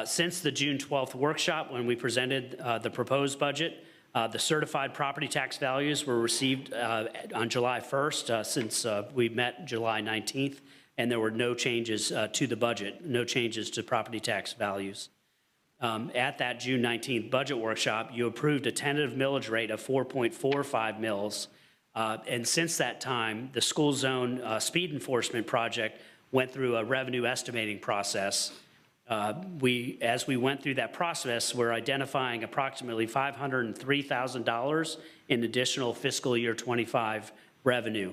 S21: Since the June 12th workshop, when we presented the proposed budget, the certified property tax values were received on July 1st, since we met July 19th, and there were no changes to the budget, no changes to property tax values. At that June 19th budget workshop, you approved a tentative millage rate of 4.45 mils. And since that time, the school zone speed enforcement project went through a revenue estimating process. As we went through that process, we're identifying approximately $503,000 in additional fiscal year 25 revenue.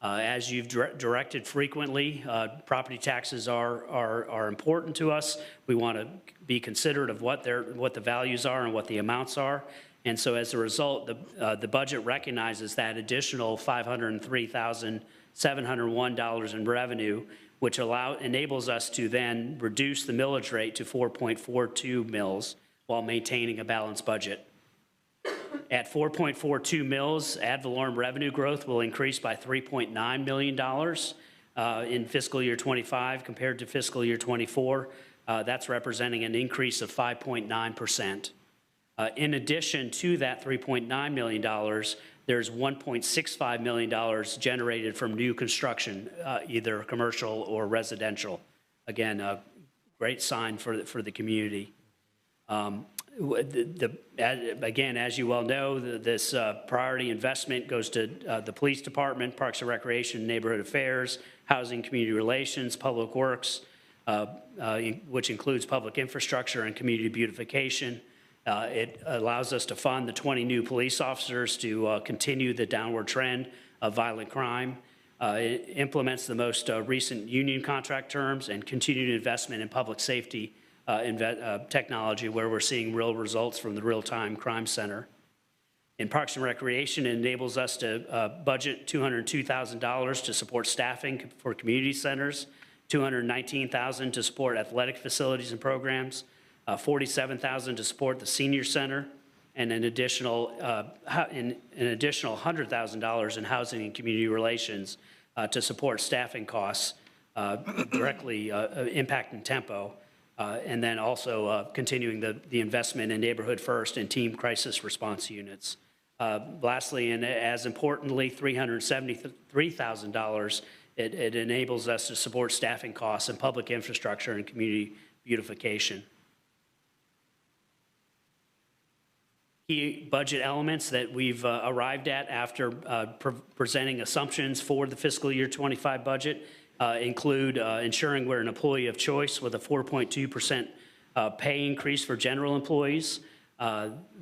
S21: As you've directed frequently, property taxes are important to us. We want to be considerate of what the values are and what the amounts are. And so as a result, the budget recognizes that additional $503,701 in revenue, which enables us to then reduce the millage rate to 4.42 mils while maintaining a balanced budget. At 4.42 mils, ad valorem revenue growth will increase by $3.9 million in fiscal year 25 compared to fiscal year 24. That's representing an increase of 5.9%. In addition to that $3.9 million, there's $1.65 million generated from new construction, either commercial or residential. Again, a great sign for the community. Again, as you well know, this priority investment goes to the police department, Parks and Recreation, Neighborhood Affairs, Housing, Community Relations, Public Works, which includes public infrastructure and community beautification. It allows us to fund the 20 new police officers to continue the downward trend of violent crime. It implements the most recent union contract terms and continued investment in public safety technology, where we're seeing real results from the Real-Time Crime Center. In Parks and Recreation, it enables us to budget $202,000 to support staffing for community centers, $219,000 to support athletic facilities and programs, $47,000 to support the senior center, and an additional $100,000 in housing and community relations to support staffing costs directly impacting tempo. And then also continuing the investment in Neighborhood First and team crisis response units. Lastly, and as importantly, $373,000, it enables us to support staffing costs and public infrastructure and community beautification. Key budget elements that we've arrived at after presenting assumptions for the fiscal year 25 budget include ensuring we're an employee of choice with a 4.2% pay increase for general employees.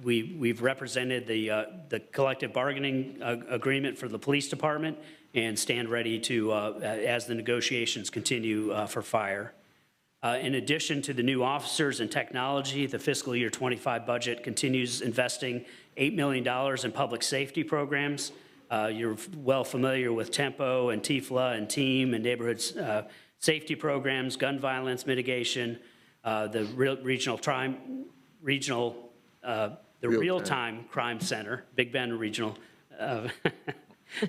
S21: We've represented the collective bargaining agreement for the police department and stand ready to, as the negotiations continue for fire. In addition to the new officers and technology, the fiscal year 25 budget continues investing $8 million in public safety programs. You're well familiar with Tempo and TIFLA and TEAM and neighborhood safety programs, gun violence mitigation, the Real-Time Crime Center, Big Bend Regional,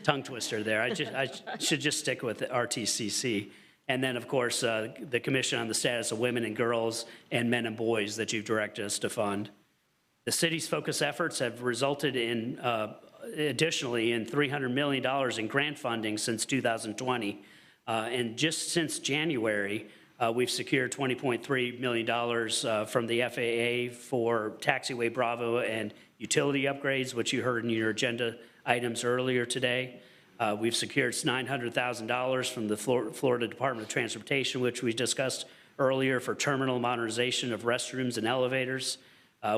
S21: tongue twister there. I should just stick with the RTCC. And then, of course, the Commission on the Status of Women and Girls and Men and Boys that you've directed us to fund. The city's focus efforts have resulted in additionally in $300 million in grant funding since 2020. And just since January, we've secured $20.3 million from the FAA for Taxiway Bravo and utility upgrades, which you heard in your agenda items earlier today. We've secured $900,000 from the Florida Department of Transportation, which we discussed earlier, for terminal modernization of restrooms and elevators.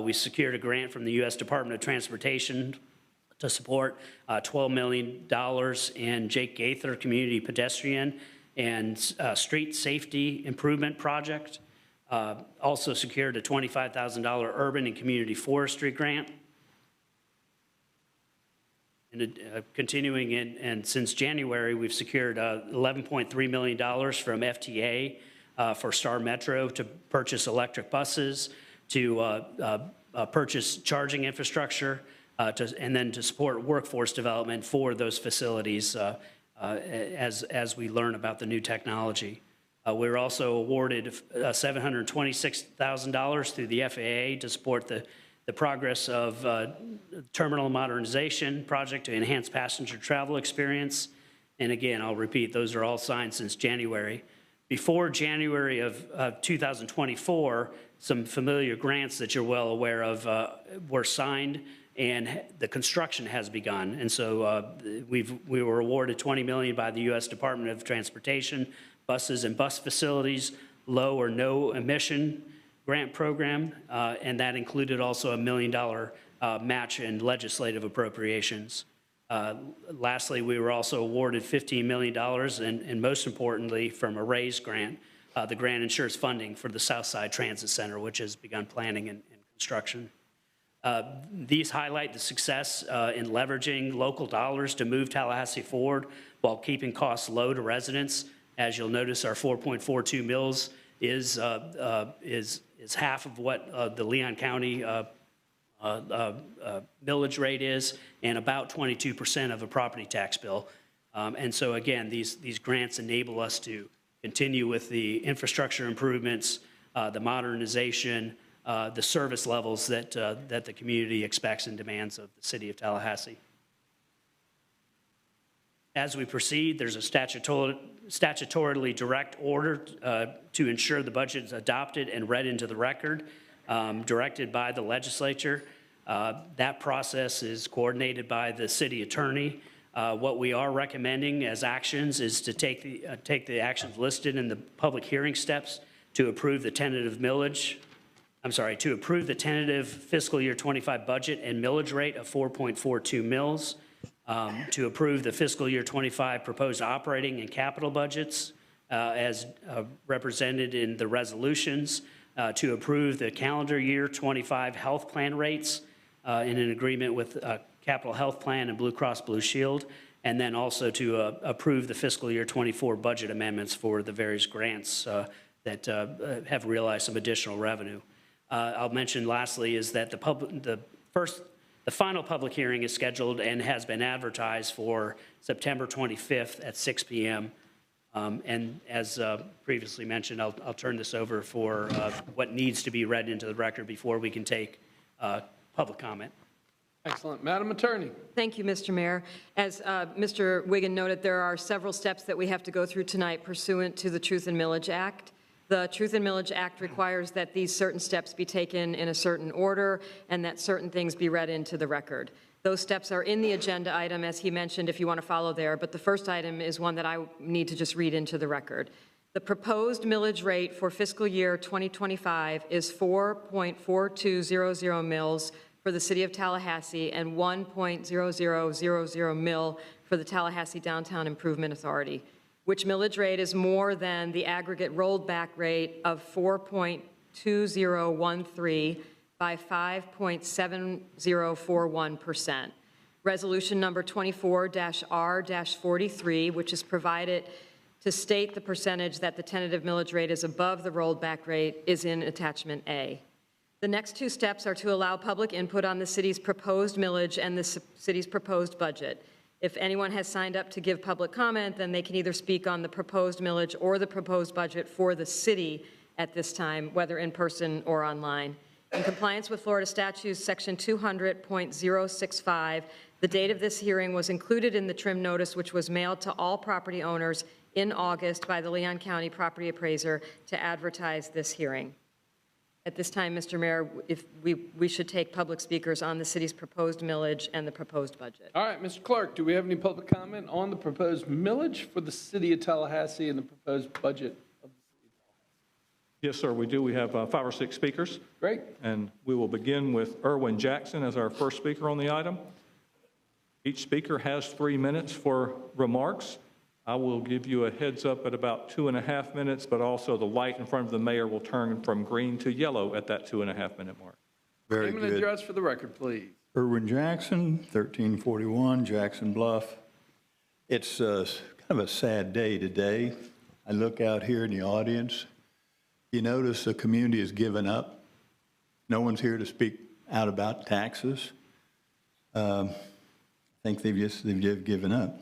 S21: We secured a grant from the U.S. Department of Transportation to support $12 million in Jake Gaither Community Pedestrian and Street Safety Improvement Project. Also secured a $25,000 urban and community forestry grant. And continuing and since January, we've secured $11.3 million from FTA for Star Metro to purchase electric buses, to purchase charging infrastructure, and then to support workforce development for those facilities as we learn about the new technology. We were also awarded $726,000 through the FAA to support the progress of terminal modernization project to enhance passenger travel experience. And again, I'll repeat, those are all signed since January. Before January of 2024, some familiar grants that you're well aware of were signed, and the construction has begun. And so we were awarded $20 million by the U.S. Department of Transportation, buses and bus facilities, low or no emission grant program, and that included also a $1 million match in legislative appropriations. Lastly, we were also awarded $15 million, and most importantly, from a RAISE grant. The grant ensures funding for the Southside Transit Center, which has begun planning and construction. These highlight the success in leveraging local dollars to move Tallahassee forward while keeping costs low to residents. As you'll notice, our 4.42 mills is half of what the Leon County millage rate is, and about 22% of a property tax bill. And so again, these grants enable us to continue with the infrastructure improvements, the modernization, the service levels that the community expects and demands of the City of Tallahassee. As we proceed, there's a statutorily direct order to ensure the budget is adopted and read into the record, directed by the legislature. That process is coordinated by the city attorney. What we are recommending as actions is to take the actions listed in the public hearing steps to approve the tentative to approve the tentative fiscal year 25 budget and millage rate of 4.42 mills, to approve the fiscal year 25 proposed operating and capital budgets as represented in the resolutions, to approve the calendar year 25 health plan rates in an agreement with Capital Health Plan and Blue Cross Blue Shield, and then also to approve the fiscal year 24 budget amendments for the various grants that have realized some additional revenue. I'll mention lastly is that the final public hearing is scheduled and has been advertised for September 25th at 6 p.m. And as previously mentioned, I'll turn this over for what needs to be read into the record before we can take public comment.
S1: Excellent. Madam Attorney.
S14: Thank you, Mr. Mayor. As Mr. Wiggin noted, there are several steps that we have to go through tonight pursuant to the Truth in Millage Act. The Truth in Millage Act requires that these certain steps be taken in a certain order and that certain things be read into the record. Those steps are in the agenda item, as he mentioned, if you want to follow there, but the first item is one that I need to just read into the record. The proposed millage rate for fiscal year 2025 is 4.4200 mills for the City of Tallahassee and 1.0000 mill for the Tallahassee Downtown Improvement Authority, which millage rate is more than the aggregate rolled back rate of 4.2013 by 5.7041%. Resolution number 24-R-43, which is provided to state the percentage that the tentative millage rate is above the rolled back rate, is in attachment A. The next two steps are to allow public input on the city's proposed millage and the city's proposed budget. If anyone has signed up to give public comment, then they can either speak on the proposed millage or the proposed budget for the city at this time, whether in person or online. In compliance with Florida statutes, section 200.065, the date of this hearing was included in the trim notice, which was mailed to all property owners in August by the Leon County property appraiser to advertise this hearing. At this time, Mr. Mayor, if we should take public speakers on the city's proposed millage and the proposed budget.
S1: All right, Mr. Clerk, do we have any public comment on the proposed millage for the City of Tallahassee and the proposed budget of the City of Tallahassee?
S7: Yes, sir, we do. We have 5 or 6 speakers.
S1: Great.
S7: And we will begin with Erwin Jackson as our first speaker on the item. Each speaker has 3 minutes for remarks. I will give you a heads up at about 2.5 minutes, but also the light in front of the mayor will turn from green to yellow at that 2.5 minute mark.
S2: Very
S1: Name and
S2: good.
S1: address for the record, please.
S2: Erwin Jackson, 1341 Jackson Bluff. It's kind of a sad day today. I look out here in the audience, You notice the community has given up. No one's here to speak out about taxes. I think they've just given up.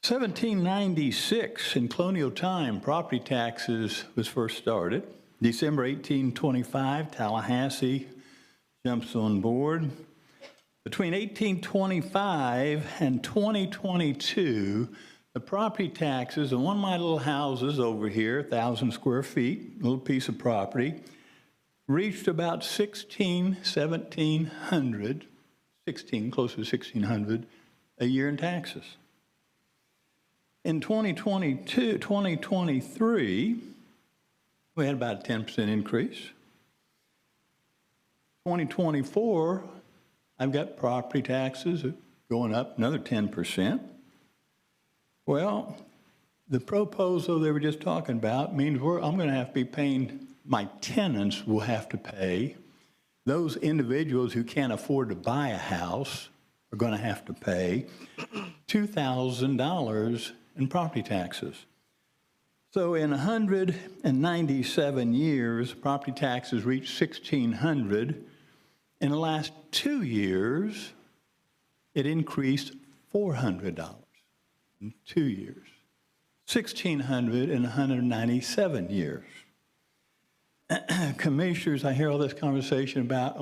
S2: 1796, in colonial time, property taxes was first started. December 1825, Tallahassee jumps on board. Between 1825 and 2022, the property taxes on one of my little houses over here, 1,000 square feet, little piece of property, reached about 1,700, close to 1,600 a year in taxes. In 2023, we had about a 10% increase. 2024, I've got property taxes going up another 10%. Well, the proposal they were just talking about means I'm going to have to be paying, my tenants will have to pay. Those individuals who can't afford to buy a house are going to have to pay $2,000 in property taxes. So in 197 years, property taxes reached $1,600. In the last 2 years, it increased $400 in 2 years. 1,600 in 197 years. Commissioners, I hear all this conversation about,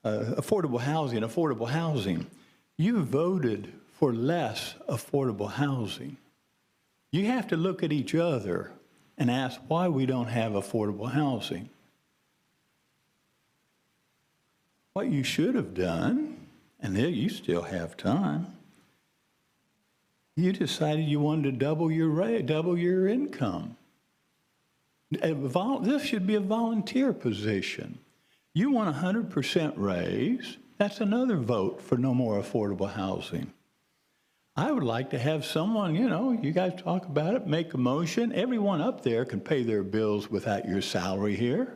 S2: affordable housing. You voted for less affordable housing. You have to look at each other and ask why we don't have affordable housing. What you should have done, and there you still have time, you decided you wanted to double your income. This should be a volunteer position. You want a 100% raise, that's another vote for no more affordable housing. I would like to have someone, you guys talk about it, make a motion. Everyone up there can pay their bills without your salary here.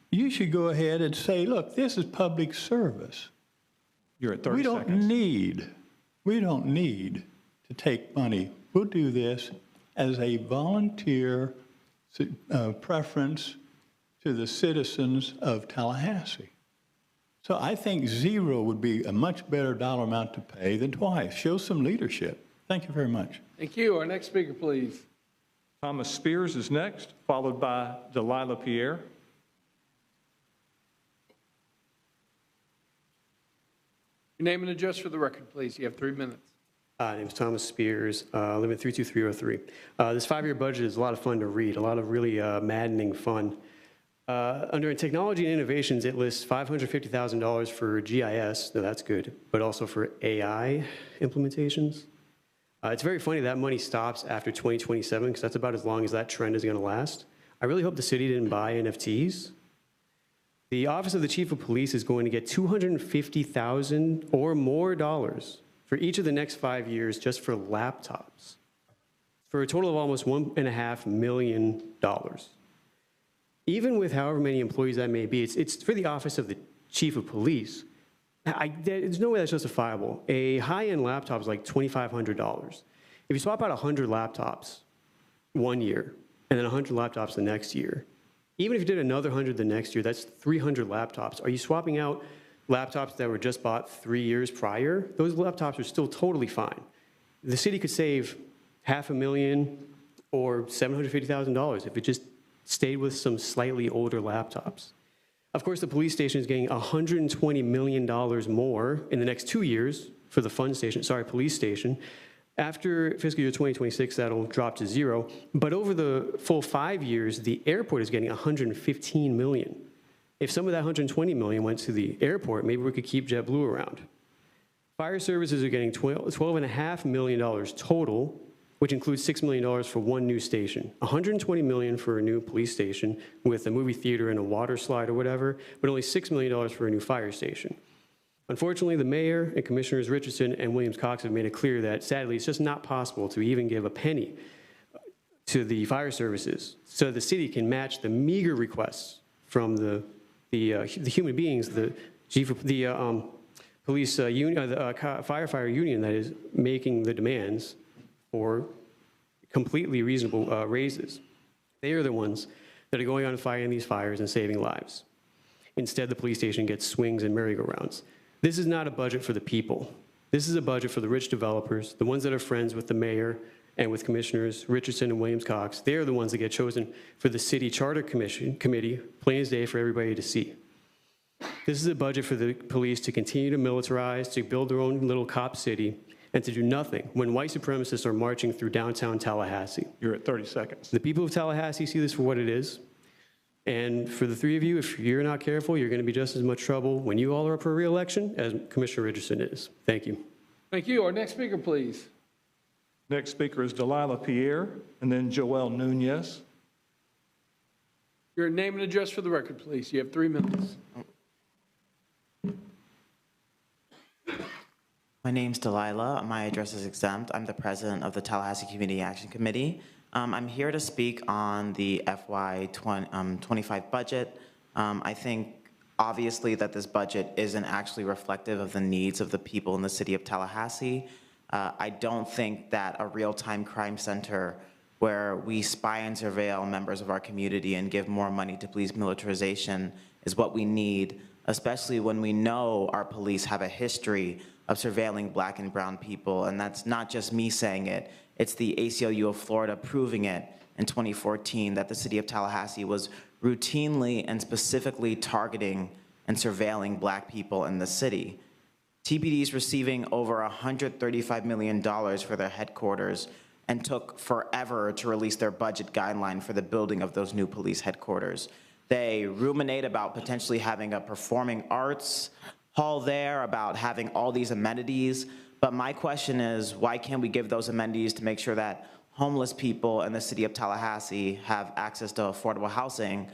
S2: You should go ahead and say, look, this is public service.
S7: You're at 30 seconds.
S2: We don't need to take money. We'll do this as a volunteer preference to the citizens of Tallahassee. So I think zero would be a much better dollar amount to pay than twice. Show some leadership. Thank you very much.
S1: Thank you. Our next speaker, please.
S7: Thomas Spears is next, followed by Delilah Pierre.
S1: Your name and address for the record, please. You have 3 minutes.
S4: My name is Thomas Spears. I live at 32303. This 5-year budget is a lot of fun to read, a lot of really maddening fun. Under technology and innovations, it lists $550,000 for GIS. No, that's good, but also for AI implementations. It's very funny that money stops after 2027 because that's about as long as that trend is going to last. I really hope the city didn't buy NFTs. The Office of the Chief of Police is going to get $250,000 or more for each of the next 5 years just for laptops, for a total of almost $1.5 million. Even with however many employees that may be, it's for the Office of the Chief of Police. There's no way that's justifiable. A high-end laptop is like $2,500. If you swap out 100 laptops 1 year and then 100 laptops the next year, even if you did another 100 the next year, that's 300 laptops. Are you swapping out laptops that were just bought 3 years prior? Those laptops are still totally fine. The city could save $500,000 or $750,000 if it just stayed with some slightly older laptops. Of course, the police station is getting $120 million more in the next 2 years for the police station. After fiscal year 2026, that'll drop to zero. But over the full 5 years, the airport is getting $115 million. If some of that $120 million went to the airport, maybe we could keep JetBlue around. Fire services are getting $12.5 million total, which includes $6 million for one new station, $120 million for a new police station with a movie theater and a water slide or whatever, but only $6 million for a new fire station. Unfortunately, the mayor and Commissioners Richardson and Williams-Cox have made it clear that, sadly, it's just not possible to even give a penny to the fire services so the city can match the meager requests from the human beings, the police union, the firefighter union that is making the demands for completely reasonable raises. They are the ones that are going on fighting these fires and saving lives. Instead, the police station gets swings and merry-go-rounds. This is not a budget for the people. This is a budget for the rich developers, the ones that are friends with the mayor and with Commissioners Richardson and Williams-Cox. They are the ones that get chosen for the city charter committee, plain as day for everybody to see. This is a budget for the police to continue to militarize, to build their own little cop city, and to do nothing when white supremacists are marching through downtown Tallahassee.
S7: You're at 30 seconds.
S4: The people of Tallahassee see this for what it is. And for the three of you, if you're not careful, you're going to be just as much trouble when you all are up for re-election as Commissioner Richardson is. Thank you.
S1: Thank you. Our next speaker, please.
S7: Next speaker is Delilah Pierre, and then Joel Nunez.
S1: Your name and address for the record, please. You have 3 minutes.
S5: My name's Delilah. My address is exempt. I'm the president of the Tallahassee Community Action Committee. I'm here to speak on the FY25 budget. I think obviously that this budget isn't actually reflective of the needs of the people in the city of Tallahassee. I don't think that a real-time crime center where we spy and surveil members of our community and give more money to police militarization is what we need, especially when we know our police have a history of surveilling Black and brown people. And that's not just me saying it. It's the ACLU of Florida proving it in 2014 that the city of Tallahassee was routinely and specifically targeting and surveilling Black people in the city. TPD is receiving over $135 million for their headquarters and took forever to release their budget guideline for the building of those new police headquarters. They ruminate about potentially having a performing arts hall there, about having all these amenities. But my question is, why can't we give those amenities to make sure that homeless people in the city of Tallahassee have access to affordable housing?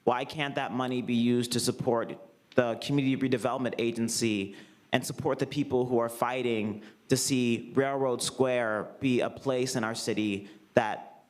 S5: Why can't that money be used to support the Community Redevelopment Agency and support the people who are fighting to see Railroad Square be a place in our city that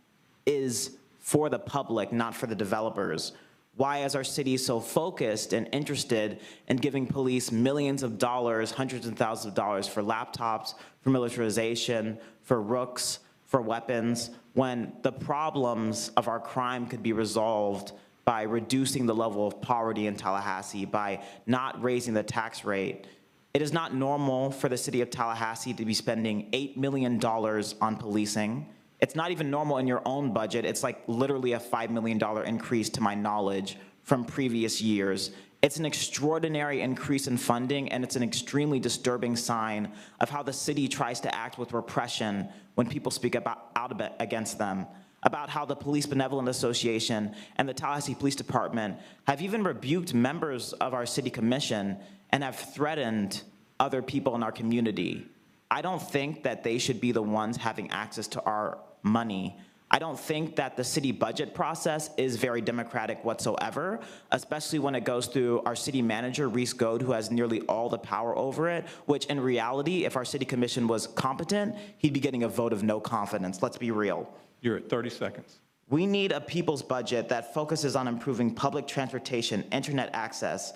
S5: is for the public, not for the developers? Why is our city so focused and interested in giving police millions of dollars, hundreds of thousands of dollars for laptops, for militarization, for rooks, for weapons, when the problems of our crime could be resolved by reducing the level of poverty in Tallahassee, by not raising the tax rate? It is not normal for the city of Tallahassee to be spending $8 million on policing. It's not even normal in your own budget. It's like literally a $5 million increase to my knowledge from previous years. It's an extraordinary increase in funding, and it's an extremely disturbing sign of how the city tries to act with repression when people speak out against them, about how the Police Benevolent Association and the Tallahassee Police Department have even rebuked members of our city commission and have threatened other people in our community. I don't think that they should be the ones having access to our money. I don't think that the city budget process is very democratic whatsoever, especially when it goes through our city manager, Reese Goad, who has nearly all the power over it, which in reality, if our city commission was competent, he'd be getting a vote of no confidence. Let's be real.
S7: You're at 30 seconds.
S5: We need a people's budget that focuses on improving public transportation, internet access,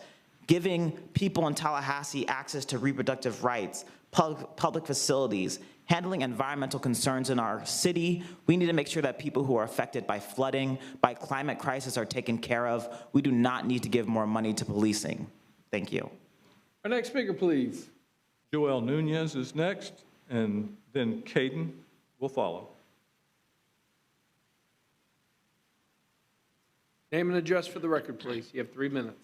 S5: giving people in Tallahassee access to reproductive rights, public facilities, handling environmental concerns in our city. We need to make sure that people who are affected by flooding, by climate crisis are taken care of. We do not need to give more money to policing. Thank you.
S1: Our next speaker, please.
S7: Joel Nunez is next, and then Caden will follow.
S1: Name and address for the record, please. You have 3 minutes.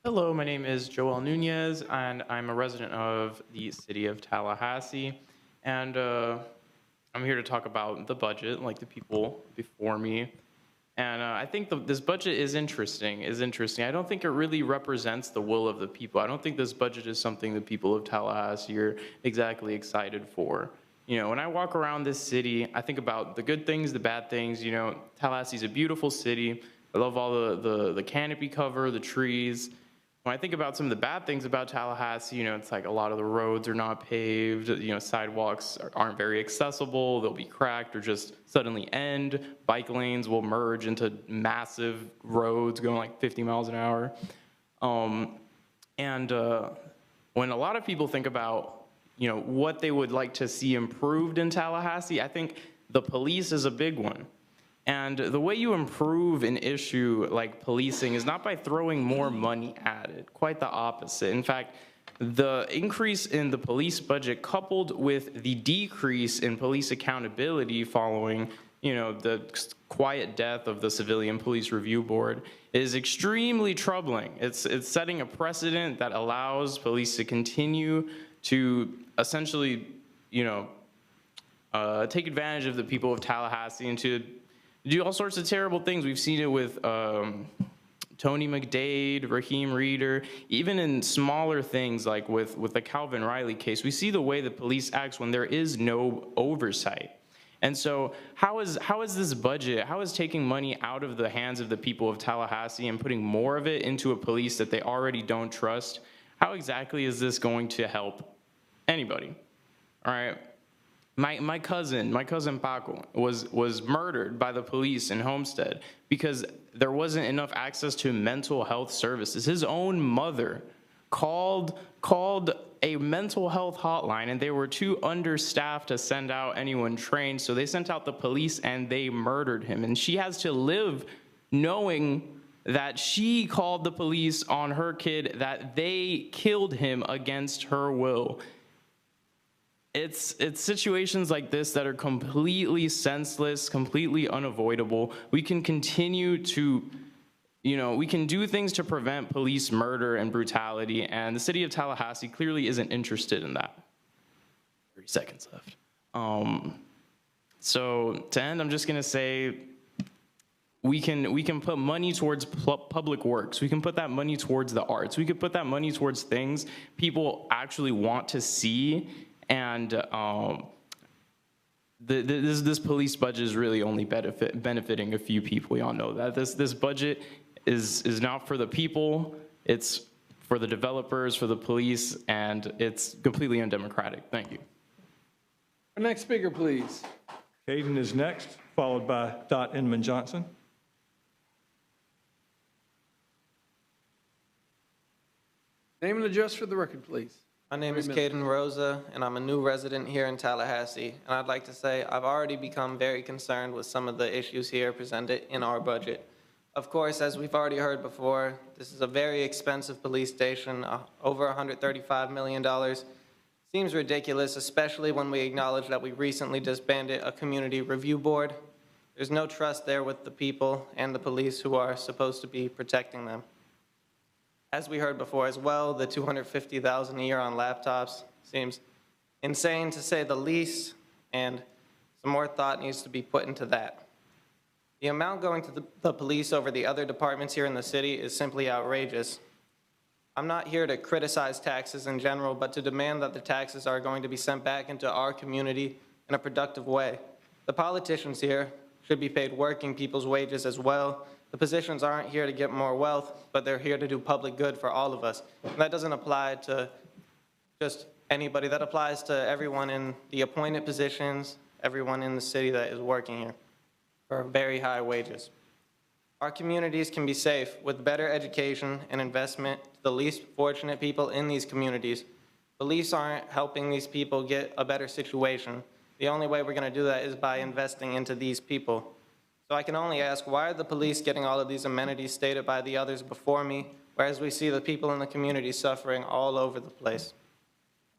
S22: Hello, my name is Joel Nunez, and I'm a resident of the city of Tallahassee. And I'm here to talk about the budget, like the people before me. And I think this budget is interesting. I don't think it really represents the will of the people. I don't think this budget is something the people of Tallahassee are exactly excited for. You know, when I walk around this city, I think about the good things, the bad things. You know, Tallahassee's a beautiful city. I love all the canopy cover, the trees. When I think about some of the bad things about Tallahassee, you know, it's like a lot of the roads are not paved, you know, sidewalks aren't very accessible, they'll be cracked or just suddenly end. Bike lanes will merge into massive roads going like 50 miles an hour. When a lot of people think about, you know, what they would like to see improved in Tallahassee, I think the police is a big one. And the way you improve an issue like policing is not by throwing more money at it, quite the opposite. In fact, the increase in the police budget coupled with the decrease in police accountability following, the quiet death of the Civilian Police Review Board is extremely troubling. It's setting a precedent that allows police to continue to essentially, take advantage of the people of Tallahassee and to do all sorts of terrible things. We've seen it with Tony McDade, Raheem Reeder, even in smaller things like with the Calvin Riley case. We see the way the police acts when there is no oversight. And so how is this budget, how is taking money out of the hands of the people of Tallahassee and putting more of it into a police that they already don't trust, how exactly is this going to help anybody? All right. My cousin Paco was murdered by the police in Homestead because there wasn't enough access to mental health services. His own mother called a mental health hotline, and they were too understaffed to send out anyone trained, so they sent out the police and they murdered him. And she has to live knowing that she called the police on her kid, that they killed him against her will. It's situations like this that are completely senseless, completely unavoidable. We can continue to, we can do things to prevent police murder and brutality, and the city of Tallahassee clearly isn't interested in that. 30 seconds left. So to end, I'm just gonna say, we can put money towards public works. We can put that money towards the arts. We could put that money towards things people actually want to see. And this police budget is really only benefiting a few people. We all know that. This budget is not for the people. It's for the developers, for the police, and it's completely undemocratic. Thank you.
S1: Our next speaker, please.
S7: Caden is next, followed by Dot Inman Johnson.
S1: Name and address for the record, please.
S8: My name is Caden Rosa, and I'm a new resident here in Tallahassee. And I'd like to say I've already become very concerned with some of the issues here presented in our budget. Of course, as we've already heard before, this is a very expensive police station, over $135 million. Seems ridiculous, especially when we acknowledge that we recently disbanded a community review board. There's no trust there with the people and the police who are supposed to be protecting them. As we heard before as well, the $250,000 a year on laptops seems insane to say the least, and some more thought needs to be put into that. The amount going to the police over the other departments here in the city is simply outrageous. I'm not here to criticize taxes in general, but to demand that the taxes are going to be sent back into our community in a productive way. The politicians here should be paid working people's wages as well. The positions aren't here to get more wealth, but they're here to do public good for all of us. And that doesn't apply to just anybody. That applies to everyone in the appointed positions, everyone in the city that is working here for very high wages. Our communities can be safe with better education and investment to the least fortunate people in these communities. Police aren't helping these people get a better situation. The only way we're going to do that is by investing into these people. So I can only ask, why are the police getting all of these amenities stated by the others before me, whereas we see the people in the community suffering all over the place?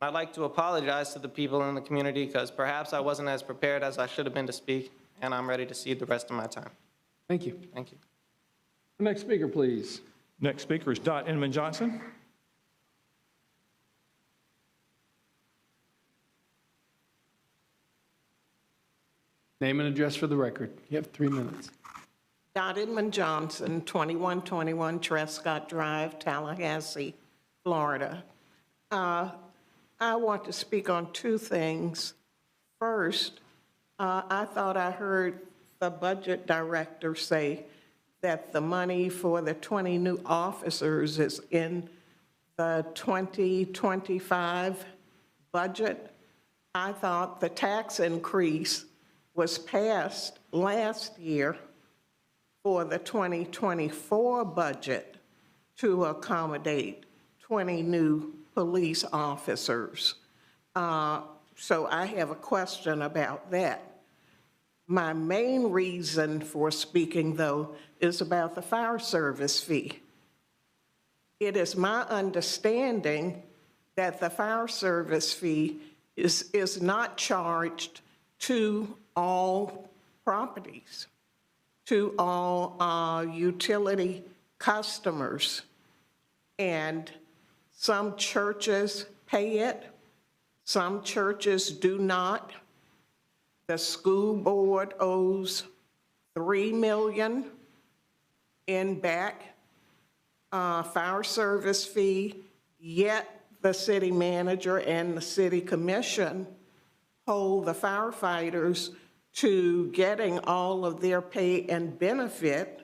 S8: I'd like to apologize to the people in the community because perhaps I wasn't as prepared as I should have been to speak, and I'm ready to cede the rest of my time.
S1: Thank you.
S8: Thank you.
S1: Next speaker, please.
S7: Next speaker is Dot Inman Johnson.
S1: Name and address for the record. You have 3 minutes.
S10: Dot Inman Johnson, 2121 Trescott Drive, Tallahassee, Florida. I want to speak on two things. First, I thought I heard the budget director say that the money for the 20 new officers is in the 2025 budget. I thought the tax increase was passed last year for the 2024 budget to accommodate 20 new police officers. So I have a question about that. My main reason for speaking, though, is about the fire service fee. It is my understanding that the fire service fee is not charged to all properties, to all utility customers. And some churches pay it, some churches do not. The school board owes $3 million in back fire service fee, yet the city manager and the city commission hold the firefighters to getting all of their pay and benefit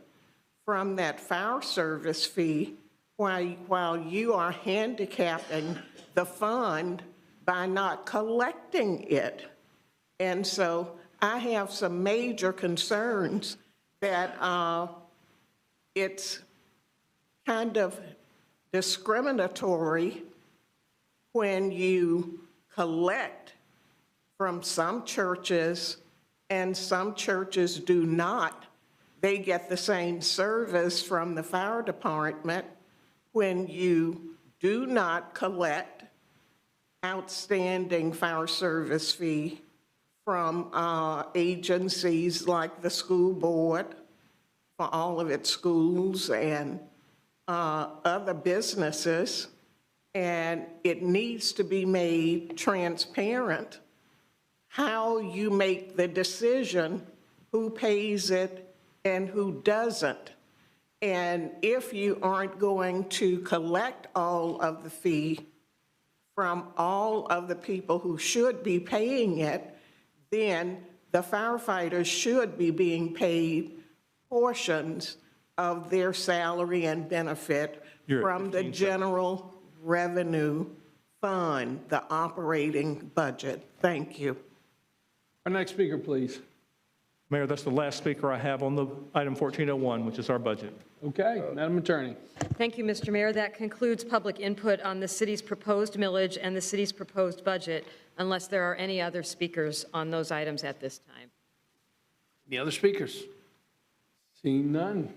S10: from that fire service fee while you are handicapping the fund by not collecting it. And so I have some major concerns that it's kind of discriminatory when you collect from some churches and some churches do not. They get the same service from the fire department when you do not collect outstanding fire service fee from agencies like the school board for all of its schools and other businesses. And it needs to be made transparent how you make the decision who pays it and who doesn't. And if you aren't going to collect all of the fee from all of the people who should be paying it, then the firefighters should be being paid portions of their salary and benefit from the general revenue fund, the operating budget. Thank you.
S1: Our next speaker, please.
S7: Mayor, that's the last speaker I have on the item 1401, which is our budget.
S1: Okay, Madam Attorney.
S14: Thank you, Mr. Mayor. That concludes public input on the city's proposed millage and the city's proposed budget, unless there are any other speakers on those items at this time.
S1: Any other speakers? Seeing none.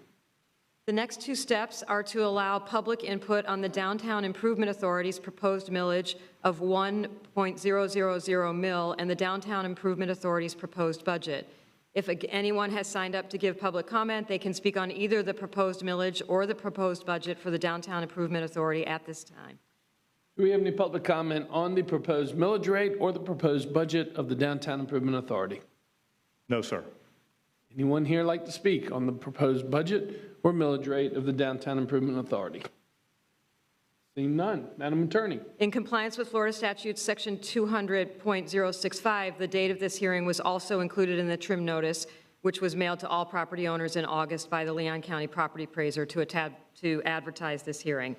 S14: The next two steps are to allow public input on the Downtown Improvement Authority's proposed millage of 1.000 mil and the Downtown Improvement Authority's proposed budget. If anyone has signed up to give public comment, they can speak on either the proposed millage or the proposed budget for the Downtown Improvement Authority at this time.
S1: Do we have any public comment on the proposed millage rate or the proposed budget of the Downtown Improvement Authority?
S7: No, sir.
S1: Anyone here like to speak on the proposed budget or millage rate of the Downtown Improvement Authority? Seeing none. Madam Attorney.
S14: In compliance with Florida Statutes Section 200.065, the date of this hearing was also included in the trim notice, which was mailed to all property owners in August by the Leon County Property Appraiser to advertise this hearing.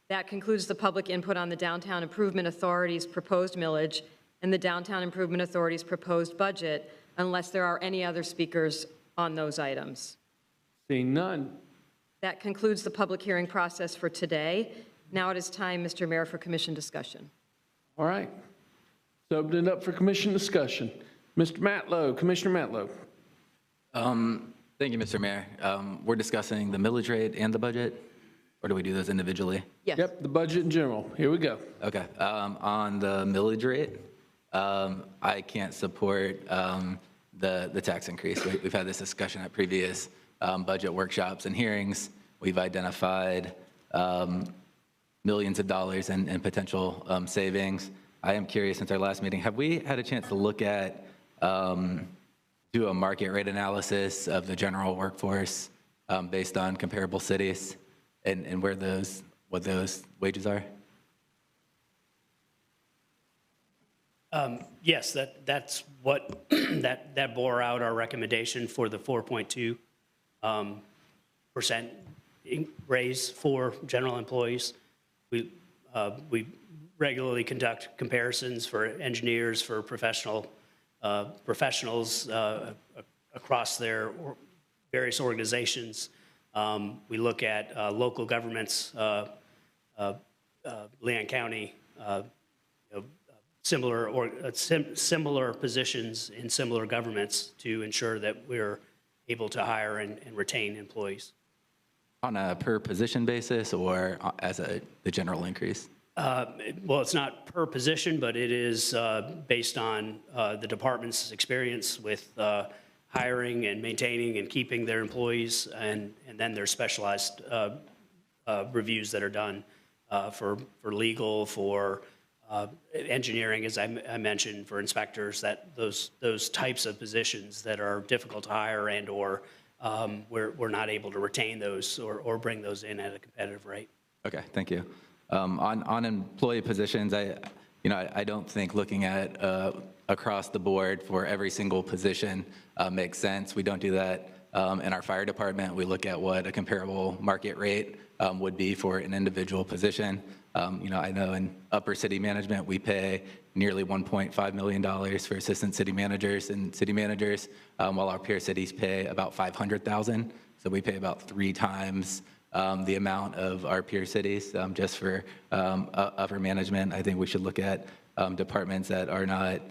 S14: That concludes the public input on the Downtown Improvement Authority's proposed millage and the Downtown Improvement Authority's proposed budget, unless there are any other speakers on those items.
S1: Seeing none.
S14: That concludes the public hearing process for today. Now it is time, Mr. Mayor, for commission discussion.
S1: All right. So open it up for commission discussion. Mr. Matlow, Commissioner Matlow.
S9: Thank you, Mr. Mayor. We're discussing the millage rate and the budget, or do we do those individually?
S14: Yes.
S1: Yep, the budget in general. Here we go.
S9: Okay. On the millage rate, I can't support the tax increase. We've had this discussion at previous budget workshops and hearings. We've identified millions of dollars in potential savings. I am curious, since our last meeting, have we had a chance to look at, do a market rate analysis of the general workforce based on comparable cities and what those wages are?
S21: Yes, that's what that bore out our recommendation for the 4.2% raise for general employees. We regularly conduct comparisons for engineers, for professionals across their various organizations. We look at local governments, Leon County, similar positions in similar governments to ensure that we're able to hire and retain employees.
S9: On a per position basis or as the general increase?
S21: Well, it's not per position, but it is based on the department's experience with hiring and maintaining and keeping their employees, and then their specialized reviews that are done for legal, for engineering, as I mentioned, for inspectors, that those types of positions that are difficult to hire and or we're not able to retain those or bring those in at a competitive rate.
S9: Okay, thank you. On employee positions, I don't think looking at across the board for every single position makes sense. We don't do that in our fire department. We look at what a comparable market rate would be for an individual position. I know in upper city management, we pay nearly $1.5 million for assistant city managers and city managers, while our peer cities pay about $500,000. So we pay about 3 times the amount of our peer cities just for upper management. I think we should look at departments that are not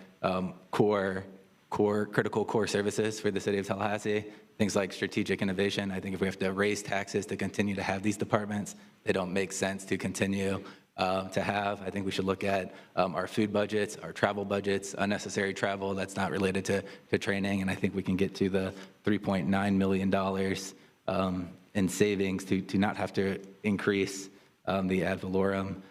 S9: critical core services for the city of Tallahassee. Things like strategic innovation. I think if we have to raise taxes to continue to have these departments, they don't make sense to continue to have. I think we should look at our food budgets, our travel budgets, unnecessary travel that's not related to training, and I think we can get to the $3.9 million in savings to not have to increase the ad valorem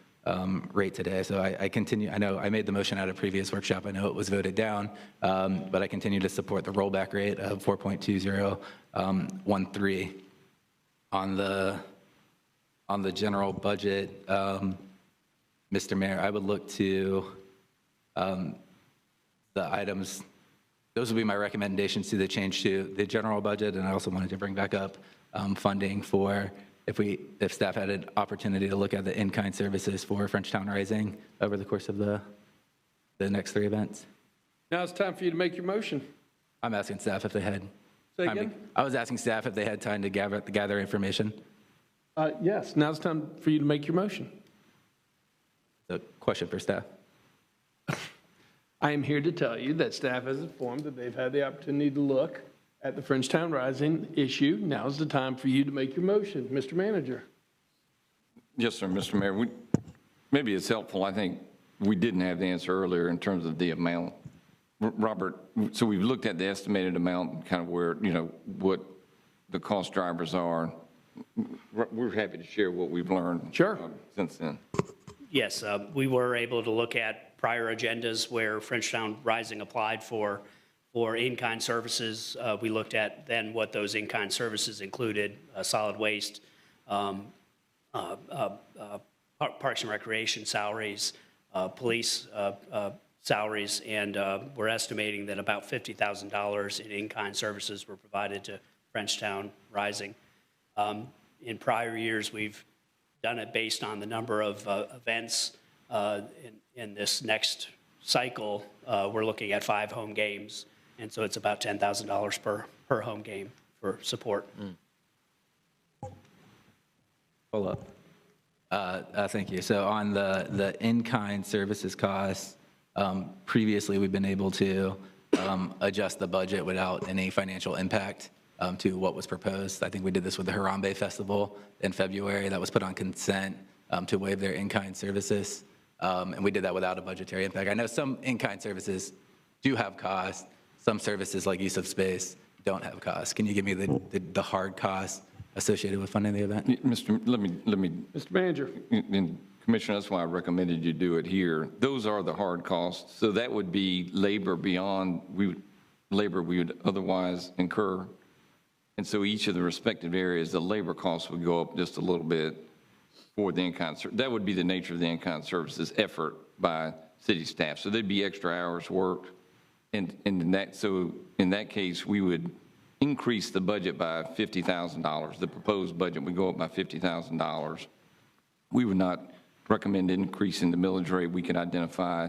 S9: rate today. So I continue, I know I made the motion at a previous workshop. I know it was voted down, but I continue to support the rollback rate of 4.2013. On the general budget, Mr. Mayor, I would look to the items. Those would be my recommendations to the change to the general budget, and I also wanted to bring back up funding for if staff had an opportunity to look at the in-kind services for Frenchtown Rising over the course of the next 3 events.
S1: Now it's time for you to make your motion.
S9: I'm asking staff if they had.
S1: Say
S9: time
S1: again?
S9: I was asking staff if they had time to gather information.
S1: Yes, now it's time for you to make your motion.
S9: The question for staff.
S1: I am here to tell you that staff has informed that they've had the opportunity to look at the Frenchtown Rising issue. Now is the time for you to make your motion. Mr. Manager.
S6: Yes, sir, Mr. Mayor. Maybe it's helpful. I think we didn't have the answer earlier in terms of the amount. Robert, so we've looked at the estimated amount, kind of where, what the cost drivers are. We're happy to share what we've learned since then.
S21: Yes, we were able to look at prior agendas where Frenchtown Rising applied for in-kind services. We looked at then what those in-kind services included, solid waste, Parks and Recreation salaries, police salaries, and we're estimating that about $50,000 in in-kind services were provided to Frenchtown Rising. In prior years, we've done it based on the number of events. In this next cycle, we're looking at 5 home games, and so it's about $10,000 per home game for support.
S9: Follow up. Thank you. So on the in-kind services costs, previously we've been able to adjust the budget without any financial impact to what was proposed. I think we did this with the Harambe Festival in February. That was put on consent to waive their in-kind services, and we did that without a budgetary impact. I know some in-kind services do have costs. Some services like use of space don't have costs. Can you give me the hard costs associated with funding the event?
S6: Let me.
S1: Mr. Manager.
S6: And Commissioner, that's why I recommended you do it here. Those are the hard costs. So that would be labor beyond labor we would otherwise incur. And so each of the respective areas, the labor costs would go up just a little bit for the in-kind. That would be the nature of the in-kind services effort by city staff. So there'd be extra hours worked. And in that case, we would increase the budget by $50,000. The proposed budget would go up by $50,000. We would not recommend increasing the millage rate. We could identify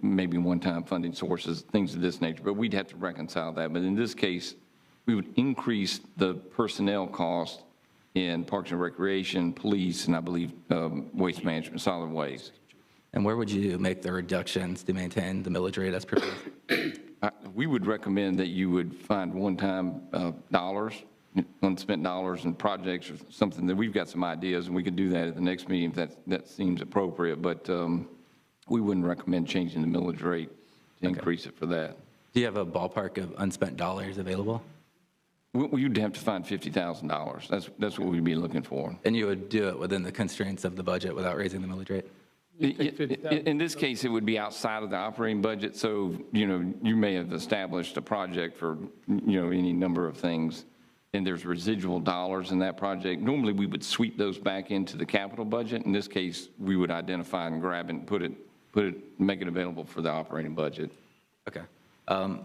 S6: maybe one-time funding sources, things of this nature, but we'd have to reconcile that. But in this case, we would increase the personnel cost in Parks and Recreation, police, and I believe waste management, solid waste.
S9: And where would you make the reductions to maintain the millage rate as proposed?
S6: We would recommend that you would find one-time dollars, unspent dollars in projects or something that we've got some ideas, and we could do that at the next meeting if that seems appropriate. But we wouldn't recommend changing the millage rate to increase it for that.
S9: Do you have a ballpark of unspent dollars available?
S6: You'd have to find $50,000. That's what we'd be looking for.
S9: And you would do it within the constraints of the budget without raising the millage rate?
S6: In this case, it would be outside of the operating budget, so, you may have established a project for, any number of things, and there's residual dollars in that project. Normally, we would sweep those back into the capital budget. In this case, we would identify and grab and make it available for the operating budget.
S9: Okay.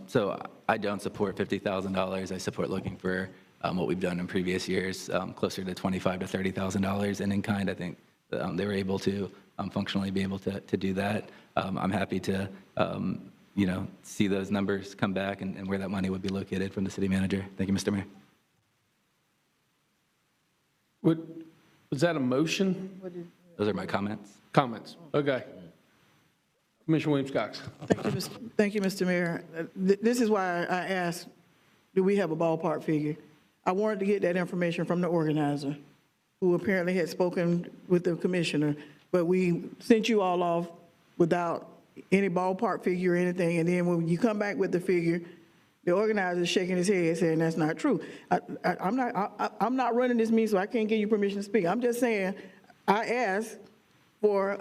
S9: So I don't support $50,000. I support looking for what we've done in previous years, closer to $25,000 to $30,000. And in kind, I think they were able to functionally be able to do that. I'm happy to, see those numbers come back and where that money would be located from the city manager. Thank you, Mr. Mayor.
S1: Was that a motion?
S9: Those are my comments.
S1: Comments, okay. Commissioner Williams-Cox.
S11: Thank you, Mr. Mayor. This is why I asked, do we have a ballpark figure? I wanted to get that information from the organizer, who apparently had spoken with the commissioner, but we sent you all off without any ballpark figure or anything, and then when you come back with the figure, the organizer is shaking his head saying that's not true. I'm not running this meeting, so I can't give you permission to speak. I'm just saying, I asked for,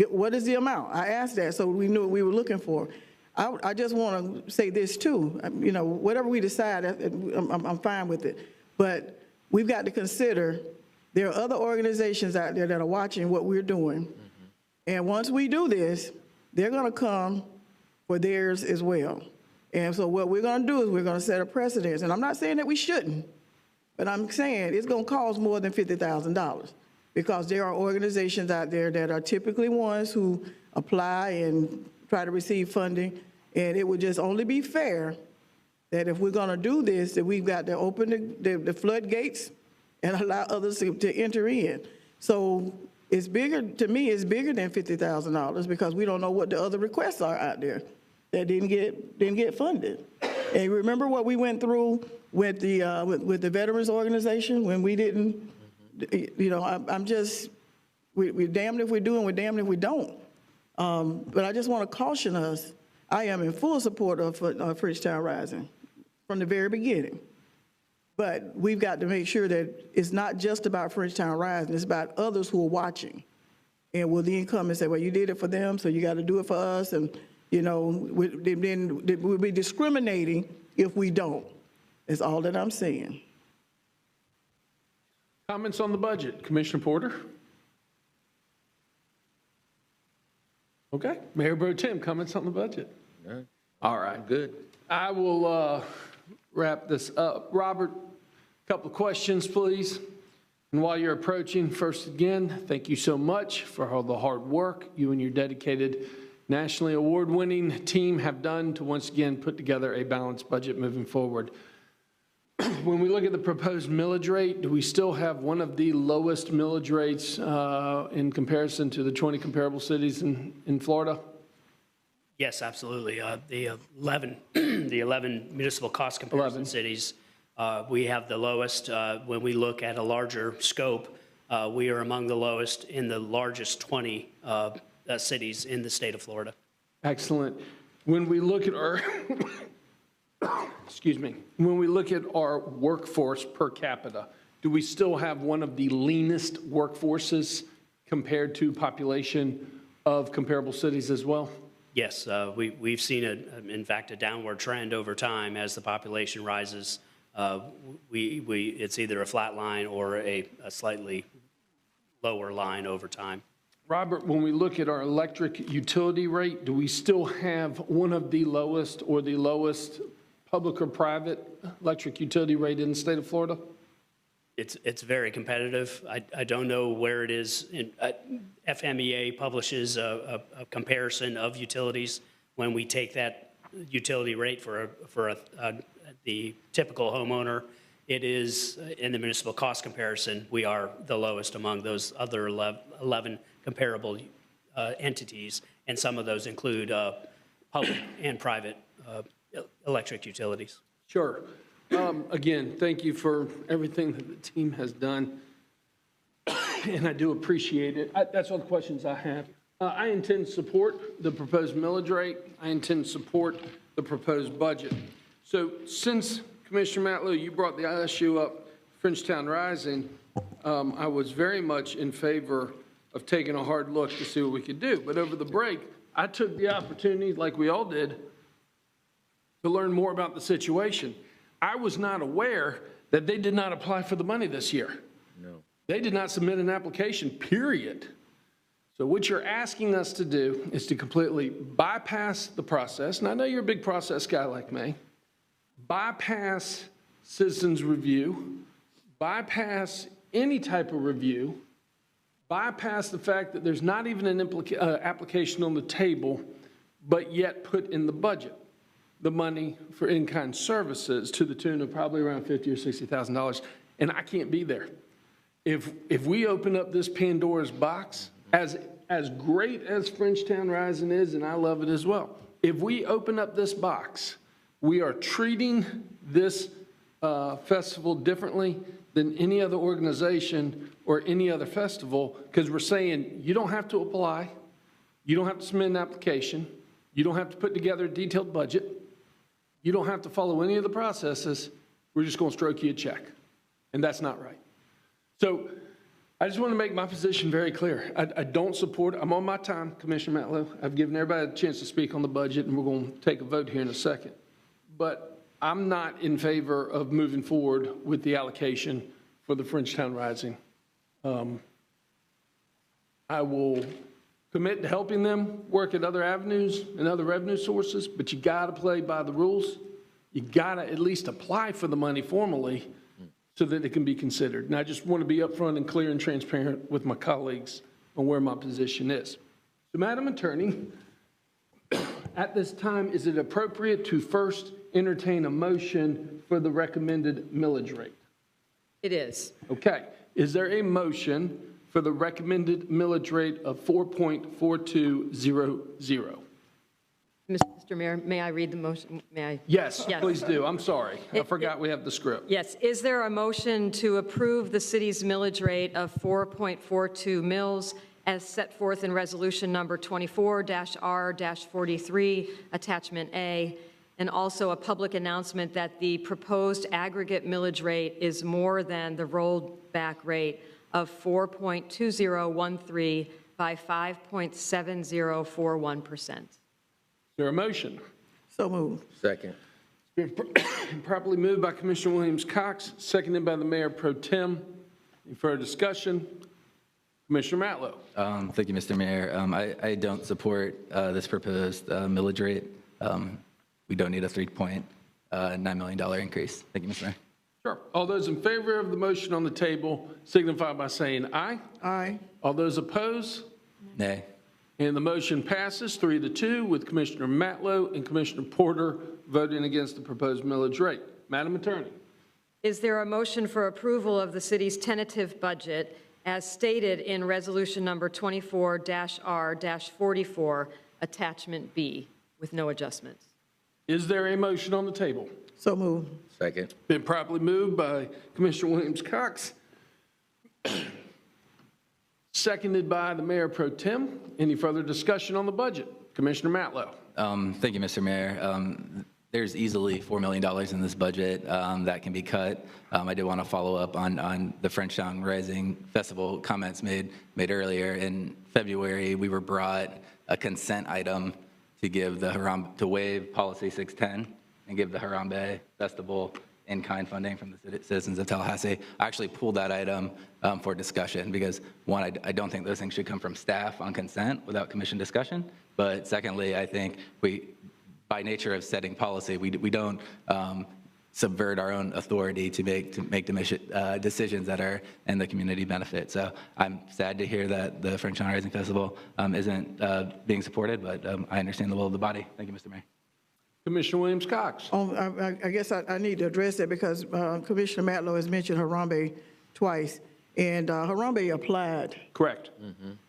S11: what is the amount? I asked that, so we knew what we were looking for. I just want to say this too. Whatever we decide, I'm fine with it. But we've got to consider there are other organizations out there that are watching what we're doing. And once we do this, they're going to come for theirs as well. And so what we're going to do is we're going to set a precedent. And I'm not saying that we shouldn't, but I'm saying it's going to cost more than $50,000. Because there are organizations out there that are typically ones who apply and try to receive funding, and it would just only be fair that if we're going to do this, that we've got to open the floodgates and allow others to enter in. So it's bigger, to me, it's bigger than $50,000 because we don't know what the other requests are out there that didn't get funded. And remember what we went through with the Veterans Organization when we didn't. We're damned if we do and we're damned if we don't. But I just want to caution us, I am in full support of Frenchtown Rising from the very beginning. But we've got to make sure that it's not just about Frenchtown Rising, it's about others who are watching. And will then come and say, well, you did it for them, so you got to do it for us. And, then we'll be discriminating if we don't. That's all that I'm saying.
S1: Comments on the budget, Commissioner Porter? Okay, Mayor Pro Tem, comments on the budget? All right,
S3: good.
S1: I will wrap this up. Robert, a couple of questions, please. And while you're approaching, first again, thank you so much for all the hard work you and your dedicated nationally award-winning team have done to once again put together a balanced budget moving forward. When we look at the proposed millage rate, do we still have one of the lowest millage rates in comparison to the 20 comparable cities in Florida?
S21: Yes, absolutely. The 11 municipal cost comparison cities, we have the lowest. When we look at a larger scope, we are among the lowest in the largest 20 cities in the state of Florida.
S1: Excellent. When we look at our excuse me, when we look at our workforce per capita, do we still have one of the leanest workforces compared to population of comparable cities as well?
S21: Yes, we've seen, in fact, a downward trend over time as the population rises. It's either a flat line or a slightly lower line over time.
S1: Robert, when we look at our electric utility rate, do we still have one of the lowest or the lowest public or private electric utility rate in the state of Florida?
S21: It's very competitive. I don't know where it is. FMEA publishes a comparison of utilities. When we take that utility rate for the typical homeowner, it is in the municipal cost comparison, we are the lowest among those other 11 comparable entities, and some of those include public and private electric utilities.
S1: Sure. Again, thank you for everything that the team has done, and I do appreciate it. That's all the questions I have. I intend to support the proposed millage rate. I intend to support the proposed budget. So since, Commissioner Matlow, you brought the issue up, Frenchtown Rising, I was very much in favor of taking a hard look to see what we could do. But over the break, I took the opportunity, like we all did, to learn more about the situation. I was not aware that they did not apply for the money this year.
S3: No.
S1: They did not submit an application, period. So what you're asking us to do is to completely bypass the process, and I know you're a big process guy like me, bypass citizens review, bypass any type of review, bypass the fact that there's not even an application on the table, but yet put in the budget the money for in-kind services to the tune of probably around $50,000 or $60,000, and I can't be there. If we open up this Pandora's box, as great as Frenchtown Rising is, and I love it as well, if we open up this box, we are treating this festival differently than any other organization or any other festival, because we're saying you don't have to apply, you don't have to submit an application, you don't have to put together a detailed budget, you don't have to follow any of the processes, we're just going to stroke you a check, and that's not right. So I just want to make my position very clear. I don't support, I'm on my time, Commissioner Matlow. I've given everybody a chance to speak on the budget, and we're going to take a vote here in a second. But I'm not in favor of moving forward with the allocation for the Frenchtown Rising. I will commit to helping them work at other avenues and other revenue sources, but you got to play by the rules. You got to at least apply for the money formally so that it can be considered. And I just want to be upfront and clear and transparent with my colleagues on where my position is. So, Madam Attorney, at this time, is it appropriate to first entertain a motion for the recommended millage rate?
S14: It is.
S1: Okay. Is there a motion for the recommended millage rate of 4.4200?
S14: Mr. Mayor, may I read the motion? May I?
S1: Yes, please do. I'm sorry. I forgot we have the script.
S14: Yes. Is there a motion to approve the city's millage rate of 4.42 mils as set forth in resolution number 24-R-43, attachment A, and also a public announcement that the proposed aggregate millage rate is more than the rolled back rate of 4.2013 by 5.7041%?
S1: Is there a motion?
S11: So moved.
S3: Second.
S1: It's been properly moved by Commissioner Williams-Cox, seconded by the Mayor Pro Tem. Any further discussion? Commissioner Matlow.
S9: Thank you, Mr. Mayor. I don't support this proposed millage rate. We don't need a $3.9 million increase. Thank you, Mr. Mayor.
S1: Sure. All those in favor of the motion on the table signify by saying aye.
S11: Aye.
S1: All those opposed?
S9: Nay.
S1: And the motion passes 3-2 with Commissioner Matlow and Commissioner Porter voting against the proposed millage rate. Madam Attorney.
S14: Is there a motion for approval of the city's tentative budget as stated in resolution number 24-R-44, attachment B, with no adjustments?
S1: Is there a motion on the table?
S11: So moved.
S3: Second.
S1: Been properly moved by Commissioner Williams-Cox, seconded by the Mayor Pro Tem. Any further discussion on the budget? Commissioner Matlow.
S9: Thank you, Mr. Mayor. There's easily $4 million in this budget that can be cut. I did want to follow up on the Frenchtown Rising Festival comments made earlier. In February, we were brought a consent item to give to waive Policy 610 and give the Harambe Festival in-kind funding from the citizens of Tallahassee. I actually pulled that item for discussion because, one, I don't think those things should come from staff on consent without commission discussion. But secondly, I think by nature of setting policy, we don't subvert our own authority to make decisions that are in the community benefit. So I'm sad to hear that the Frenchtown Rising Festival isn't being supported, but I understand the will of the body. Thank you, Mr. Mayor.
S1: Commissioner Williams-Cox.
S11: I guess I need to address that because Commissioner Matlow has mentioned Harambe twice. and Harambe applied.
S1: Correct.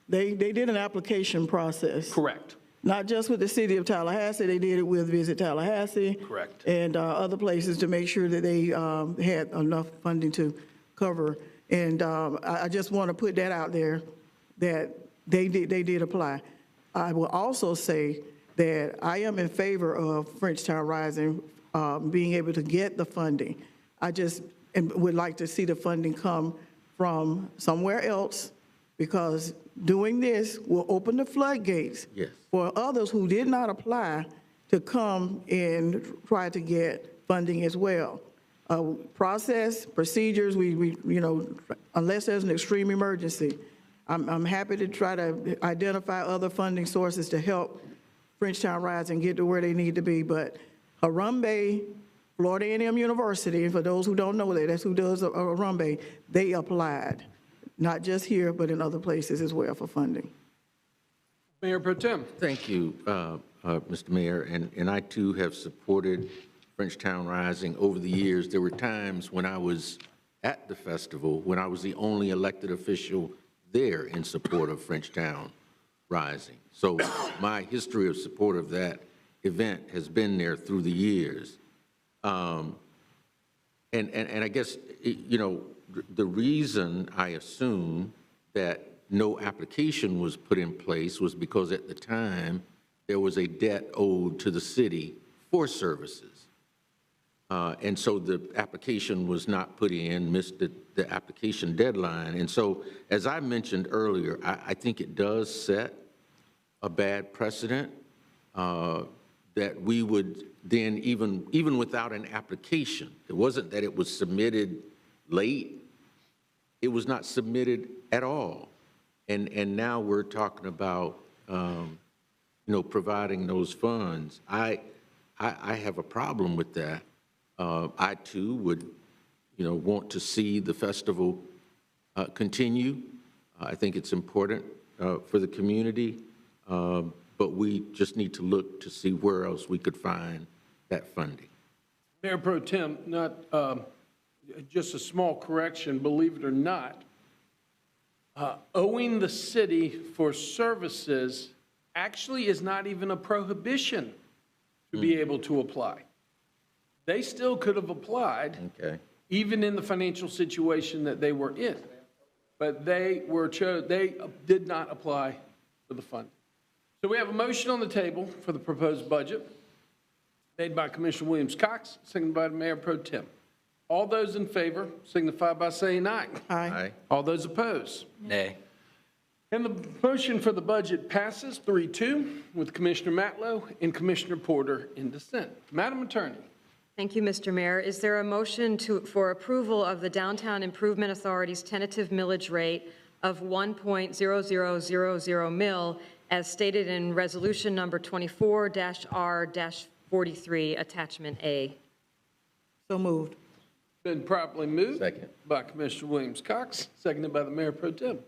S11: They did an application process.
S1: Correct.
S11: Not just with the City of Tallahassee, they did it with Visit Tallahassee.
S1: Correct.
S11: And other places to make sure that they had enough funding to cover. And I just want to put that out there, that they did apply. I will also say that I am in favor of Frenchtown Rising being able to get the funding. I just would like to see the funding come from somewhere else, because doing this will open the floodgates for others who did not apply to come and try to get funding as well. Process, procedures, we unless there's an extreme emergency, I'm happy to try to identify other funding sources to help Frenchtown Rising get to where they need to be. But Harambe, Florida A&M University, and for those who don't know that, that's who does Harambe, they applied. Not just here, but in other places as well for funding.
S1: Mayor Pro Tem.
S3: Thank you, Mr. Mayor, and I too have supported Frenchtown Rising over the years. There were times when I was at the festival when I was the only elected official there in support of Frenchtown Rising. So my history of support of that event has been there through the years. And I guess, the reason I assume that no application was put in place was because at the time there was a debt owed to the city for services. And so the application was not put in, missed the application deadline. And so, as I mentioned earlier, I think it does set a bad precedent that we would then, even without an application, it wasn't that it was submitted late, it was not submitted at all. And now we're talking about, providing those funds. I have a problem with that. I too would, want to see the festival continue. I think it's important for the community, but we just need to look to see where else we could find that funding.
S1: Mayor Pro Tem, not just a small correction, believe it or not, owing the city for services actually is not even a prohibition to be able to apply. They still could have applied, even in the financial situation that they were in, but they did not apply for the funding. So we have a motion on the table for the proposed budget, made by Commissioner Williams-Cox, seconded by the Mayor Pro Tem. All those in favor signify by saying aye.
S11: Aye.
S1: All those opposed?
S9: Nay.
S1: And the motion for the budget passes 3-2 with Commissioner Matlow and Commissioner Porter in dissent. Madam Attorney.
S14: Thank you, Mr. Mayor. Is there a motion for approval of the Downtown Improvement Authority's tentative millage rate of 1.0000 mil as stated in Resolution Number 24-R-43, Attachment A?
S11: So moved.
S1: Been properly moved by Commissioner Williams-Cox, seconded by the Mayor Pro Tem.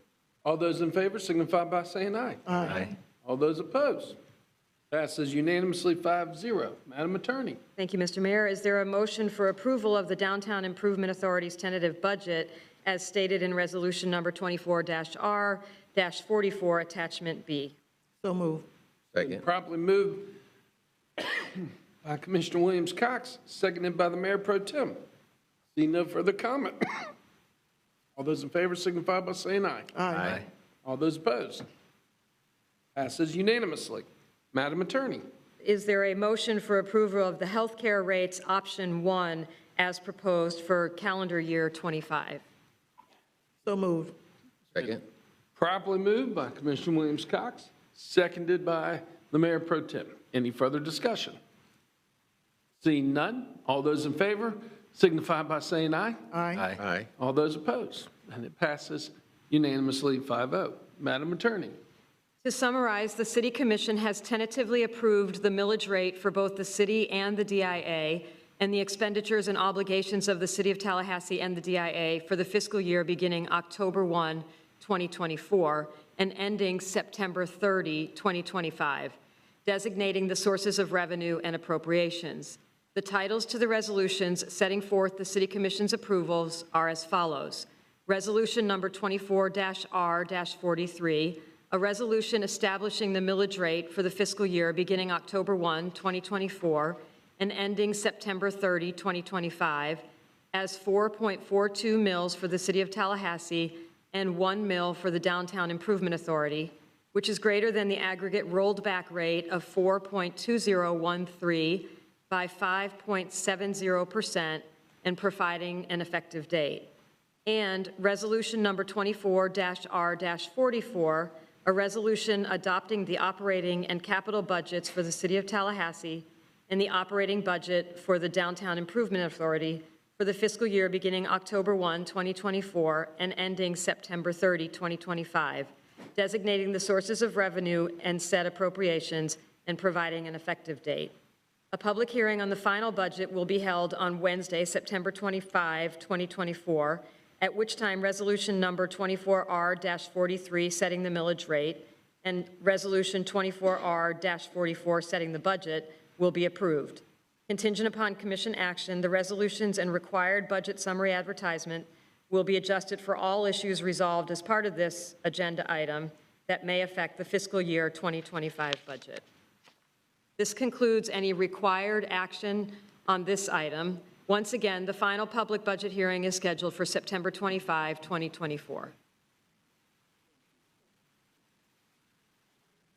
S1: All those in favor signify by saying aye.
S11: Aye.
S1: All those opposed? Passes unanimously 5-0. Madam Attorney.
S14: Thank you, Mr. Mayor. Is there a motion for approval of the Downtown Improvement Authority's tentative budget as stated in Resolution Number 24-R-44, Attachment B?
S11: So moved.
S3: Second.
S1: Properly moved by Commissioner Williams-Cox, seconded by the Mayor Pro Tem. See no further comment. All those in favor signify by saying aye.
S11: Aye.
S1: All those opposed? Passes unanimously. Madam Attorney.
S14: Is there a motion for approval of the healthcare rates option 1 as proposed for calendar year 25?
S11: So moved.
S3: Second.
S1: Properly moved by Commissioner Williams-Cox, seconded by the Mayor Pro Tem. Any further discussion? Seeing none, all those in favor signify by saying aye.
S11: Aye.
S3: Aye.
S1: All those opposed? And it passes unanimously 5-0. Madam Attorney.
S14: To summarize, the City Commission has tentatively approved the millage rate for both the city and the DIA and the expenditures and obligations of the City of Tallahassee and the DIA for the fiscal year beginning October 1, 2024, and ending September 30, 2025, designating the sources of revenue and appropriations. The titles to the resolutions setting forth the City Commission's approvals are as follows. Resolution number 24-R-43, a resolution establishing the millage rate for the fiscal year beginning October 1, 2024, and ending September 30, 2025, as 4.42 mills for the City of Tallahassee and 1 mill for the Downtown Improvement Authority, which is greater than the aggregate rolled back rate of 4.2013 by 5.70%, and providing an effective date. And Resolution number 24-R-44, a resolution adopting the operating and capital budgets for the City of Tallahassee and the operating budget for the Downtown Improvement Authority for the fiscal year beginning October 1, 2024, and ending September 30, 2025, designating the sources of revenue and said appropriations and providing an effective date. A public hearing on the final budget will be held on Wednesday, September 25, 2024, at which time Resolution number 24-R-43, setting the millage rate, and Resolution 24-R-44, setting the budget, will be approved. Contingent upon Commission action, the resolutions and required budget summary advertisement will be adjusted for all issues resolved as part of this agenda item that may affect the fiscal year 2025 budget. This concludes any required action on this item. Once again, the final public budget hearing is scheduled for September 25, 2024.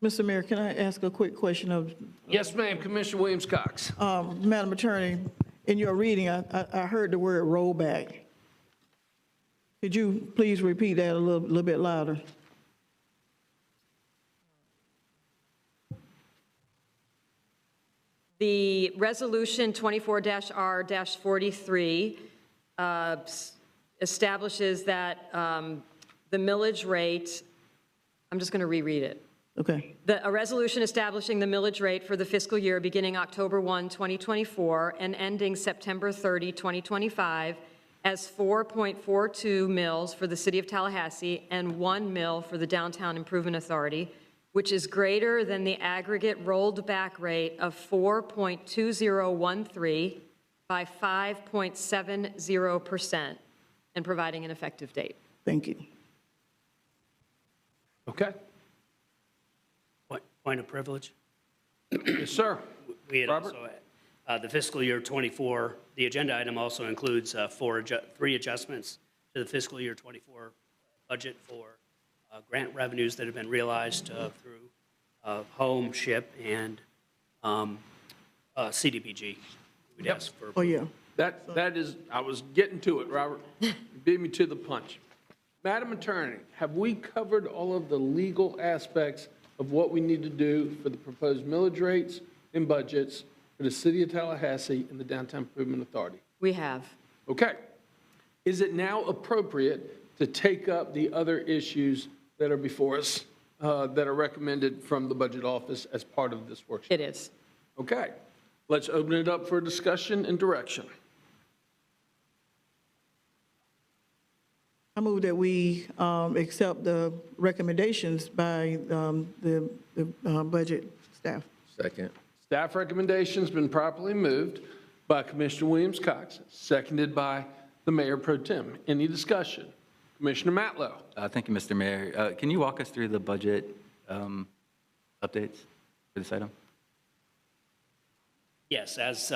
S11: Mr. Mayor, can I ask a quick question of?
S1: Yes, ma'am. Commissioner Williams-Cox.
S11: Madam Attorney, in your reading, I heard the word rollback. Could you please repeat that a little bit louder?
S14: The resolution 24-R-43 establishes that the millage rate, I'm just going to reread it.
S11: Okay.
S14: A resolution establishing the millage rate for the fiscal year beginning October 1, 2024, and ending September 30, 2025, as 4.42 mills for the City of Tallahassee and 1 mill for the Downtown Improvement Authority, which is greater than the aggregate rolled back rate of 4.2013 by 5.70%, and providing an effective date.
S11: Thank you.
S1: Okay.
S21: Point of privilege.
S1: Yes, sir.
S21: We had
S1: Robert?
S21: also, the fiscal year 24, the agenda item also includes 3 adjustments to the fiscal year 24 budget for grant revenues that have been realized through home, SHIP, and CDBG. We'd ask for.
S11: Oh, yeah.
S1: That is, I was getting to it, Robert. You beat me to the punch. Madam Attorney, have we covered all of the legal aspects of what we need to do for the proposed millage rates and budgets for the City of Tallahassee and the Downtown Improvement Authority?
S14: We have.
S1: Okay. Is it now appropriate to take up the other issues that are before us that are recommended from the Budget Office as part of this workshop?
S14: It is.
S1: Okay. Let's open it up for discussion and direction.
S11: I move that we accept the recommendations by the budget staff.
S3: Second.
S1: Staff recommendation's been properly moved by Commissioner Williams-Cox, seconded by the Mayor Pro Tem. Any discussion? Commissioner Matlow.
S9: Thank you, Mr. Mayor. Can you walk us through the budget updates for this item?
S21: Yes, as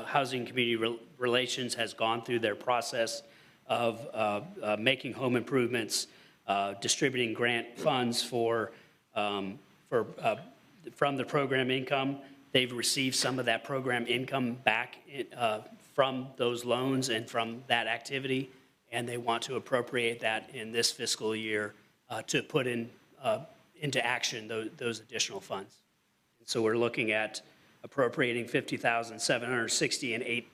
S21: Housing and Community Relations has gone through their process of making home improvements, distributing grant funds from the program income, they've received some of that program income back from those loans and from that activity, and they want to appropriate that in this fiscal year to put into action those additional funds. So we're looking at appropriating $50,760.08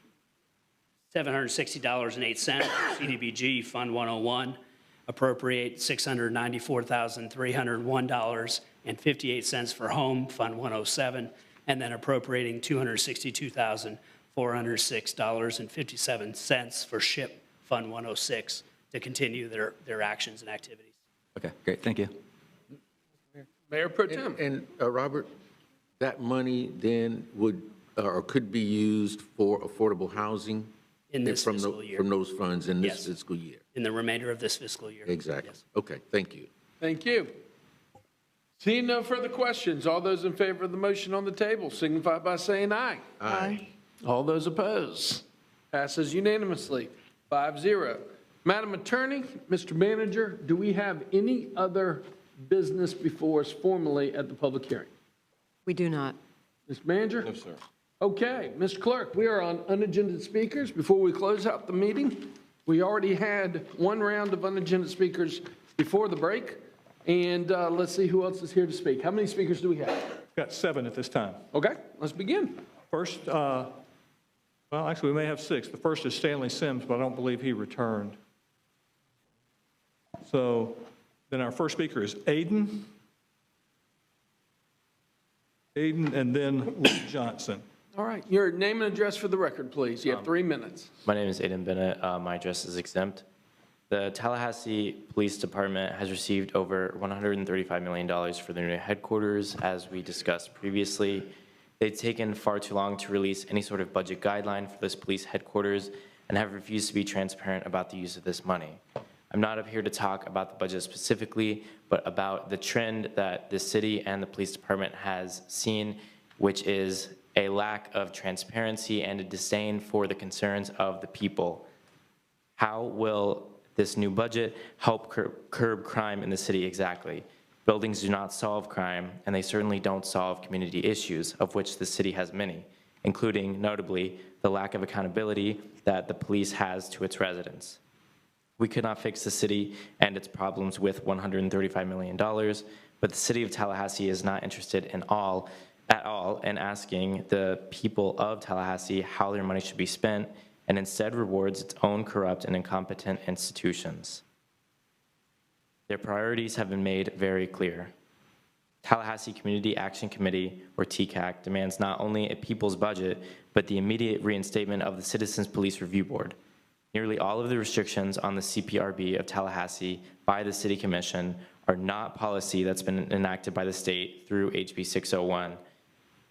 S21: CDBG Fund 101, appropriate $694,301.58 for Home Fund 107, and then appropriating $262,406.57 for SHIP Fund 106 to continue their actions and activities.
S9: Okay, great, thank you.
S1: Mayor Pro Tem.
S3: And Robert, that money then would or could be used for affordable housing
S21: In this
S3: from
S21: fiscal year.
S3: From those funds in this
S21: Yes.
S3: fiscal year.
S21: In the remainder of this fiscal year.
S3: Exactly.
S21: Yes.
S3: Okay, thank you.
S1: Thank you. Seeing no further questions, all those in favor of the motion on the table signify by saying aye.
S3: Aye.
S1: All those opposed? Passes unanimously, 5-0. Madam Attorney, Mr. Manager, do we have any other business before us formally at the public hearing?
S14: We do not.
S1: Mr. Manager?
S6: No, sir.
S1: Okay, Mr. Clerk, we are on unagended speakers. Before we close out the meeting, we already had one round of unagended speakers before the break, and let's see who else is here to speak. How many speakers do we have?
S7: Got 7 at this time.
S1: Okay, let's begin.
S7: First, well, actually, we may have 6. The first is Stanley Sims, but I don't believe he returned. So then our first speaker is Aiden. Aiden, and then Lee Johnson.
S1: All right, your name and address for the record, please. You have 3 minutes.
S12: My name is Aiden Bennett. My address is exempt. The Tallahassee Police Department has received over $135 million for their new headquarters, as we discussed previously. They've taken far too long to release any sort of budget guideline for this police headquarters and have refused to be transparent about the use of this money. I'm not up here to talk about the budget specifically, but about the trend that the city and the police department has seen, which is a lack of transparency and a disdain for the concerns of the people. How will this new budget help curb crime in the city exactly? Buildings do not solve crime, and they certainly don't solve community issues, of which the city has many, including, notably, the lack of accountability that the police has to its residents. We could not fix the city and its problems with $135 million, but the city of Tallahassee is not interested at all in asking the people of Tallahassee how their money should be spent, and instead rewards its own corrupt and incompetent institutions. Their priorities have been made very clear. Tallahassee Community Action Committee, or TCAC, demands not only a people's budget, but the immediate reinstatement of the Citizens Police Review Board. Nearly all of the restrictions on the CPRB of Tallahassee by the City Commission are not policy that's been enacted by the state through HB 601.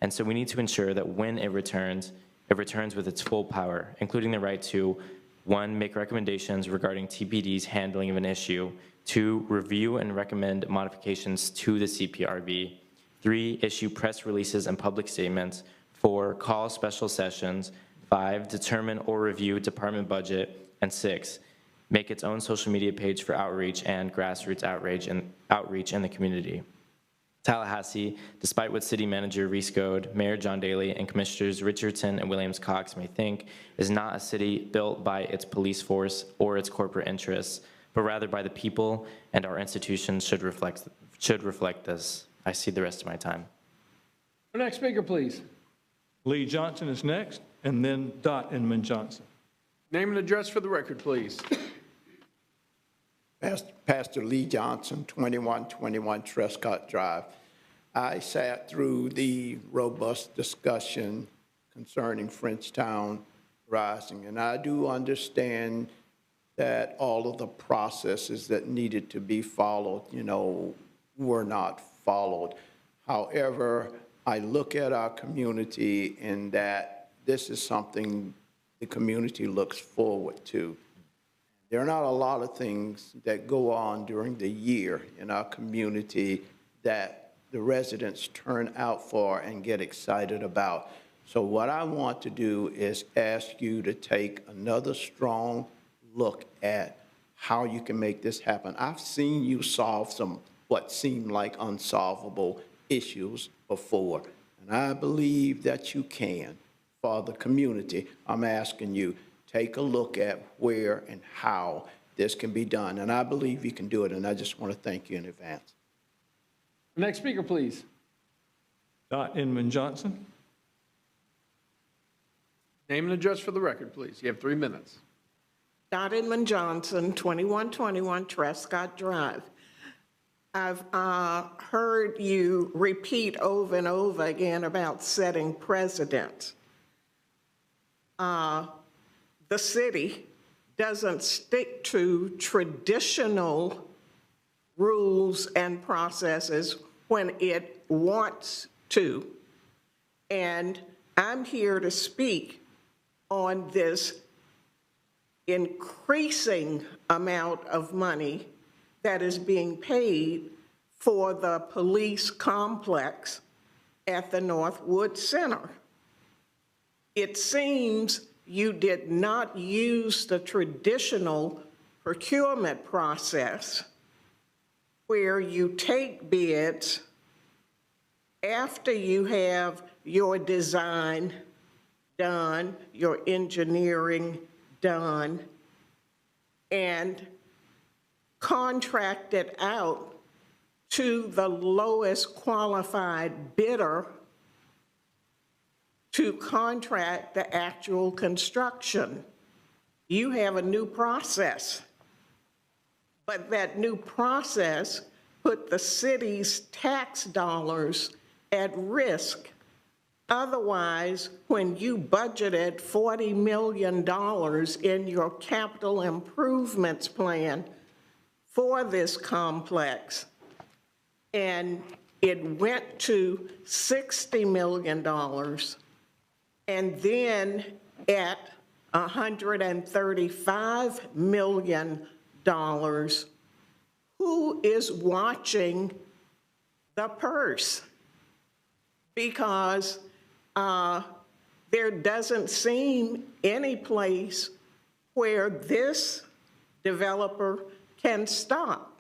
S12: And so we need to ensure that when it returns with its full power, including the right to, 1, make recommendations regarding TPD's handling of an issue, 2, review and recommend modifications to the CPRB, 3, issue press releases and public statements, 4, call special sessions, 5, determine or review department budget, and 6, make its own social media page for outreach and grassroots outreach in the community. Tallahassee, despite what City Manager Reese Goad, Mayor John Daly, and Commissioners Richardson and Williams-Cox may think, is not a city built by its police force or its corporate interests, but rather by the people, and our institutions should reflect this. I see the rest of my time.
S1: Our next speaker, please.
S7: Lee Johnson is next, and then Dot Inman Johnson.
S1: Name and address for the record, please.
S15: Pastor Lee Johnson, 2121 Trescott Drive. I sat through the robust discussion concerning Frenchtown Rising, and I do understand that all of the processes that needed to be followed, were not followed. However, I look at our community and that this is something the community looks forward to. There are not a lot of things that go on during the year in our community that the residents turn out for and get excited about. So what I want to do is ask you to take another strong look at how you can make this happen. I've seen you solve some what seemed like unsolvable issues before, and I believe that you can. For the community, I'm asking you, take a look at where and how this can be done, and I believe you can do it, and I just want to thank you in advance.
S1: Next speaker, please.
S7: Dot Inman Johnson.
S1: Name and address for the record, please. You have 3 minutes.
S10: Dot Inman Johnson, 2121 Trescott Drive. I've heard you repeat over and over again about setting precedents. The city doesn't stick to traditional rules and processes when it wants to. And I'm here to speak on this increasing amount of money that is being paid for the police complex at the Northwood Center. It seems you did not use the traditional procurement process where you take bids after you have your design done, your engineering done, and contract it out to the lowest qualified bidder to contract the actual construction. You have a new process, but that new process put the city's tax dollars at risk. Otherwise, when you budgeted $40 million in your capital improvements plan for this complex, and it went to $60 million, and then at $135 million, who is watching the purse? Because there doesn't seem any place where this developer can stop.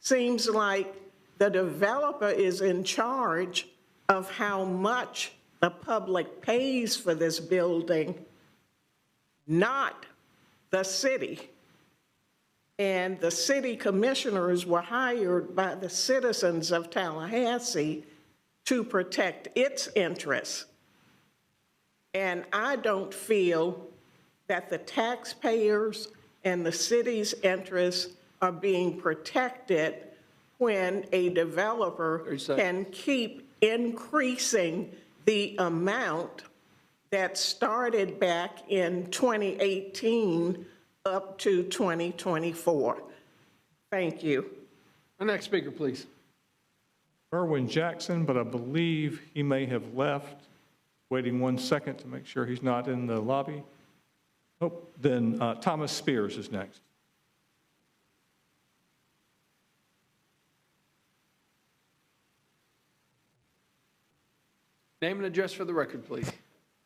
S10: Seems like the developer is in charge of how much the public pays for this building, not the city. And the city commissioners were hired by the citizens of Tallahassee to protect its interests. And I don't feel that the taxpayers and the city's interests are being protected when a developer can keep increasing the amount that started back in 2018 up to 2024. Thank you.
S1: Our next speaker, please.
S7: Erwin Jackson, but I believe he may have left. Waiting 1 second to make sure he's not in the lobby. Oh, then Thomas Spears is next.
S1: Name and address for the record, please.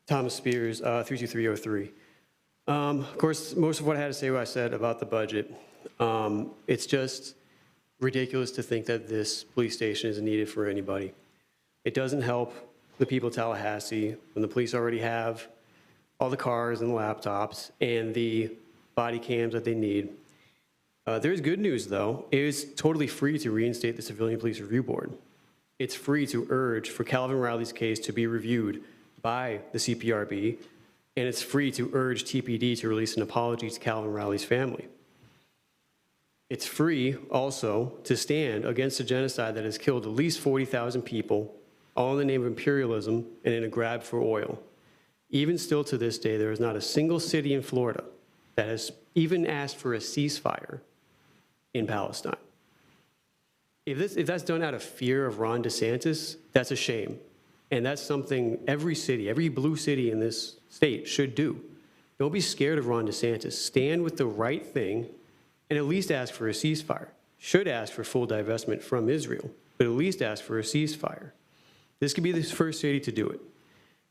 S4: Thomas Spears, 32303. Of course, most of what I had to say, what I said about the budget. It's just ridiculous to think that this police station is needed for anybody. It doesn't help the people of Tallahassee when the police already have all the cars and the laptops and the body cams that they need. There's good news, though. It is totally free to reinstate the Civilian Police Review Board. It's free to urge for Calvin Riley's case to be reviewed by the CPRB, and it's free to urge TPD to release an apology to Calvin Riley's family. It's free also to stand against a genocide that has killed at least 40,000 people, all in the name of imperialism and in a grab for oil. Even still to this day, there is not a single city in Florida that has even asked for a ceasefire in Palestine. If that's done out of fear of Ron DeSantis, that's a shame. And that's something every city, every blue city in this state should do. Don't be scared of Ron DeSantis. Stand with the right thing and at least ask for a ceasefire. Should ask for full divestment from Israel, but at least ask for a ceasefire. This could be the first city to do it.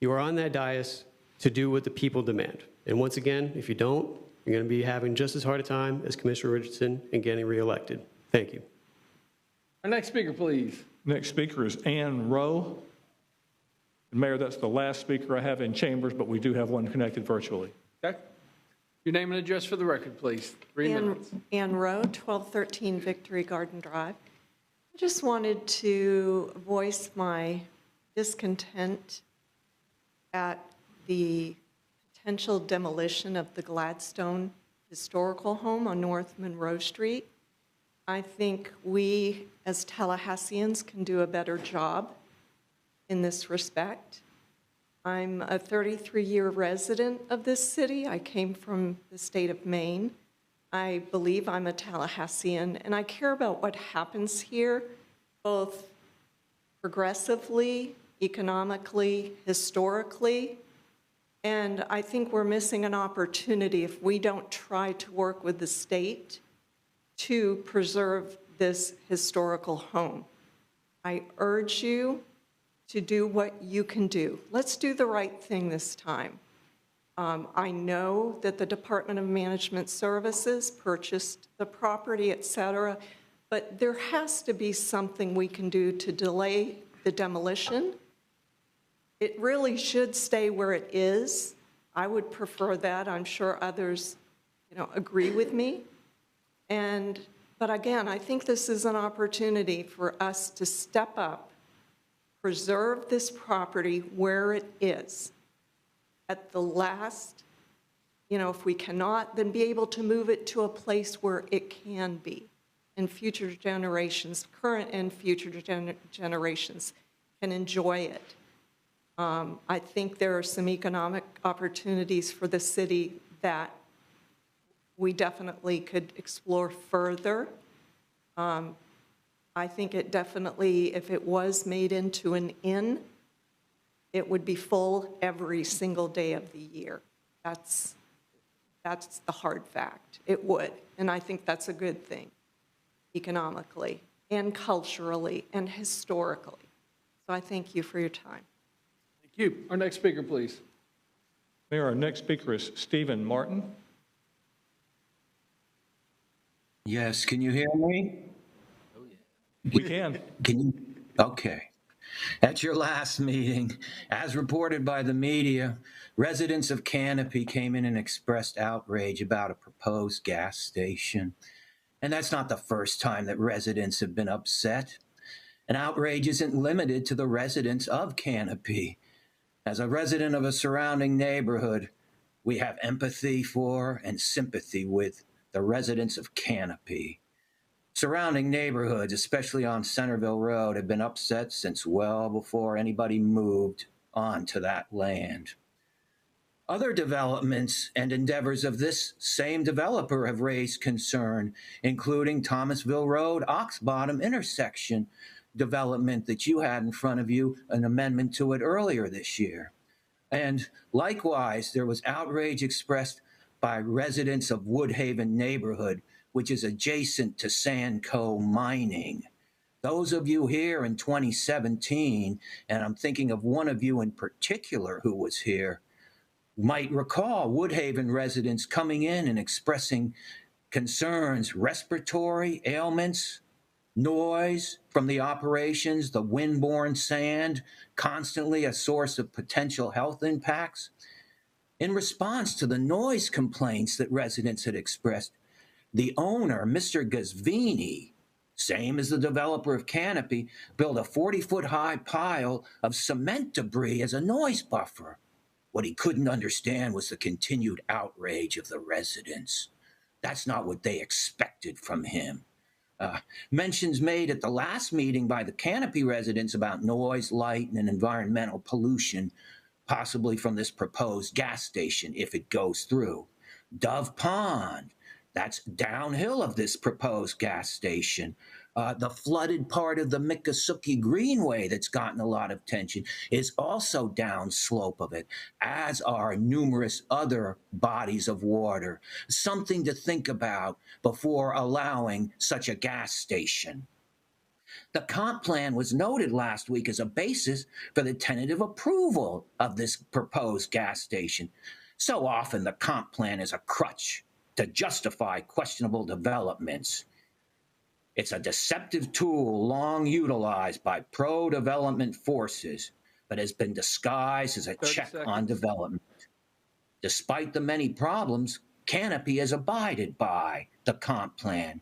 S4: You are on that dais to do what the people demand. And once again, if you don't, you're going to be having just as hard a time as Commissioner Richardson in getting reelected. Thank you.
S1: Our next speaker, please.
S7: Next speaker is Ann Rowe. And Mayor, that's the last speaker I have in chambers, but we do have one connected virtually.
S1: Okay. Your name and address for the record, please. 3 minutes.
S16: Ann Rowe, 1213 Victory Garden Drive. I just wanted to voice my discontent at the potential demolition of the Gladstone Historical Home on North Monroe Street. I think we, as Tallahasseans, can do a better job in this respect. I'm a 33-year resident of this city. I came from the state of Maine. I believe I'm a Tallahassean, and I care about what happens here, both progressively, economically, historically, And I think we're missing an opportunity if we don't try to work with the state to preserve this historical home. I urge you to do what you can do. Let's do the right thing this time. I know that the Department of Management Services purchased the property, et cetera, but there has to be something we can do to delay the demolition. It really should stay where it is. I would prefer that. I'm sure others, agree with me. But again, I think this is an opportunity for us to step up, preserve this property where it is. At the last, if we cannot, then be able to move it to a place where it can be, and future generations, current and future generations, can enjoy it. I think there are some economic opportunities for the city that we definitely could explore further. I think it definitely, if it was made into an inn, it would be full every single day of the year. That's the hard fact. It would, and I think that's a good thing, economically and culturally and historically. So I thank you for your time.
S1: Thank you. Our next speaker, please.
S7: Mayor, our next speaker is Stephen Martin.
S17: Yes, can you hear me?
S7: We can.
S17: Can you? Okay. At your last meeting, as reported by the media, residents of Canopy came in and expressed outrage about a proposed gas station. And that's not the first time that residents have been upset. And outrage isn't limited to the residents of Canopy. As a resident of a surrounding neighborhood, we have empathy for and sympathy with the residents of Canopy. Surrounding neighborhoods, especially on Centerville Road, have been upset since well before anybody moved onto that land. Other developments and endeavors of this same developer have raised concern, including Thomasville Road, Ox Bottom intersection development that you had in front of you, an amendment to it earlier this year. And likewise, there was outrage expressed by residents of Woodhaven neighborhood, which is adjacent to Sandco Mining. Those of you here in 2017, and I'm thinking of one of you in particular who was here, might recall Woodhaven residents coming in and expressing concerns, respiratory ailments, noise from the operations, the wind-borne sand, constantly a source of potential health impacts. In response to the noise complaints that residents had expressed, the owner, Mr. Gazvini, same as the developer of Canopy, built a 40-foot-high pile of cement debris as a noise buffer. What he couldn't understand was the continued outrage of the residents. That's not what they expected from him. Mentions made at the last meeting by the Canopy residents about noise, light, and environmental pollution, possibly from this proposed gas station if it goes through. Dove Pond, that's downhill of this proposed gas station. The flooded part of the Miccosukee Greenway that's gotten a lot of attention is also downslope of it, as are numerous other bodies of water. Something to think about before allowing such a gas station. The comp plan was noted last week as a basis for the tentative approval of this proposed gas station. So often the comp plan is a crutch to justify questionable developments. It's a deceptive tool long utilized by pro-development forces, but has been disguised as a check on development. Despite the many problems, Canopy has abided by the comp plan.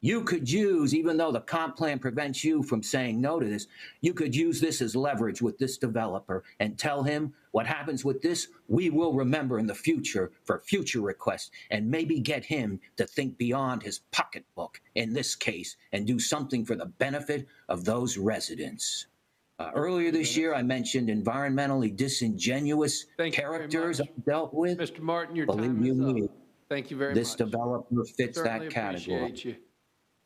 S17: You could use, even though the comp plan prevents you from saying no to this, you could use this as leverage with this developer and tell him what happens with this, we will remember in the future for future requests, and maybe get him to think beyond his pocketbook in this case and do something for the benefit of those residents. Earlier this year, I mentioned environmentally disingenuous characters I've dealt with.
S1: Mr. Martin, your
S17: Believe
S1: time is
S17: me,
S1: up. Thank you very
S17: this
S1: much.
S17: developer fits
S1: Certainly
S17: that category.
S1: appreciate you.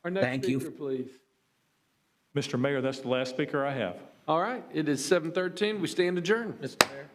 S1: Our next
S17: Thank
S1: speaker,
S17: you.
S1: please.
S7: Mr. Mayor, that's the last speaker I have.
S1: All right, it is 7:13. We stand adjourned.
S3: Mr. Mayor?